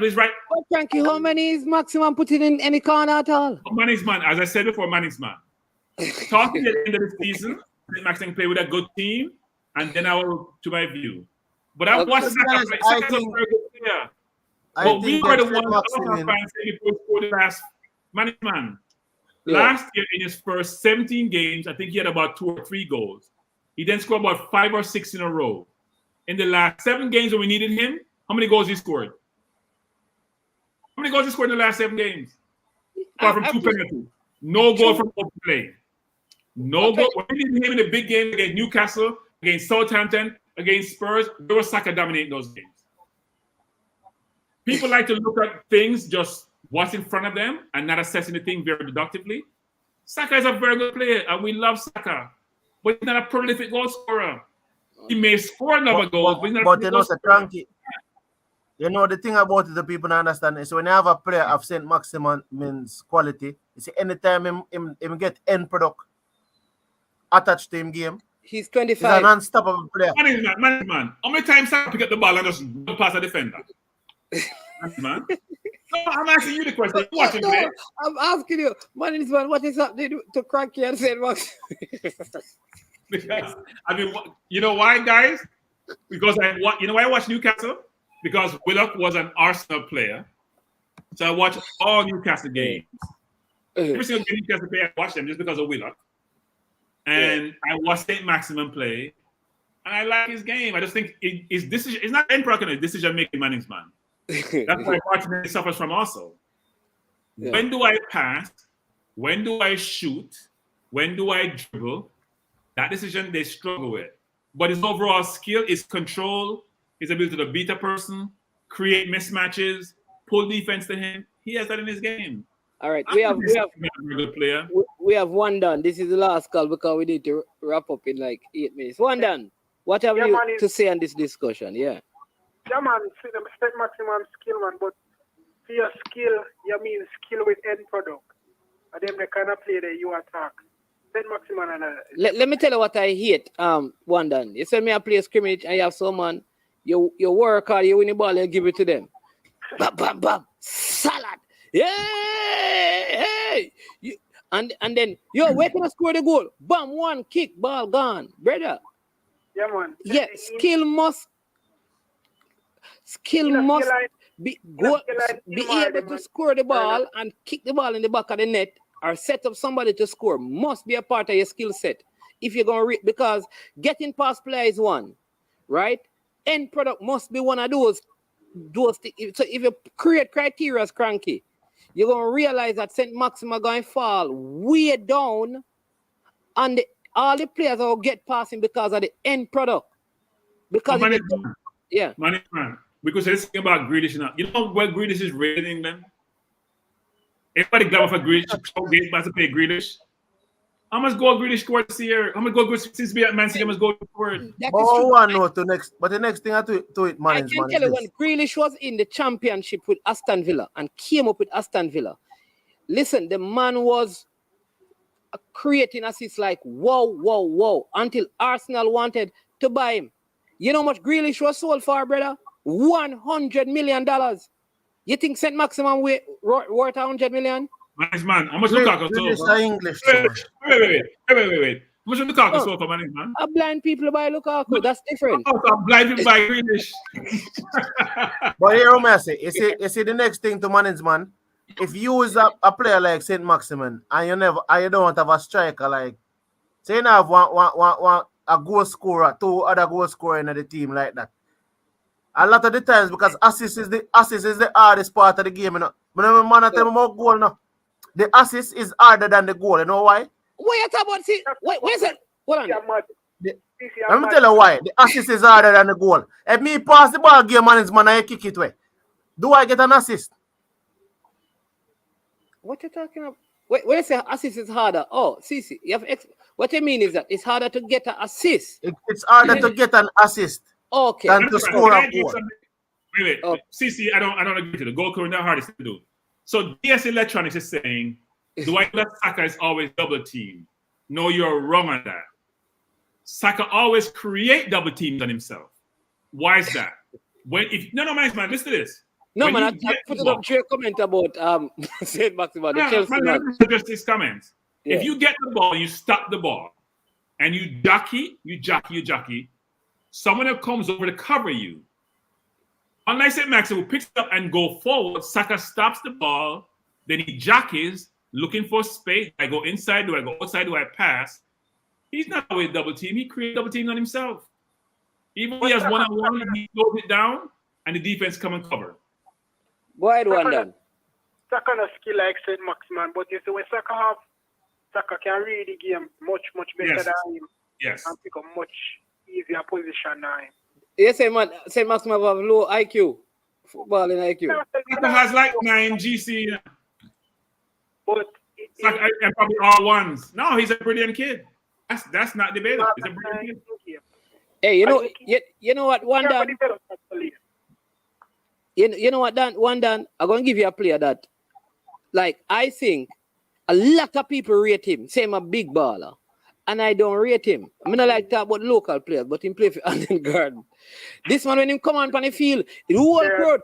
Oh, thank you. How many is maximum putting in any corner at all? Manny's man, as I said before, Manny's man. Talking at the end of the season, Max can play with a good team, and then I will to my view. But I watched Saka play. Saka's a very good player. But we were the ones Arsenal fans saying he scored the last Manny's man. Yeah. Last year, in his first 17 games, I think he had about 2 or 3 goals. He then scored about 5 or 6 in a row. In the last 7 games when we needed him, how many goals he scored? How many goals he scored in the last 7 games? Apart from 2 penalties. No goal from open play. No goal. When we needed him in the big game against Newcastle, against Southampton, against Spurs, there was Saka dominating those games. People like to look at things just what's in front of them and not assessing the thing very deductively. Saka is a very good player, and we love Saka, but he's not a prolific goal scorer. He may score another goal, but he's not a goal scorer. You know, the thing about it, the people don't understand is when you have a player of St. Maximin's quality, you see, anytime him get end product attached to him game, he's 25. He's an unstoppable player. Man. How many times Saka pick up the ball and just run past a defender? Man. No, I'm asking you the question. No, I'm asking you, man, what is happening to Cranky and St. Max? Because, I mean, you know why, guys? Because you know why I watch Newcastle? Because Willock was an Arsenal player. So I watch all Newcastle games. Every single game Newcastle play, I watch them just because of Willock. And I watch St. Maximin play. And I like his game. I just think his decision, it's not end product, it's decision-making management. That's why Martinelli suffers from also. Yeah. When do I pass? When do I shoot? When do I dribble? That decision they struggle with. But his overall skill is control, his ability to beat a person, create mismatches, pull defense to him. He has that in his game. All right, we have one done. This is the last call because we need to wrap up in like 8 minutes. One done. What have you to say on this discussion? Yeah. Yeah, man, see them St. Maximum skill, man, but for your skill, you mean skill with end product. And then the kind of play that you attack. St. Maximum and let me tell you what I hate, Wandan. You send me a play scrimmage and you have someone, you work hard, you win the ball, you give it to them. Bam, bam, bam, salad. Yeah, hey. And then, where can I score the goal? Bam, one kick, ball gone. Brother. Yeah, man. Yeah, skill must be able to score the ball and kick the ball in the back of the net or set up somebody to score must be a part of your skill set. If you're going to because getting past play is one, right? End product must be one of those. So if you create criteria as Cranky, you're going to realize that St. Maxima going to fall way down and all the players will get passing because of the end product. Because man. Because let's think about Grealish now. You know where Grealish is rated in England? Everybody glad for Grealish. So they about to pay Grealish. How much goal Grealish scored this year? How much goal Grealish since we at Man City? How much goal scored? But the next thing I to it, man. I can tell you when Grealish was in the championship with Aston Villa and came up with Aston Villa. Listen, the man was creating assists like wow, until Arsenal wanted to buy him. You know how much Grealish was sold for, brother? $100 million. You think St. Maximum worth $100 million? Man, how much Lukaku sold for? English. Wait. How much Lukaku sold for, man? Blind people buy Lukaku. That's different. Blind people buy Grealish. But here, I say, you see the next thing to manage, man. If you is a player like St. Maximin and you don't want to have a striker like, say you have one a goal scorer, 2 other goal scorer in the team like that. A lot of the times because assist is the hardest part of the game, you know. But when man tell me about goal now, the assist is harder than the goal. You know why? Wait, you talk about see? Wait, where's it? Hold on. Yeah, man. Let me tell you why. The assist is harder than the goal. If me pass the ball game management and I kick it away, do I get an assist? What you talking about? When you say assist is harder, CC, you have what you mean is that it's harder to get an assist. It's harder to get an assist than to score a goal. Wait. CC, I don't agree to the goal scoring. Not hardest to do. So DS Electronics is saying, do I know that Saka is always double teamed? No, you're wrong on that. Saka always create double teams on himself. Why is that? Man, listen to this. No, man, I put it up to your comment about St. Maxima. Just these comments. Yeah. If you get the ball, you stop the ball, and you jockey, someone else comes over to cover you. Unlike St. Maxima, who picks it up and go forward, Saka stops the ball, then he jockeys, looking for space. I go inside, do I go outside, do I pass? He's not always double team. He creates double team on himself. Even when he has one-on-one, he throws it down, and the defense come and cover. Go ahead, one done. Saka no skill like St. Maximan, but you see when Saka can read the game much better than him. Yes. And pick a much easier position than him. Yes, St. Maximan have low IQ. Football in IQ. Saka has like 9 GC. But Saka, and probably all ones. No, he's a brilliant kid. That's not debatable. He's a brilliant kid. Hey, you know what, one done. You know what, Dan? One Dan, I'm going to give you a player that, like, I think a lot of people rate him, say him a big baller, and I don't rate him. I mean, I like to talk about local players, but him play for Allen Garden. This man, when him come on the field, the whole crowd,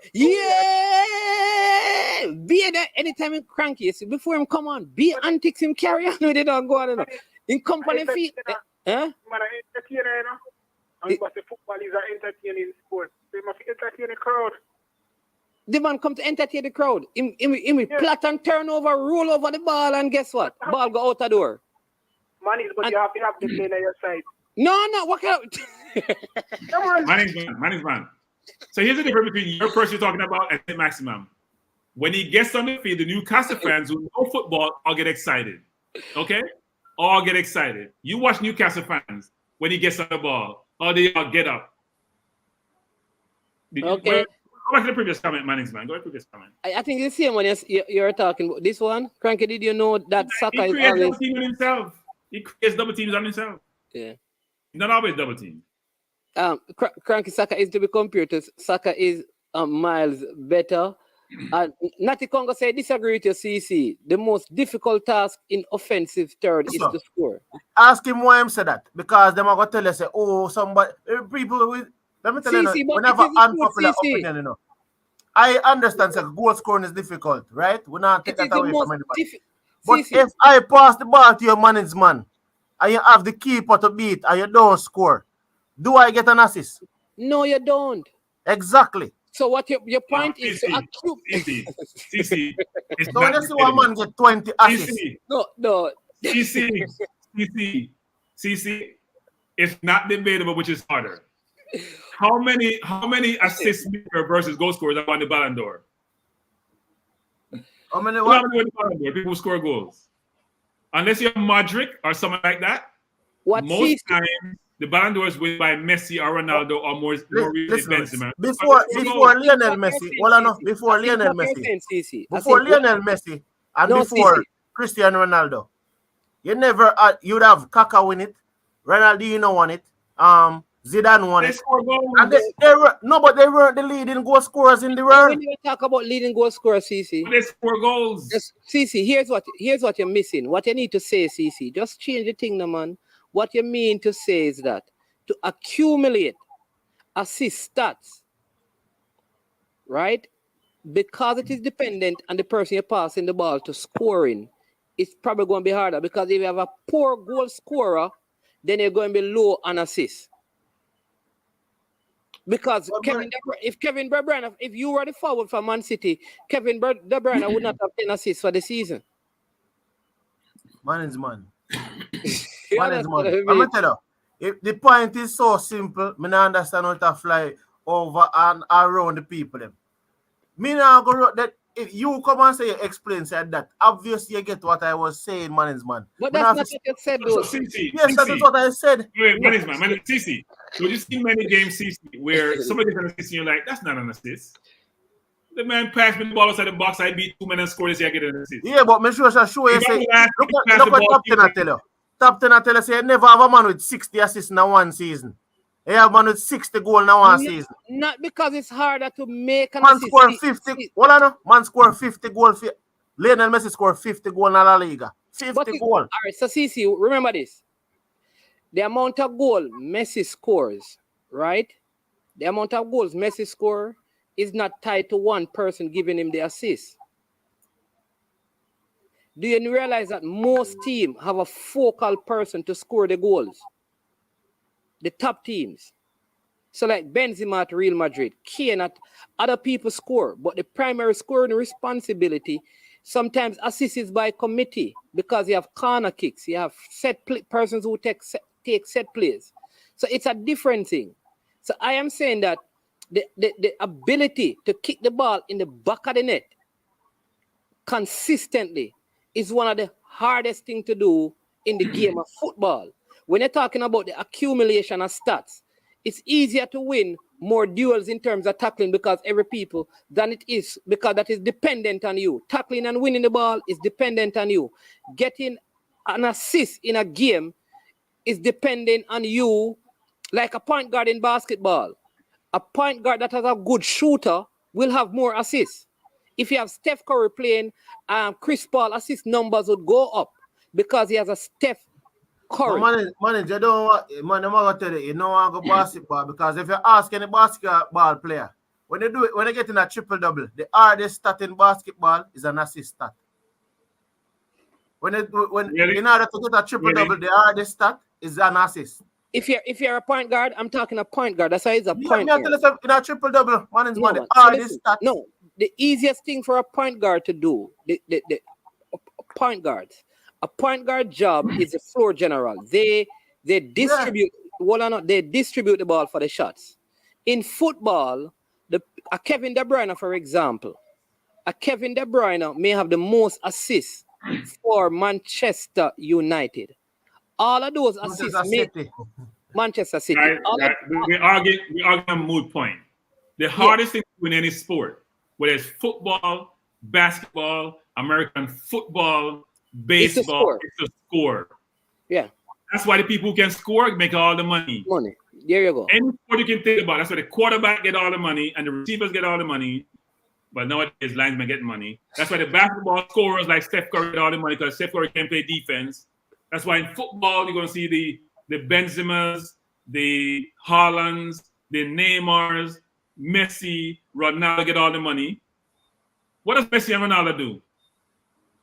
be there anytime him cranky. You see, before him come on, be antics, him carry on with it and go on. Him come on the field. Man, I entertainer, you know. And football is an entertaining sport. They must entertain the crowd. The man come to entertain the crowd. Him plot and turn over, roll over the ball, and guess what? Ball go out the door. Man, but you have to have the play on your side. No, what out. Man. So here's the difference between your person you're talking about and St. Maximum. When he gets on the field, the Newcastle fans who know football all get excited. Okay? All get excited. You watch Newcastle fans when he gets on the ball. Or they all get up. Okay. Go back to the previous comment, Mannings, man. Go to the previous comment. I think the same one you're talking about. This one, Cranky, did you know that Saka is always... double team on himself. He creates double teams on himself. Yeah. Not always double team. Cranky, Saka is to be compared to Saka is miles better. Natty Congo said, disagree with your CC. The most difficult task in offensive third is to score. Ask him why him said that. Because them are going to tell you, say, somebody, people with... Let me tell you, whenever unpopular opinion, you know, I understand that goal scoring is difficult, right? We're not taking that away from anybody. But if I pass the ball to your management and you have the keeper to beat and you don't score, do I get an assist? No, you don't. Exactly. So what your point is to accrue. CC. So when you see one man get 20 assists. No. CC. It's not debatable which is harder. How many assists versus goal scorers have won the Ballon d'Or? How many what? People who score goals. Unless you're Modric or someone like that. Most times the Ballon d'Or is won by Messi or Ronaldo or more really Benzema. Before Lionel Messi, before Lionel Messi and before Cristiano Ronaldo, you'd have Kaká win it, Ronaldinho won it, Zidane won it. And they weren't the leading goal scorers in the world. When you talk about leading goal scorers, CC, they score goals. CC, here's what you're missing. What you need to say, CC, just change the thing, man. What you mean to say is that to accumulate assist stats, right? Because it is dependent on the person you're passing the ball to scoring, it's probably going to be harder. Because if you have a poor goal scorer, then you're going to be low on assists. Because if Kevin De Bruyne, if you were the forward for Man City, Kevin De Bruyne would not have 10 assists for the season. Man is man. Man is man. I'm going to tell you, if the point is so simple, I don't understand how to fly over and around the people. Me now go that if you come and say you explain said that, obviously you get what I was saying, man. But Me that's not not fi- what you said, So though. Yes, that is what I said. Wait, man, CC. So you see many games, CC, where somebody gets an assist and you're like, that's not an assist. The man passed me the ball outside the box, I beat 2 men and scored, I get an assist. Yeah, but me sure you If say, I'm last, look pass at the ball top 10 I to tell you. Top 10 I tell you say you never have a man with 60 assists in one season. You have a man with 60 goals in one season. Not because it's harder to make an Man assist. score 50. Hold on, man score 50 goals. Lionel Messi score 50 goals in La Liga. 50 goals. All right, so CC, remember this. The amount of goal Messi scores, right? The amount of goals Messi score is not tied to one person giving him the assist. Do you realize that most teams have a focal person to score the goals? The top teams. So like Benzema at Real Madrid, Kane at other people score, but the primary scoring responsibility sometimes assists by committee because you have corner kicks, you have persons who take set plays. So it's a different thing. So I am saying that the ability to kick the ball in the back of the net consistently is one of the hardest things to do in the game of football. When you're talking about the accumulation of stats, it's easier to win more duels in terms of tackling because every people than it is because that is dependent on you. Tackling and winning the ball is dependent on you. Getting an assist in a game is dependent on you, like a point guard in basketball. A point guard that has a good shooter will have more assists. If you have Steph Curry playing, Chris Paul assist numbers would go up because he has a Steph Curry. Man, you don't want, man, I'm gonna tell you want to go basketball because if you ask any basketball player, when they get in a triple double, the hardest stat in basketball is an assist stat. In order to get a triple double, the hardest stat is an assist. If you're a point guard, I'm talking a point guard. That's why it's a point guard. In a triple double, the hardest stat. No, the easiest thing for a point guard to do, the point guards. A point guard job is a floor general. They distribute they distribute the ball for the shots. In football, a Kevin De Bruyne, for example, may have the most assists for Manchester United. All of those assists Manchester City. We're arguing a moot point. The hardest thing to do in any sport, whether it's football, basketball, American football, baseball, it's to score. Yeah. That's why the people who can score make all the money. There you go. Any sport you can think about. That's why the quarterback get all the money and the receivers get all the money. But nowadays, linesmen get money. That's why the basketball scorers like Steph Curry get all the money because Steph Curry can play defense. That's why in football, you're going to see the Benzemas, the Haalands, the Neymars, Messi, Ronaldo get all the money. What does Messi and Ronaldo do?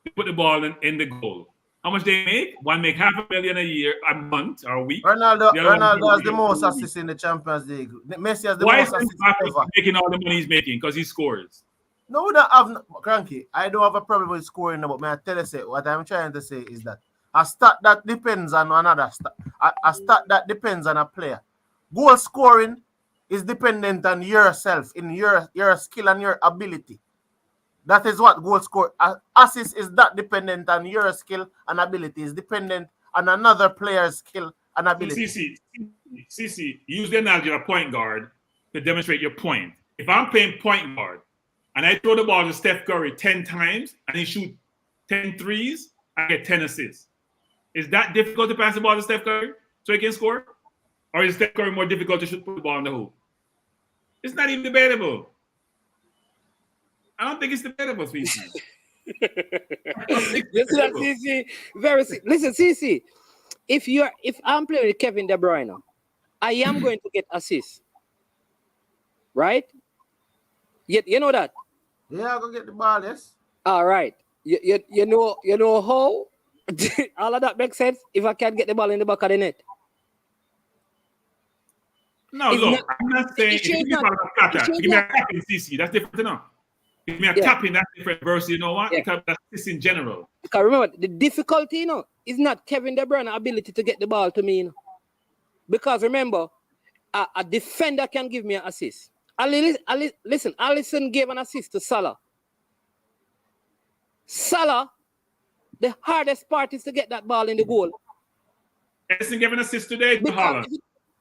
They put the ball in the goal. How much they make? One make $500,000 a month or a week. Ronaldo has the most assists in the Champions League. Messi has the most assists ever. Making all the money he's making because he scores. No, we don't have Cranky. I don't have a problem with scoring, but may I tell you, what I'm trying to say is that a stat that depends on another stat. A stat that depends on a player. Goal scoring is dependent on yourself, in your skill and your ability. That is what goal score. Assist is not dependent on your skill and ability. It's dependent on another player's skill and ability. CC, use the analogy of a point guard to demonstrate your point. If I'm playing point guard and I throw the ball to Steph Curry 10 times and he shoot 10 threes, I get 10 assists. Is that difficult to pass the ball to Steph Curry so he can score? Or is Steph Curry more difficult to put the ball in the hoop? It's not even debatable. I don't think it's debatable, CC. Listen, CC. Listen, CC. If I'm playing with Kevin De Bruyne, I am going to get assists. Right? You know that? Yeah, I go get the ball, yes. All right. You know how all of that makes sense if I can get the ball in the back of the net. No, look, I'm not saying if you give me a tapping, CC, that's different enough. Give me a tapping, that's different versus, you know what? Because that's just in general. Because remember, the difficulty, is not Kevin De Bruyne's ability to get the ball to me, Because remember, a defender can give me an assist. Listen, Alisson gave an assist to Salah. Salah, the hardest part is to get that ball in the goal. Edison gave an assist today to Because Holland.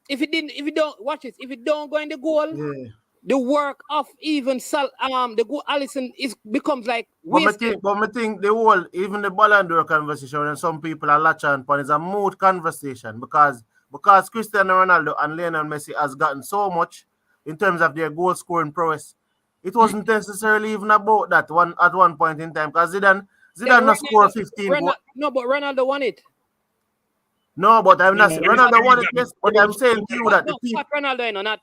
if it don't watch this, if it don't go in the goal, Yeah. the work of even the goal Alisson becomes like But wasted. me think the whole, even the Ballon d'Or conversation, and some people are latching on, is a moot conversation because Cristiano Ronaldo and Lionel Messi has gotten so much in terms of their goal scoring prowess. It wasn't necessarily even about that at one point in time because Zidane not scored 15 goals. No, but Ronaldo won it. No, but I'm not No, Ronaldo won it, yes, but I'm no, saying to you that the people. Fat Ronaldo, not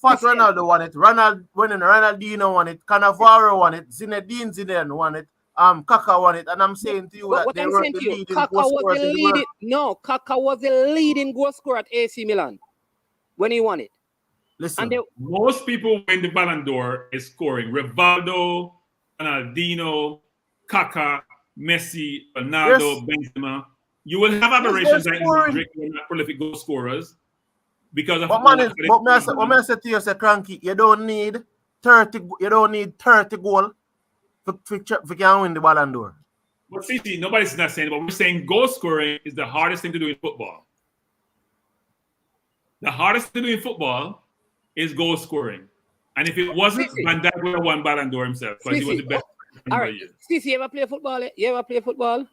Fat Ronaldo won it. Ronaldinho won it. Cannavaro won it. Zinedine Zidane won it. Kaka won it. And I'm saying to you that they were the leading goal scorers in the world. No, Kaka was the leading goal scorer at AC Milan when he won it. Listen, most people win the Ballon d'Or is scoring. Rivaldo, Ronaldinho, Kaka, Messi, Ronaldo, Benzema. You will have aberrations like Modric, who are not prolific goal scorers because of. But man, what I say to you, say Cranky, you don't need 30 goal to can win the Ballon d'Or. But see, nobody's not saying, but we're saying goal scoring is the hardest thing to do in football. The hardest thing to do in football is goal scoring. And if it wasn't, Van Dijk would have won Ballon d'Or himself because he was the best. All right, Stacey, you ever play football? You ever play football?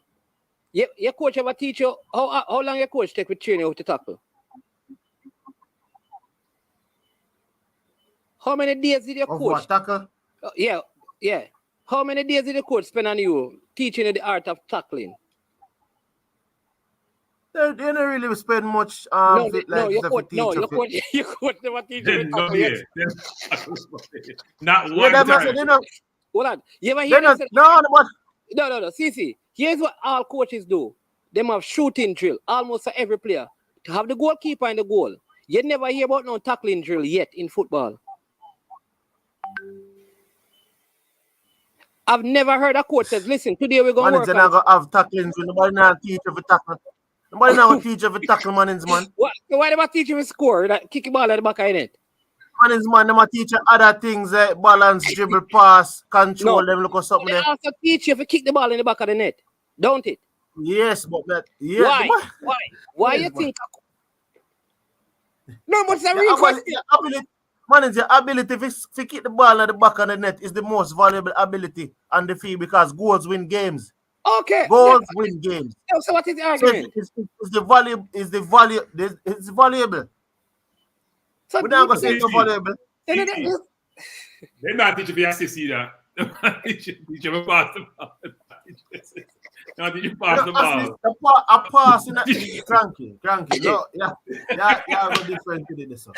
Your coach ever teach you how long your coach take with training how to tackle? How many days did your coach tackle? Yeah. How many days did the coach spend on you teaching you the art of tackling? They don't really spend much. Your coach never teach you tackling. Not one time. Hold on. You ever hear them say, No. See. Here's what all coaches do. They have shooting drill almost for every player. To have the goalkeeper in the goal. You never hear about no tackling drill yet in football. I've never heard a coach says, listen, today we're going to work on... Not going to have tacklings. Nobody not teach you to tackle. Nobody not going to teach you to tackle, man. Why they teach you to score? Kick the ball at the back of the net. Man, they teach you other things, balance, dribble, pass, control, them look or something there. They also teach you to kick the ball in the back of the net, don't it? Yes, but that... Yeah, Why you think... No, but it's a real question. The ability to kick the ball at the back of the net is the most valuable ability on the field because goals win games. Okay. Goals win games. So what is the argument? So it's valuable. So we're not going to say it's valuable. They're not teaching you assist either. They're teaching you pass the ball. Not teaching you pass the ball. A pass in a cranky. No, yeah, go different to this.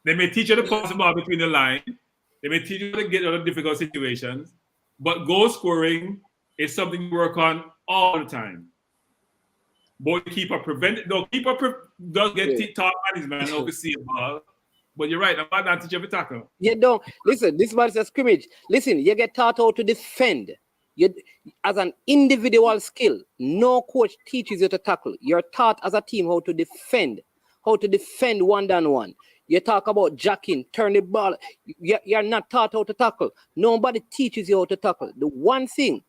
They may teach you to pass the ball between the line. They may teach you to get out of difficult situations. But goal scoring is something you work on all the time. But keeper does get taught management how to see a ball. But you're right, I'm not teaching you to tackle. You don't listen, this man is a scrimmage. Listen, you get taught how to defend. As an individual skill, no coach teaches you to tackle. You're taught as a team how to defend one-on-one. You talk about jacking, turn the ball. You're not taught how to tackle. Nobody teaches you how to tackle. The one thing,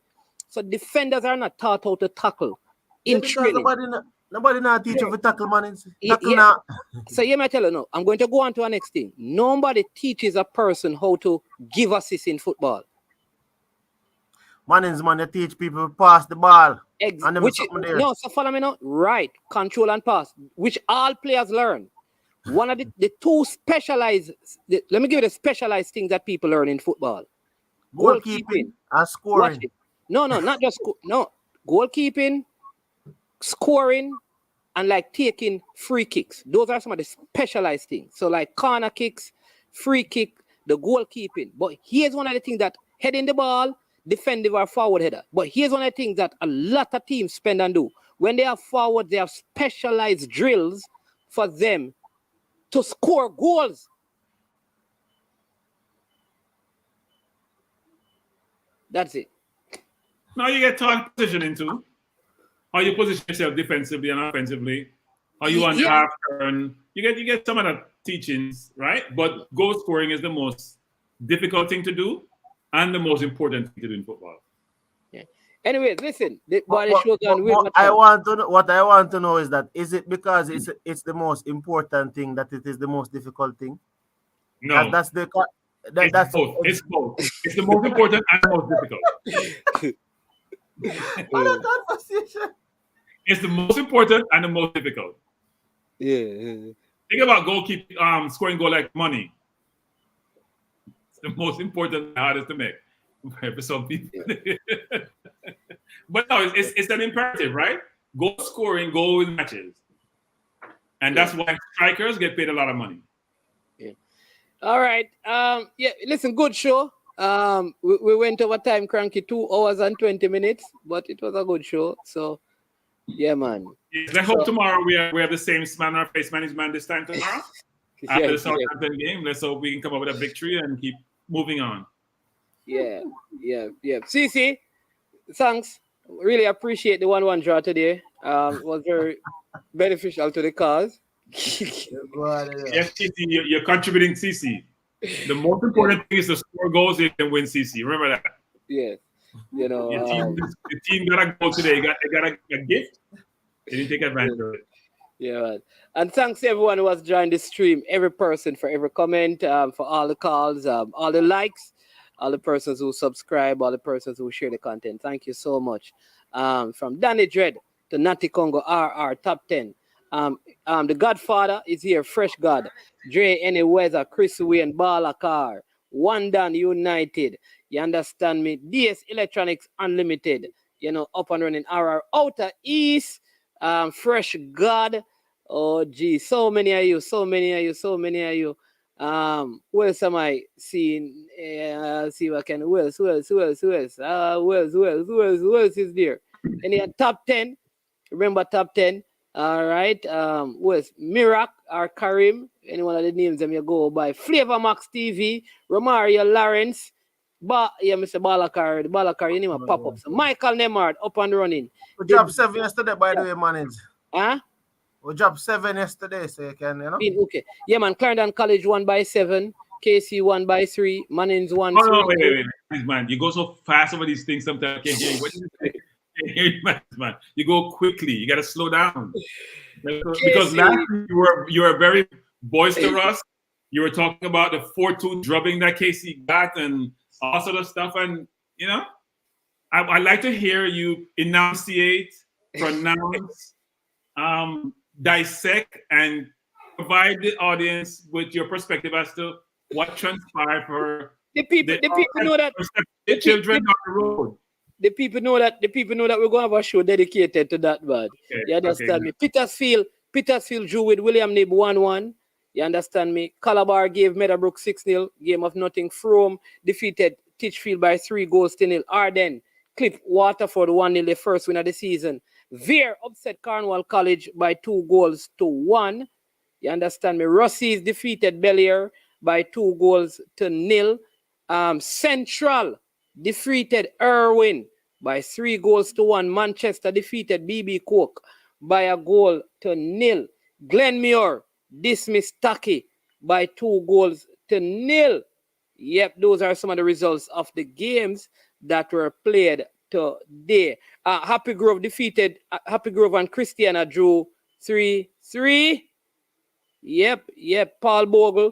so defenders are not taught how to tackle in training. Nobody not teach you to tackle, man. So you might tell you, no, I'm going to go on to our next thing. Nobody teaches a person how to give assists in football. Man, they teach people to pass the ball. So follow me now. Right, control and pass, which all players learn. One of the two specialized, let me give you the specialized things that people learn in football. Goalkeeping and scoring. No, not just goalkeeping, scoring, and like taking free kicks. Those are some of the specialized things. So like corner kicks, free kick, the goalkeeping. But here's one of the things that heading the ball, defensive or forward header. But here's one of the things that a lot of teams spend and do. When they are forward, they have specialized drills for them to score goals. That's it. Now you get taught positioning too. How you position yourself defensively and offensively. How you want half turn. You get some of the teachings, right? But goal scoring is the most difficult thing to do. and the most important thing to do in football. Yeah. Anyways, listen, the body What, show gun. what I want to know is that is it because it's the most important thing that it is the most difficult thing? No, That's the it's both. It's both. It's the most important and the most difficult. What a conversation. It's the most important and the most difficult. Yeah. Think about goalkeeping, scoring goal like money. It's the most important and hardest to make for some people. But no, it's an imperative, right? Goal scoring, goal in matches. And that's why strikers get paid a lot of money. Yeah. All right. Yeah, listen, good show. We went over time, Cranky, 2 hours and 20 minutes, but it was a good show. So, yeah, man. Yes, I hope tomorrow we have the same smile on our face management this time tomorrow. After the Southampton game, let's hope we can come up with a victory and keep moving on. Yeah. CC, thanks. Really appreciate the 1-1 draw today. It was very beneficial to the cause. Yes, CC, you're contributing, CC. The most important thing is to score goals so you can win, CC. Remember that. Yeah. You know, the team got a goal today. They got a gift. They didn't take advantage of it. Yeah, man. And thanks to everyone who has joined the stream, every person for every comment, for all the calls, all the likes, all the persons who subscribe, all the persons who share the content. Thank you so much. From Danny Dread to Natty Congo RR Top 10. The Godfather is here, Fresh God, Dre Any Weather, Chris Wayne, Balakar, One Dan United. You understand me? DS Electronics Unlimited, you know, up and running RR Outer East, Fresh God. Oh, gee, so many of you. Who else am I seeing? See what I can. Who else? Who else is there? Any top 10? Remember top 10. All right. Who else? Mirak or Karim? Any one of the names them you go by. Flavor Max TV, Romario Lawrence. Mr. Balakar. Balakar, you name a pop up. So Michael Nemard up and running. We dropped 7 yesterday, by the way, manage. Huh? We dropped 7 yesterday, so you can, you know. Okay. Yeah, man. Clarendon College 1/7, KC 1/3, Mannings 1. Oh, no, wait, man. You go so fast over these things sometimes I can't hear you. What did you say? I can't hear you, man. You go quickly. You got to slow down. Because last week you were very boisterous. You were talking about the 4-2 drubbing that KC got and all sort of stuff. And, you know, I like to hear you enunciate, pronounce, dissect, and provide the audience with your perspective as to what transpired for the people know that the children on the road. The people know that we're going to have a show dedicated to that, man. Okay, you understand me? Petersfield drew with William Nib 1-1. You understand me? Calabar gave Meadowbrook 6-0. Game of nothing. Frome defeated Titchfield by 3-0. Arden clipped Waterford 1-0, the first win of the season. Vere upset Cornwall College by 2-1. You understand me? Rossies defeated Bellier by 2-0. Central defeated Irwin by 3-1. Manchester defeated BB Cook by 1-0. Glenmuir dismissed Taki by 2-0. Yep, those are some of the results of the games that were played today. Happy Grove defeated Happy Grove and Christiana drew 3-3. Yep. Paul Bogle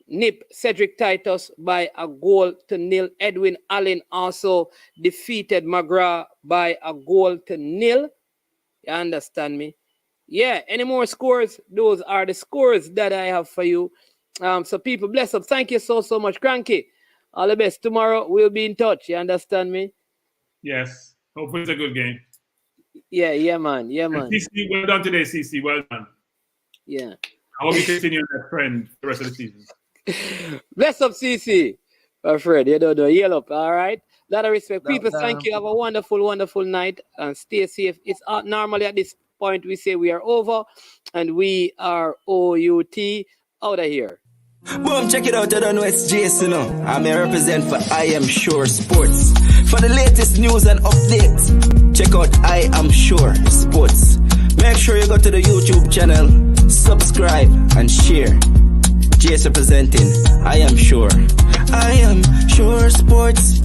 nip Cedric Titus by 1-0. Edwin Allen also defeated McGrath by 1-0. You understand me? Yeah, any more scores? Those are the scores that I have for you. So people, bless up. Thank you so much. Cranky, all the best. Tomorrow we'll be in touch. You understand me? Yes. Hopefully it's a good game. Yeah, man. CC, well done today, CC. Well done. Yeah. I hope you continue that trend the rest of the season. Bless up, CC. My friend, you don't know. Yell up, all right? Lot of respect. People, thank you. Have a wonderful night and stay safe. It's normally at this point we say we are over and we are OUT out of here. Boom, check it out. I don't know it's Jason. I'm a represent for I Am Sure Sports. For the latest news and updates, check out I Am Sure Sports. Make sure you go to the YouTube channel, subscribe and share. JS representing. I am sure. I am sure sports.